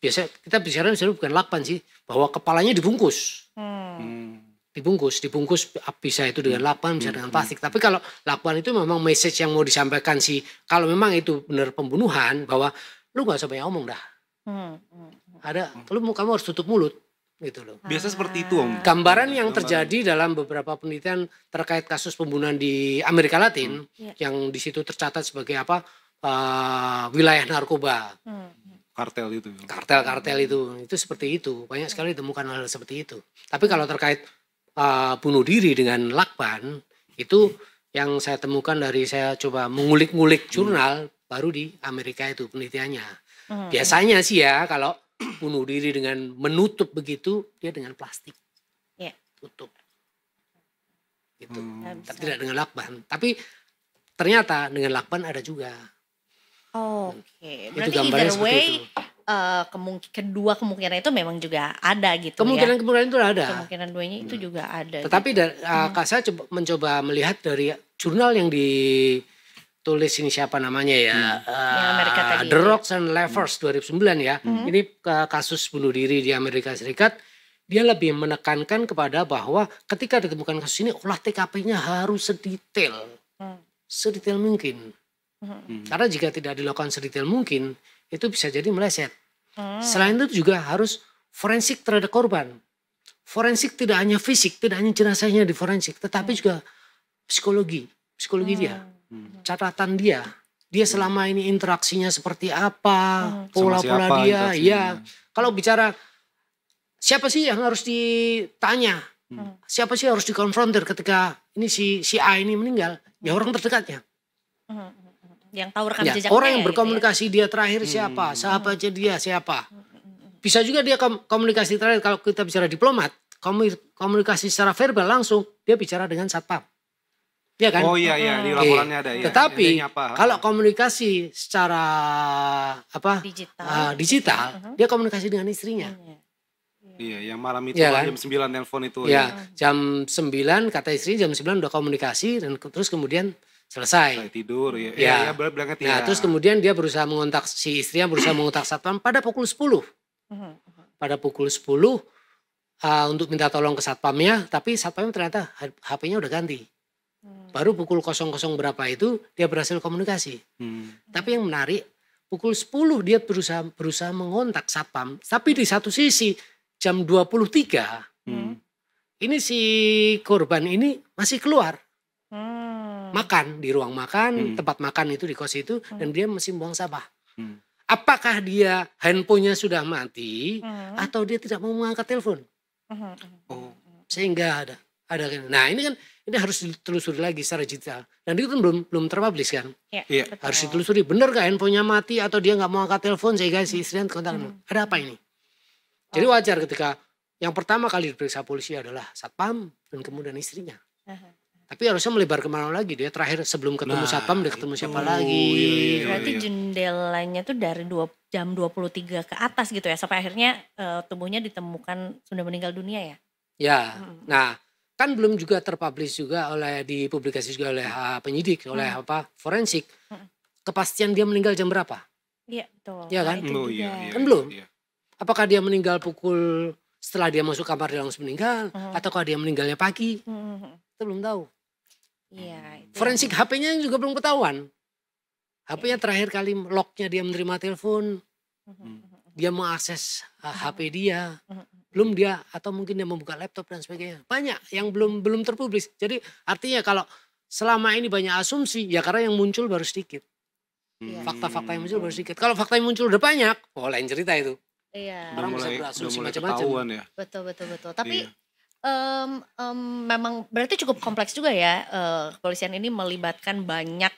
biasa kita bicara bukan lakban sih, bahwa kepalanya dibungkus. Dibungkus bisa itu dengan lakban, bisa dengan plastik. Tapi kalau lakban itu memang message yang mau disampaikan sih, kalau memang itu benar pembunuhan, bahwa lu gak usah banyak ngomong dah. Kamu harus tutup mulut. Gitu loh. Biasa seperti itu Om. Gambaran yang terjadi dalam beberapa penelitian terkait kasus pembunuhan di Amerika Latin yang di situ tercatat sebagai wilayah narkoba. Kartel itu. Kartel itu seperti itu. Banyak sekali ditemukan hal seperti itu. Tapi kalau terkait bunuh diri dengan lakban itu yang saya temukan dari saya coba mengulik-ngulik jurnal baru di Amerika itu penelitiannya. Biasanya sih ya kalau bunuh diri dengan menutup begitu, dia dengan plastik. Ya. Tutup. Gitu. Tidak dengan lakban. Tapi ternyata dengan lakban ada juga. Oke. Itu Berarti gambarnya either seperti way itu. kedua kemungkinan itu memang juga ada gitu Kemungkinan itu ada. Kemungkinan duanya itu juga ada. Tetapi saya mencoba melihat dari jurnal yang ditulis ini siapa namanya ya, Yang Amerika tadi The ya. Rocks and Levers 2009 ya. Ini kasus bunuh diri di Amerika Serikat. Dia lebih menekankan kepada bahwa ketika ditemukan kasus ini olah TKP-nya harus sedetail mungkin. Karena jika tidak dilakukan sedetail mungkin itu bisa jadi meleset. Selain itu juga harus forensik terhadap korban. Forensik tidak hanya fisik, tidak hanya jenazahnya di forensik, tetapi juga psikologi dia, catatan dia selama ini interaksinya seperti apa, pola-pola dia. Ya, kalau bicara siapa sih yang harus ditanya, siapa sih yang harus dikonfrontir ketika ini si A ini meninggal, ya orang terdekatnya. Yang tahu rekam Ya, jejaknya. orang yang gitu berkomunikasi dia terakhir siapa, sahabatnya dia siapa. Bisa juga dia komunikasi terakhir kalau kita bicara diplomat, komunikasi secara verbal langsung dia bicara dengan satpam. Ya kan? Oh iya di laporannya ada ya. Tetapi kalau komunikasi secara digital, dia komunikasi dengan istrinya. Iya, yang malam itu Ya kan? jam 9 telepon itu Ya, jam 9 kata istri jam 9 udah komunikasi dan terus kemudian selesai. Saya tidur ya. Ya. Ya, berangkat Nah, terus kemudian dia berusaha mengontak si istrinya berusaha mengontak satpam pada pukul 10. Pada pukul 10 untuk minta tolong ke satpamnya, tapi satpamnya ternyata HP-nya udah ganti. Baru pukul 00 berapa itu dia berhasil komunikasi. Tapi yang menarik, pukul 10 dia berusaha mengontak satpam, tapi di satu sisi jam 23 ini si korban ini masih keluar. Makan di ruang makan, tempat makan itu di kos itu, dan dia masih buang sampah. Apakah dia handphonenya sudah mati atau dia tidak mau mengangkat telepon? Sehingga ada. Nah ini kan ini harus ditelusuri lagi secara digital. Dan itu kan belum terpublish kan? Iya. Harus ditelusuri. Benar gak handphonenya mati atau dia nggak mau angkat telepon sehingga si istrinya kontak. Ada apa ini? Jadi wajar ketika yang pertama kali diperiksa polisi adalah satpam dan kemudian istrinya. Tapi harusnya melebar kemana lagi, dia terakhir sebelum ketemu satpam dia ketemu siapa lagi. Berarti jendelanya tuh dari jam 23 ke atas gitu ya, sampai akhirnya tubuhnya ditemukan sudah meninggal dunia ya? Ya, nah kan belum juga terpublish juga dipublikasi juga oleh penyidik, oleh forensik. Kepastian dia meninggal jam berapa? Iya betul. Iya kan? Kan belum. Apakah dia meninggal setelah dia masuk kamar dia langsung meninggal, ataukah dia meninggalnya pagi? Kita belum tahu. Iya. Forensik HP-nya juga belum ketahuan. HP-nya terakhir kali lognya dia menerima telepon, dia mengakses HP dia, belum dia atau mungkin dia membuka laptop dan sebagainya. Banyak yang belum terpublis. Jadi artinya kalau selama ini banyak asumsi, ya karena yang muncul baru sedikit. Fakta-fakta yang muncul baru sedikit. Kalau fakta yang muncul udah banyak, lain cerita itu. Iya. Orang bisa berasumsi macam-macam. Ya. Betul. Tapi memang berarti cukup kompleks juga ya, kepolisian ini melibatkan banyak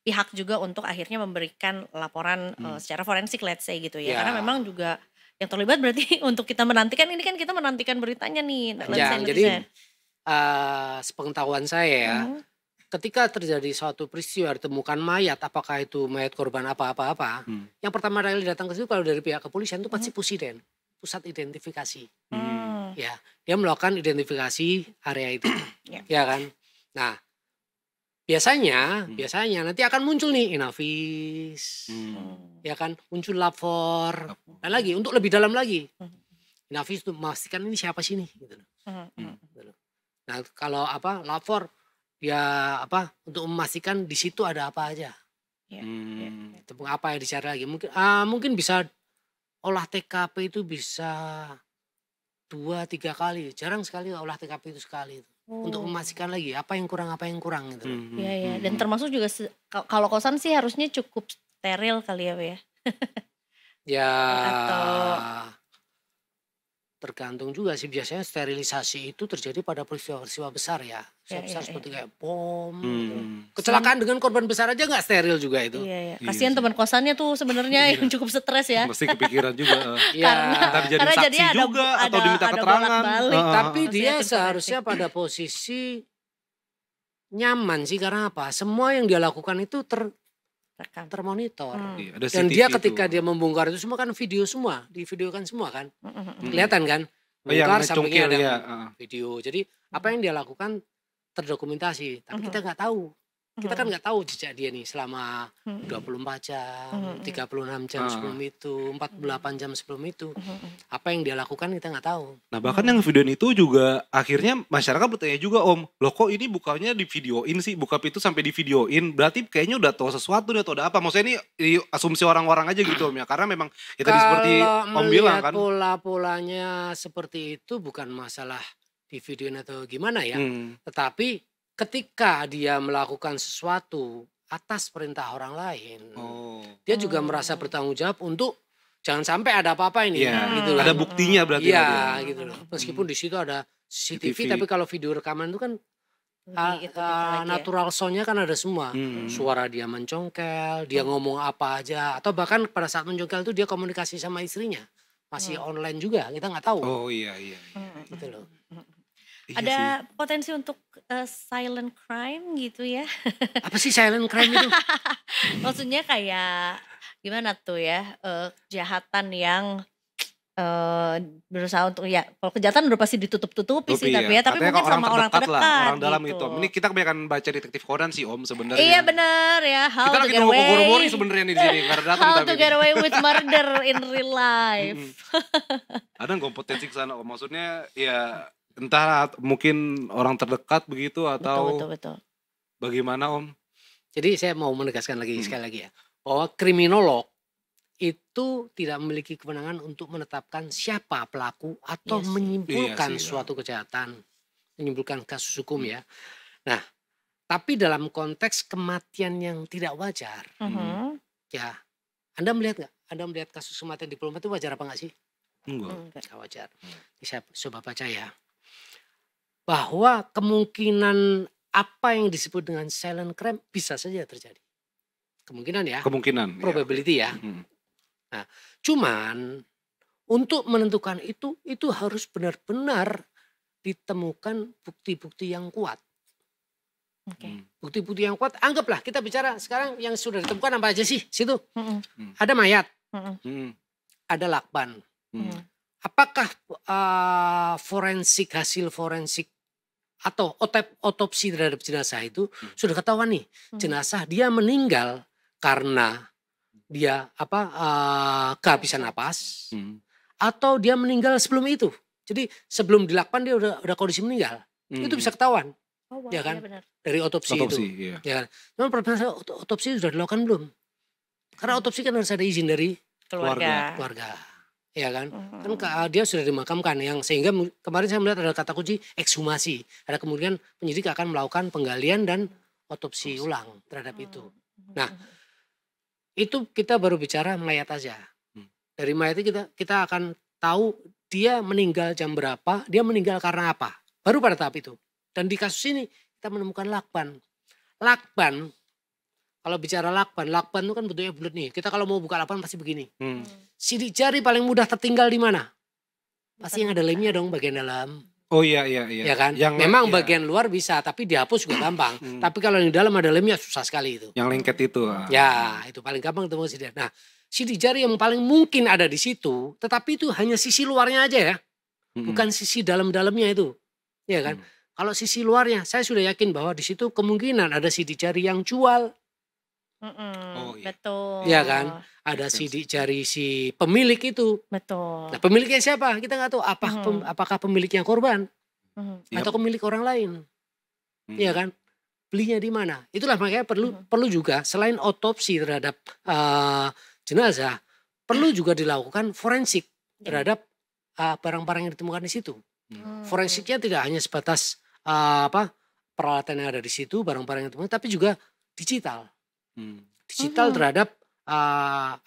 pihak juga untuk akhirnya memberikan laporan secara forensik let's say gitu ya. Karena memang juga yang terlibat berarti untuk kita menantikan, ini kan kita menantikan beritanya nih. Jadi sepengetahuan saya ya, ketika terjadi suatu peristiwa ditemukan mayat, apakah itu mayat korban apa-apa, yang pertama kali datang ke situ kalau dari pihak kepolisian itu pasti pusiden, pusat identifikasi. Ya, dia melakukan identifikasi area itu. Ya kan? Nah, biasanya nanti akan muncul nih Inavis. Ya kan? Muncul lapor. Dan lagi untuk lebih dalam lagi. Inavis untuk memastikan ini siapa sih nih gitu. Nah, kalau lapor ya untuk memastikan di situ ada apa aja. Tepung apa yang dicari lagi. Mungkin bisa olah TKP itu bisa 2-3 kali, jarang sekali olah TKP itu sekali untuk memastikan lagi apa yang kurang gitu. Iya. Dan termasuk juga kalau kosan sih harusnya cukup steril kali ya, ya. Ya. Atau tergantung juga sih, biasanya sterilisasi itu terjadi pada peristiwa-peristiwa besar ya. Peristiwa besar seperti kayak bom, gitu. Kecelakaan dengan korban besar aja nggak steril juga itu. Iya. Kasihan teman kosannya tuh sebenarnya yang cukup stres ya. Mesti kepikiran juga. Karena saksi juga atau diminta keterangan. Tapi dia seharusnya pada posisi nyaman sih, karena apa? Semua yang dia lakukan itu termonitor. Dan dia ketika dia membongkar itu semua kan video semua, divideokan semua kan. Kelihatan kan? Bongkar sampingnya ada video. Jadi apa yang dia lakukan terdokumentasi, tapi kita nggak tahu. Kita kan nggak tahu jejak dia nih selama 24 jam, 36 jam sebelum itu, 48 jam sebelum itu. Apa yang dia lakukan kita nggak tahu. Nah bahkan yang videoin itu juga akhirnya masyarakat bertanya juga, Om, loh kok ini bukanya di videoin sih, buka pintu sampai di videoin, berarti kayaknya udah tahu sesuatu nih atau udah apa. Maksudnya ini asumsi orang-orang aja gitu, Om ya, karena memang ya tadi seperti Om bilang kan. Pola-polanya seperti itu bukan masalah di videoin atau gimana ya, tetapi ketika dia melakukan sesuatu atas perintah orang lain, dia juga merasa bertanggung jawab untuk jangan sampai ada apa-apa ini. Gitu ada buktinya berarti. Iya, gitu loh. Meskipun di situ ada CCTV, tapi kalau video rekaman itu kan natural sound-nya kan ada semua. Suara dia mencongkel, dia ngomong apa aja, atau bahkan pada saat mencongkel itu dia komunikasi sama istrinya. Masih online juga, kita nggak tahu. Oh iya. Gitu loh. Ada potensi untuk silent crime gitu ya. Apa sih silent crime itu? Maksudnya kayak gimana tuh ya, kejahatan yang berusaha untuk ya kalau kejahatan udah pasti ditutup-tutupi sih tapi ya, tapi mungkin sama orang terdekat lah, orang dalam gitu. itu. Ini kita kebanyakan baca detektif Conan sih Om sebenarnya. Iya benar ya. Kita lagi nunggu Goro-Mori sebenarnya di sini karena datang. How to get away with murder in real life. Ada nggak potensi ke sana Om? Maksudnya ya entah mungkin orang terdekat begitu atau betul. Bagaimana Om? Jadi saya mau menegaskan lagi sekali lagi ya, bahwa kriminolog itu tidak memiliki kewenangan untuk menetapkan siapa pelaku atau menyimpulkan suatu kejahatan, menyimpulkan kasus hukum ya. Nah, tapi dalam konteks kematian yang tidak wajar, ya, Anda melihat nggak? Anda melihat kasus kematian diplomat itu wajar apa nggak sih? Enggak. Nggak wajar. Saya coba baca ya. Bahwa kemungkinan apa yang disebut dengan silent crime bisa saja terjadi. Kemungkinan ya. Kemungkinan. Probability ya. Nah, cuman untuk menentukan itu harus benar-benar ditemukan bukti-bukti yang kuat. Bukti-bukti yang kuat, anggaplah kita bicara sekarang yang sudah ditemukan apa aja sih situ. Ada mayat, ada lakban. Apakah hasil forensik atau otopsi terhadap jenazah itu sudah ketahuan nih, jenazah dia meninggal karena dia kehabisan napas atau dia meninggal sebelum itu. Jadi sebelum dilakban dia udah kondisi meninggal. Itu bisa ketahuan. Ya kan? Iya dari otopsi itu. Iya. Ya kan? Memang permasalahan otopsi sudah dilakukan belum? Karena otopsi kan harus ada izin dari keluarga. Ya kan? Kan dia sudah dimakamkan yang sehingga kemarin saya melihat ada kata kunci ekshumasi. Ada kemudian penyidik akan melakukan penggalian dan otopsi ulang terhadap itu. Nah, itu kita baru bicara mayat aja. Dari mayat itu kita akan tahu dia meninggal jam berapa, dia meninggal karena apa. Baru pada tahap itu. Dan di kasus ini kita menemukan lakban. Lakban, kalau bicara lakban itu kan bentuknya bulat nih. Kita kalau mau buka lakban pasti begini. Sidik jari paling mudah tertinggal di mana? Pasti yang ada lemnya dong bagian dalam. Oh iya. Ya kan? Memang bagian luar bisa, tapi dihapus juga gampang. Tapi kalau yang di dalam ada lemnya susah sekali itu. Yang lengket itu. Ya, itu paling gampang ketemu sidik. Nah, sidik jari yang paling mungkin ada di situ, tetapi itu hanya sisi luarnya aja ya. Bukan sisi dalam-dalamnya itu. Ya kan? Kalau sisi luarnya, saya sudah yakin bahwa di situ kemungkinan ada sidik jari yang jual. Betul. Ya kan? Ada sidik jari si pemilik itu. Betul. Nah, pemiliknya siapa? Kita nggak tahu apakah pemiliknya korban atau pemilik orang lain. Ya kan? Belinya di mana? Itulah makanya perlu juga selain otopsi terhadap jenazah, perlu juga dilakukan forensik terhadap barang-barang yang ditemukan di situ. Forensiknya tidak hanya sebatas peralatan yang ada di situ, barang-barang yang ditemukan, tapi juga digital. Digital terhadap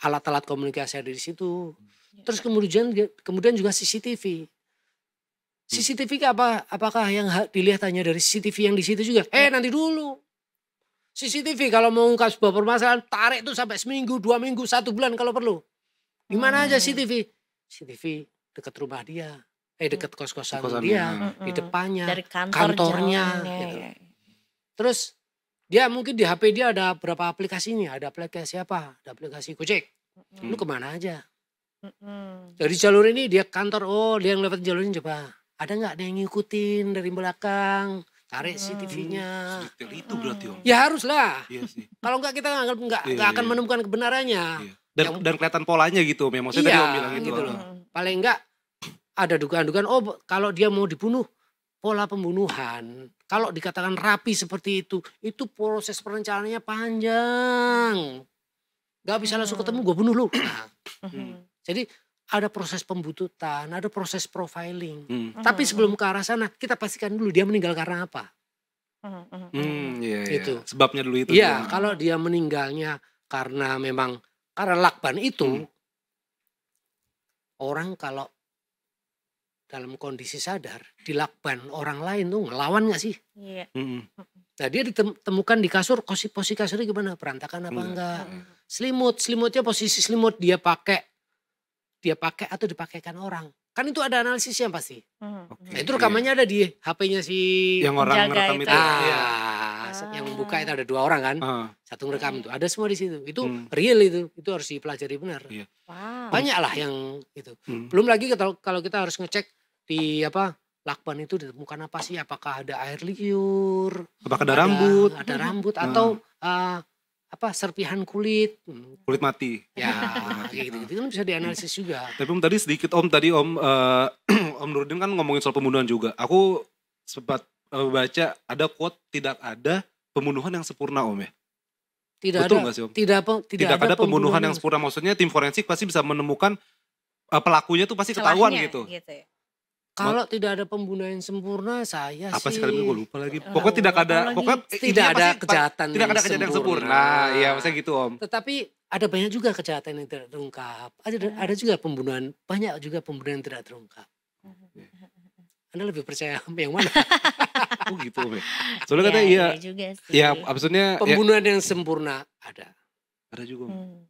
alat-alat komunikasi ada di situ. Terus kemudian juga CCTV. CCTV apakah yang dilihat hanya dari CCTV yang di situ juga? Nanti dulu. CCTV kalau mau ungkap sebuah permasalahan tarik tuh sampai seminggu, 2 minggu, 1 bulan kalau perlu. Di mana aja CCTV? CCTV dekat rumah dia, dekat kos-kosan dia, di depannya, dari kantornya. Gitu. Terus dia mungkin di HP dia ada berapa aplikasinya? Ada aplikasi apa? Ada aplikasi Gojek. Lu kemana aja? Dari jalur ini dia kantor, dia yang lewat jalur ini coba. Ada nggak ada yang ngikutin dari belakang? Tarik CCTV-nya. Detail itu berarti Om. Ya haruslah. Iya sih. Kalau enggak kita nggak akan menemukan kebenarannya. Iya. Dan kelihatan polanya gitu Om. Ya, maksudnya tadi Om bilang gitu loh. Paling enggak ada dugaan-dugaan, kalau dia mau dibunuh, pola pembunuhan. Kalau dikatakan rapi seperti itu proses perencanaannya panjang. Gak bisa langsung ketemu, gue bunuh lu. Nah, jadi ada proses pembuntutan, ada proses profiling. Tapi sebelum ke arah sana, kita pastikan dulu dia meninggal karena apa. Iya. Itu. Sebabnya dulu itu. Iya, kalau dia meninggalnya karena lakban itu, orang kalau dalam kondisi sadar, dilakban orang lain tuh ngelawan gak sih? Iya. Nah dia ditemukan di kasur, posisi kasurnya gimana? Berantakan apa enggak? Selimutnya posisi selimut dia pakai atau dipakaikan orang. Kan itu ada analisisnya pasti. Nah itu rekamannya ada di HP-nya si yang orang ngerekam itu. Yang membuka itu ada 2 orang kan. Satu ngerekam itu. Ada semua di situ. Itu real itu. Itu harus dipelajari benar. Wow. Banyak lah yang itu. Belum lagi kalau kita harus ngecek di lakban itu ditemukan apa sih? Apakah ada air liur? Apakah ada rambut? Ada rambut atau serpihan kulit mati ya kayak gitu kan bisa dianalisis juga. Tapi tadi sedikit Om Om Nurdin kan ngomongin soal pembunuhan juga. Aku sempat baca ada quote, tidak ada pembunuhan yang sempurna Om ya. Betul nggak sih Om? Tidak ada pembunuhan yang sempurna, maksudnya tim forensik pasti bisa menemukan pelakunya tuh pasti ketahuan gitu ya? Kalau tidak ada pembunuhan yang sempurna, apa sih kali ini gue lupa lagi. Pokoknya tidak ada kejahatan yang sempurna. Iya, maksudnya gitu Om. Tetapi ada banyak juga kejahatan yang tidak terungkap. Ada juga pembunuhan, banyak juga pembunuhan yang tidak terungkap. Anda lebih percaya yang mana? Oh gitu Om. Soalnya katanya iya. Ya, maksudnya pembunuhan yang sempurna ada. Ada juga Om.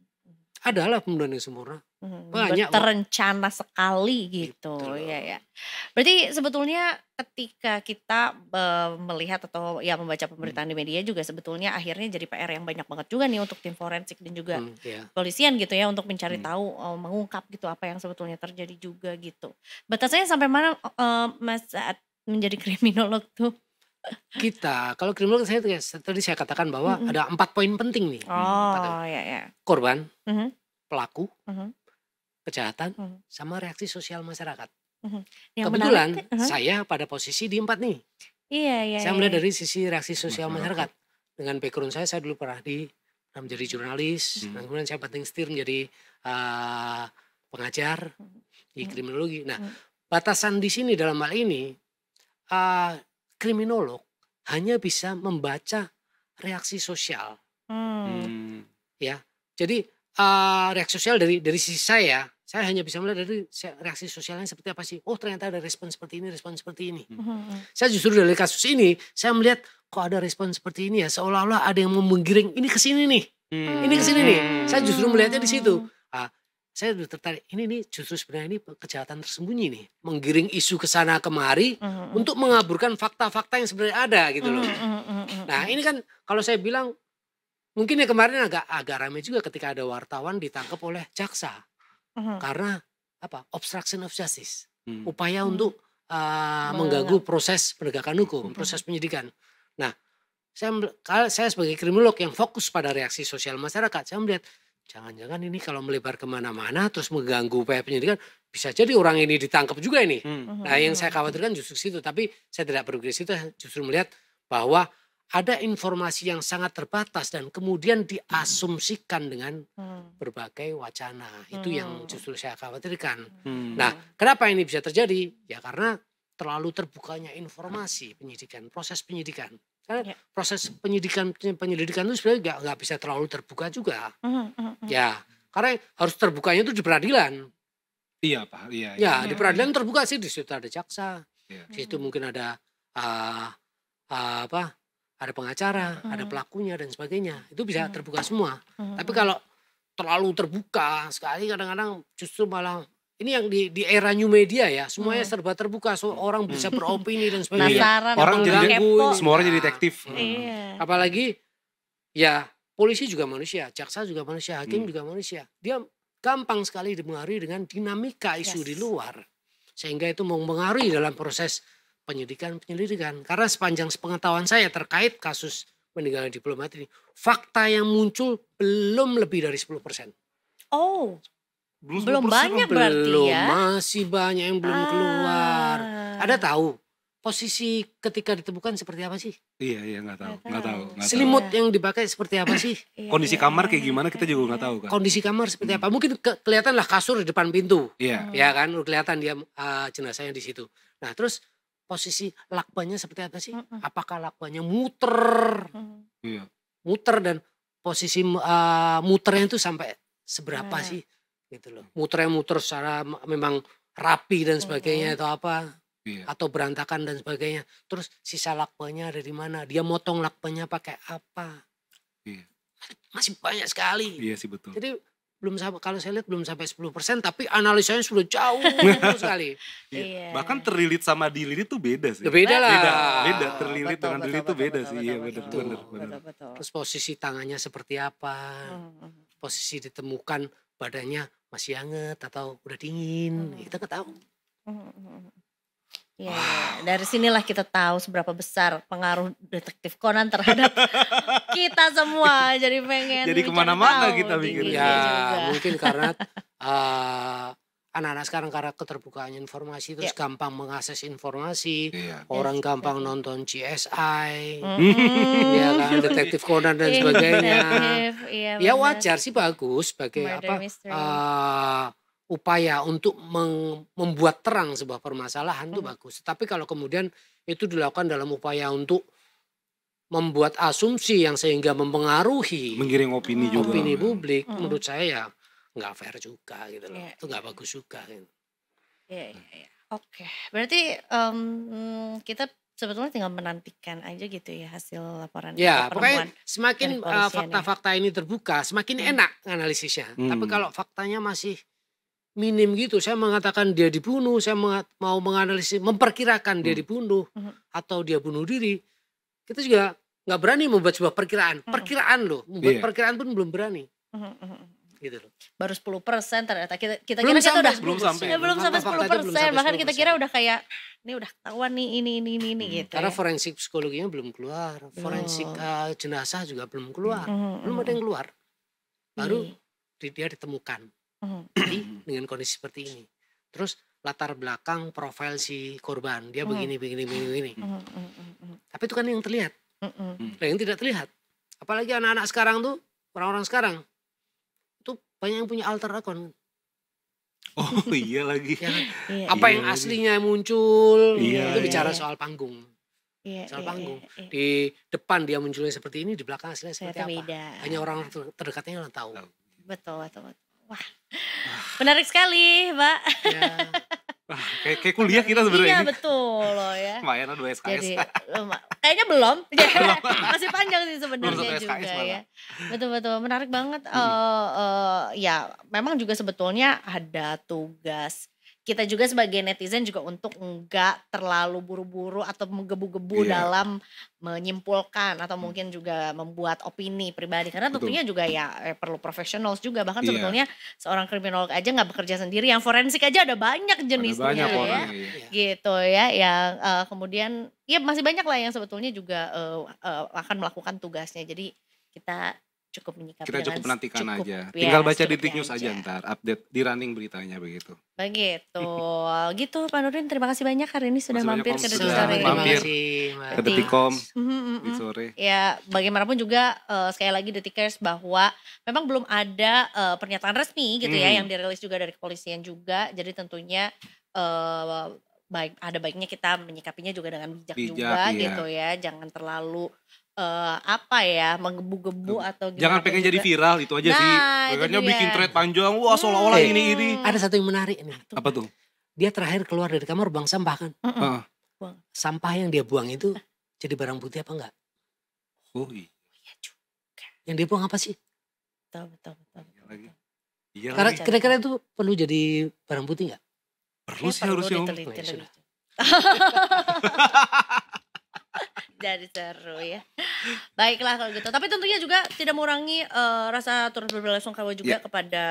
Adalah pembunuhan yang sempurna. Banyak terencana sekali gitu. Ya. Berarti sebetulnya ketika kita melihat atau membaca pemberitaan di media juga sebetulnya akhirnya jadi PR yang banyak banget juga nih untuk tim forensik dan juga polisian gitu ya untuk mencari tahu, mengungkap gitu apa yang sebetulnya terjadi juga gitu. Batasannya sampai mana Mas saat menjadi kriminolog tuh? Kita kalau kriminolog tadi saya katakan bahwa ada 4 poin penting nih. Korban, pelaku, kejahatan, sama reaksi sosial masyarakat. Kebetulan saya pada posisi di 4 nih. Iya. Saya melihat dari sisi reaksi sosial masyarakat. Dengan background saya dulu pernah menjadi jurnalis, dan kemudian saya banting setir menjadi pengajar di kriminologi. Nah, batasan di sini dalam hal ini kriminolog hanya bisa membaca reaksi sosial. Ya. Jadi reaksi sosial dari sisi saya hanya bisa melihat dari reaksi sosialnya seperti apa sih. Oh ternyata ada respon seperti ini. Saya justru dari kasus ini, saya melihat kok ada respon seperti ini ya. Seolah-olah ada yang mau menggiring, ini kesini nih. Ini kesini nih. Saya justru melihatnya di situ. Saya tertarik, ini nih justru sebenarnya ini kejahatan tersembunyi nih. Menggiring isu ke sana kemari untuk mengaburkan fakta-fakta yang sebenarnya ada gitu loh. Nah ini kan kalau saya bilang, mungkin ya kemarin agak ramai juga ketika ada wartawan ditangkap oleh jaksa. Karena obstruction of justice. Upaya untuk mengganggu proses penegakan hukum, proses penyidikan. Nah, saya sebagai kriminolog yang fokus pada reaksi sosial masyarakat, saya melihat jangan-jangan ini kalau melebar kemana-mana terus mengganggu upaya penyidikan, bisa jadi orang ini ditangkap juga ini. Nah, yang saya khawatirkan justru situ, tapi saya tidak berpikir situ, justru melihat bahwa ada informasi yang sangat terbatas dan kemudian diasumsikan dengan berbagai wacana. Itu yang justru saya khawatirkan. Nah, kenapa ini bisa terjadi? Ya karena terlalu terbukanya informasi penyidikan, proses penyidikan. Karena proses penyelidikan itu sebenarnya nggak bisa terlalu terbuka juga. Ya, karena harus terbukanya itu di peradilan. Iya Pak, iya. Ya, di peradilan terbuka sih, di situ ada jaksa. Di situ mungkin ada apa? Ada pengacara, ada pelakunya dan sebagainya. Itu bisa terbuka semua. Tapi kalau terlalu terbuka sekali kadang-kadang justru malah ini yang di era new media ya, semuanya serba terbuka, orang bisa beropini dan sebagainya. Orang jadi kepo. semua orang jadi detektif. Apalagi ya polisi juga manusia, jaksa juga manusia, hakim juga manusia. Dia gampang sekali dipengaruhi dengan dinamika isu di luar. Sehingga itu mempengaruhi dalam proses penyelidikan. Karena sepanjang sepengetahuan saya terkait kasus meninggalnya diplomat ini, fakta yang muncul belum lebih dari 10%. Oh, belum banyak berarti ya? Masih banyak yang belum keluar. Ada tahu posisi ketika ditemukan seperti apa sih? Iya nggak tahu. Selimut yang dipakai seperti apa sih? Kondisi kamar kayak gimana kita juga nggak tahu kan. Kondisi kamar seperti apa? Mungkin kelihatan lah kasur di depan pintu. Iya. Ya kan, kelihatan dia jenazahnya di situ. Nah terus posisi lakbannya seperti apa sih? Apakah lakbannya muter? Iya. Muter dan posisi muternya itu sampai seberapa sih? Gitu loh. Muternya secara memang rapi dan sebagainya atau apa? Iya. Atau berantakan dan sebagainya. Terus sisa lakbannya ada di mana? Dia motong lakbannya pakai apa? Iya. Masih banyak sekali. Iya sih betul. Jadi belum sampai, kalau saya lihat belum sampai 10%, tapi analisanya sudah jauh sekali. Iya. Bahkan terlilit sama dililit tuh beda sih. Beda lah. Beda. Terlilit dengan dililit tuh beda sih. Iya benar. Terus posisi tangannya seperti apa? Posisi ditemukan badannya masih hangat atau udah dingin? Kita nggak tahu. Ya, dari sinilah kita tahu seberapa besar pengaruh detektif Conan terhadap kita semua. Jadi pengen jadi kemana-mana kita mikirnya. Ya mungkin karena anak-anak sekarang karena keterbukaan informasi terus gampang mengakses informasi. Orang gampang nonton CSI, ya kan, detektif Conan dan sebagainya. Ya wajar sih, bagus sebagai upaya untuk membuat terang sebuah permasalahan itu bagus. Tapi kalau kemudian itu dilakukan dalam upaya untuk membuat asumsi yang sehingga mempengaruhi menggiring opini juga. Opini publik, menurut saya ya nggak fair juga gitu loh. Itu nggak bagus juga. Gitu. Oke, berarti kita sebetulnya tinggal menantikan aja gitu ya hasil laporan. Ya, pokoknya semakin fakta-fakta ini terbuka, semakin enak analisisnya. Tapi kalau faktanya masih minim gitu, saya mengatakan dia dibunuh, saya mau menganalisis, memperkirakan dia dibunuh atau dia bunuh diri, kita juga nggak berani membuat sebuah perkiraan. Perkiraan loh, membuat perkiraan pun belum berani. Gitu loh. Baru 10% ternyata kita kira kita udah belum sampai 10%, bahkan kita kira udah kayak ini udah ketahuan nih ini gitu. Karena forensik psikologinya belum keluar, forensik jenazah juga belum keluar, belum ada yang keluar. Baru dia ditemukan. Dengan kondisi seperti ini. Terus latar belakang profil si korban, dia begini. Tapi itu kan yang terlihat. Yang tidak terlihat. Apalagi anak-anak sekarang tuh, orang-orang sekarang itu banyak yang punya alter account. Oh iya lagi. Ya kan? Apa yang aslinya muncul, itu bicara soal panggung. Soal panggung. Di depan dia munculnya seperti ini, di belakang aslinya seperti apa. Beda. Hanya orang terdekatnya yang tahu. Betul. Wah, menarik sekali, Pak. Ya. Kayak kuliah kita sebenarnya. Iya betul loh ya. Lumayan 2 SKS. Jadi, kayaknya belum. Masih panjang sih sebenarnya juga ya. Betul, menarik banget. Ya, memang juga sebetulnya ada tugas kita juga sebagai netizen juga untuk enggak terlalu buru-buru atau menggebu-gebu dalam menyimpulkan atau mungkin juga membuat opini pribadi, karena tentunya juga ya perlu profesional juga, bahkan sebetulnya seorang kriminolog aja nggak bekerja sendiri, yang forensik aja ada banyak jenisnya gitu ya, yang kemudian ya masih banyak lah yang sebetulnya juga akan melakukan tugasnya, jadi kita cukup menyikapi kita cukup menantikan aja. Ya, tinggal baca di News aja ntar update di running beritanya begitu. Gitu Pak Nurdin, terima kasih banyak hari ini sudah mampir ke Detik Sore. Mampir ke Detikom di sore. Ya bagaimanapun juga sekali lagi Detikers bahwa memang belum ada pernyataan resmi gitu ya yang dirilis juga dari kepolisian juga. Jadi tentunya ada baiknya kita menyikapinya juga dengan bijak juga gitu ya. Jangan terlalu menggebu-gebu atau gimana. Jangan pengen jadi viral itu aja sih. Makanya bikin thread panjang, wah seolah-olah ini. Ada satu yang menarik nih. Apa tuh? Dia terakhir keluar dari kamar buang sampah kan. Sampah yang dia buang itu jadi barang bukti apa enggak? Oh iya. Iya juga. Yang dia buang apa sih? Betul. Iya Karena lagi. kira-kira itu perlu jadi barang bukti enggak? Perlu sih harusnya Om. diteliti Oh, ya lebih. Jadi seru ya. Baiklah kalau gitu. Tapi tentunya juga tidak mengurangi rasa turut berbelasungkawa juga kepada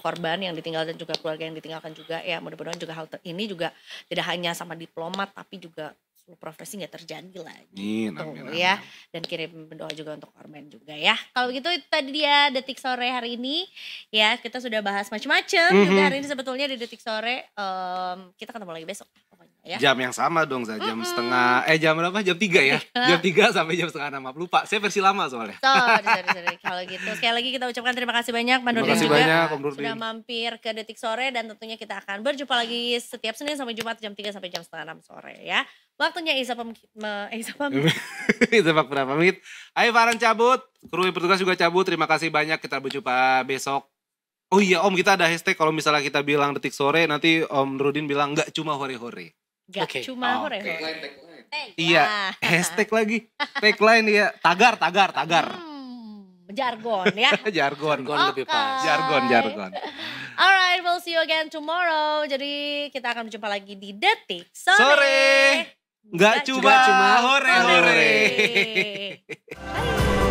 korban yang ditinggal dan juga keluarga yang ditinggalkan juga ya. Mudah-mudahan juga hal ini juga tidak hanya sama diplomat tapi juga profesi nggak terjadi lagi. Amin. Ya. Dan kirim doa juga untuk korban juga ya. Kalau begitu itu tadi dia Detik Sore hari ini ya, kita sudah bahas macam-macam juga hari ini sebetulnya di Detik Sore. Kita ketemu lagi besok pokoknya ya. Jam yang sama dong, jam setengah, jam berapa? Jam 3 ya? Jam 3 sampai jam setengah 6, lupa. Saya versi lama soalnya. Sorry. Kalau gitu sekali lagi kita ucapkan terima kasih banyak Mbak Nurdin juga banyak, Om Nurdin. sudah mampir ke Detik Sore, dan tentunya kita akan berjumpa lagi setiap Senin sampai Jumat jam 3 sampai jam setengah 6 sore ya. Waktunya Isa pamit. Tebak berapa menit? Ayo Farhan cabut, kru petugas juga cabut. Terima kasih banyak, kita berjumpa besok. Oh iya Om, kita ada hashtag kalau misalnya kita bilang Detik Sore, nanti Om Nurdin bilang nggak cuma hore-hore. Gak cuma hore-hore. Iya, hashtag lagi. Tagline ya, tagar. Jargon ya. Jargon Lebih pas. Jargon. Alright, we'll see you again tomorrow. Jadi kita akan berjumpa lagi di Detik Sore. Sore. Nggak cuma hore-hore. Bye.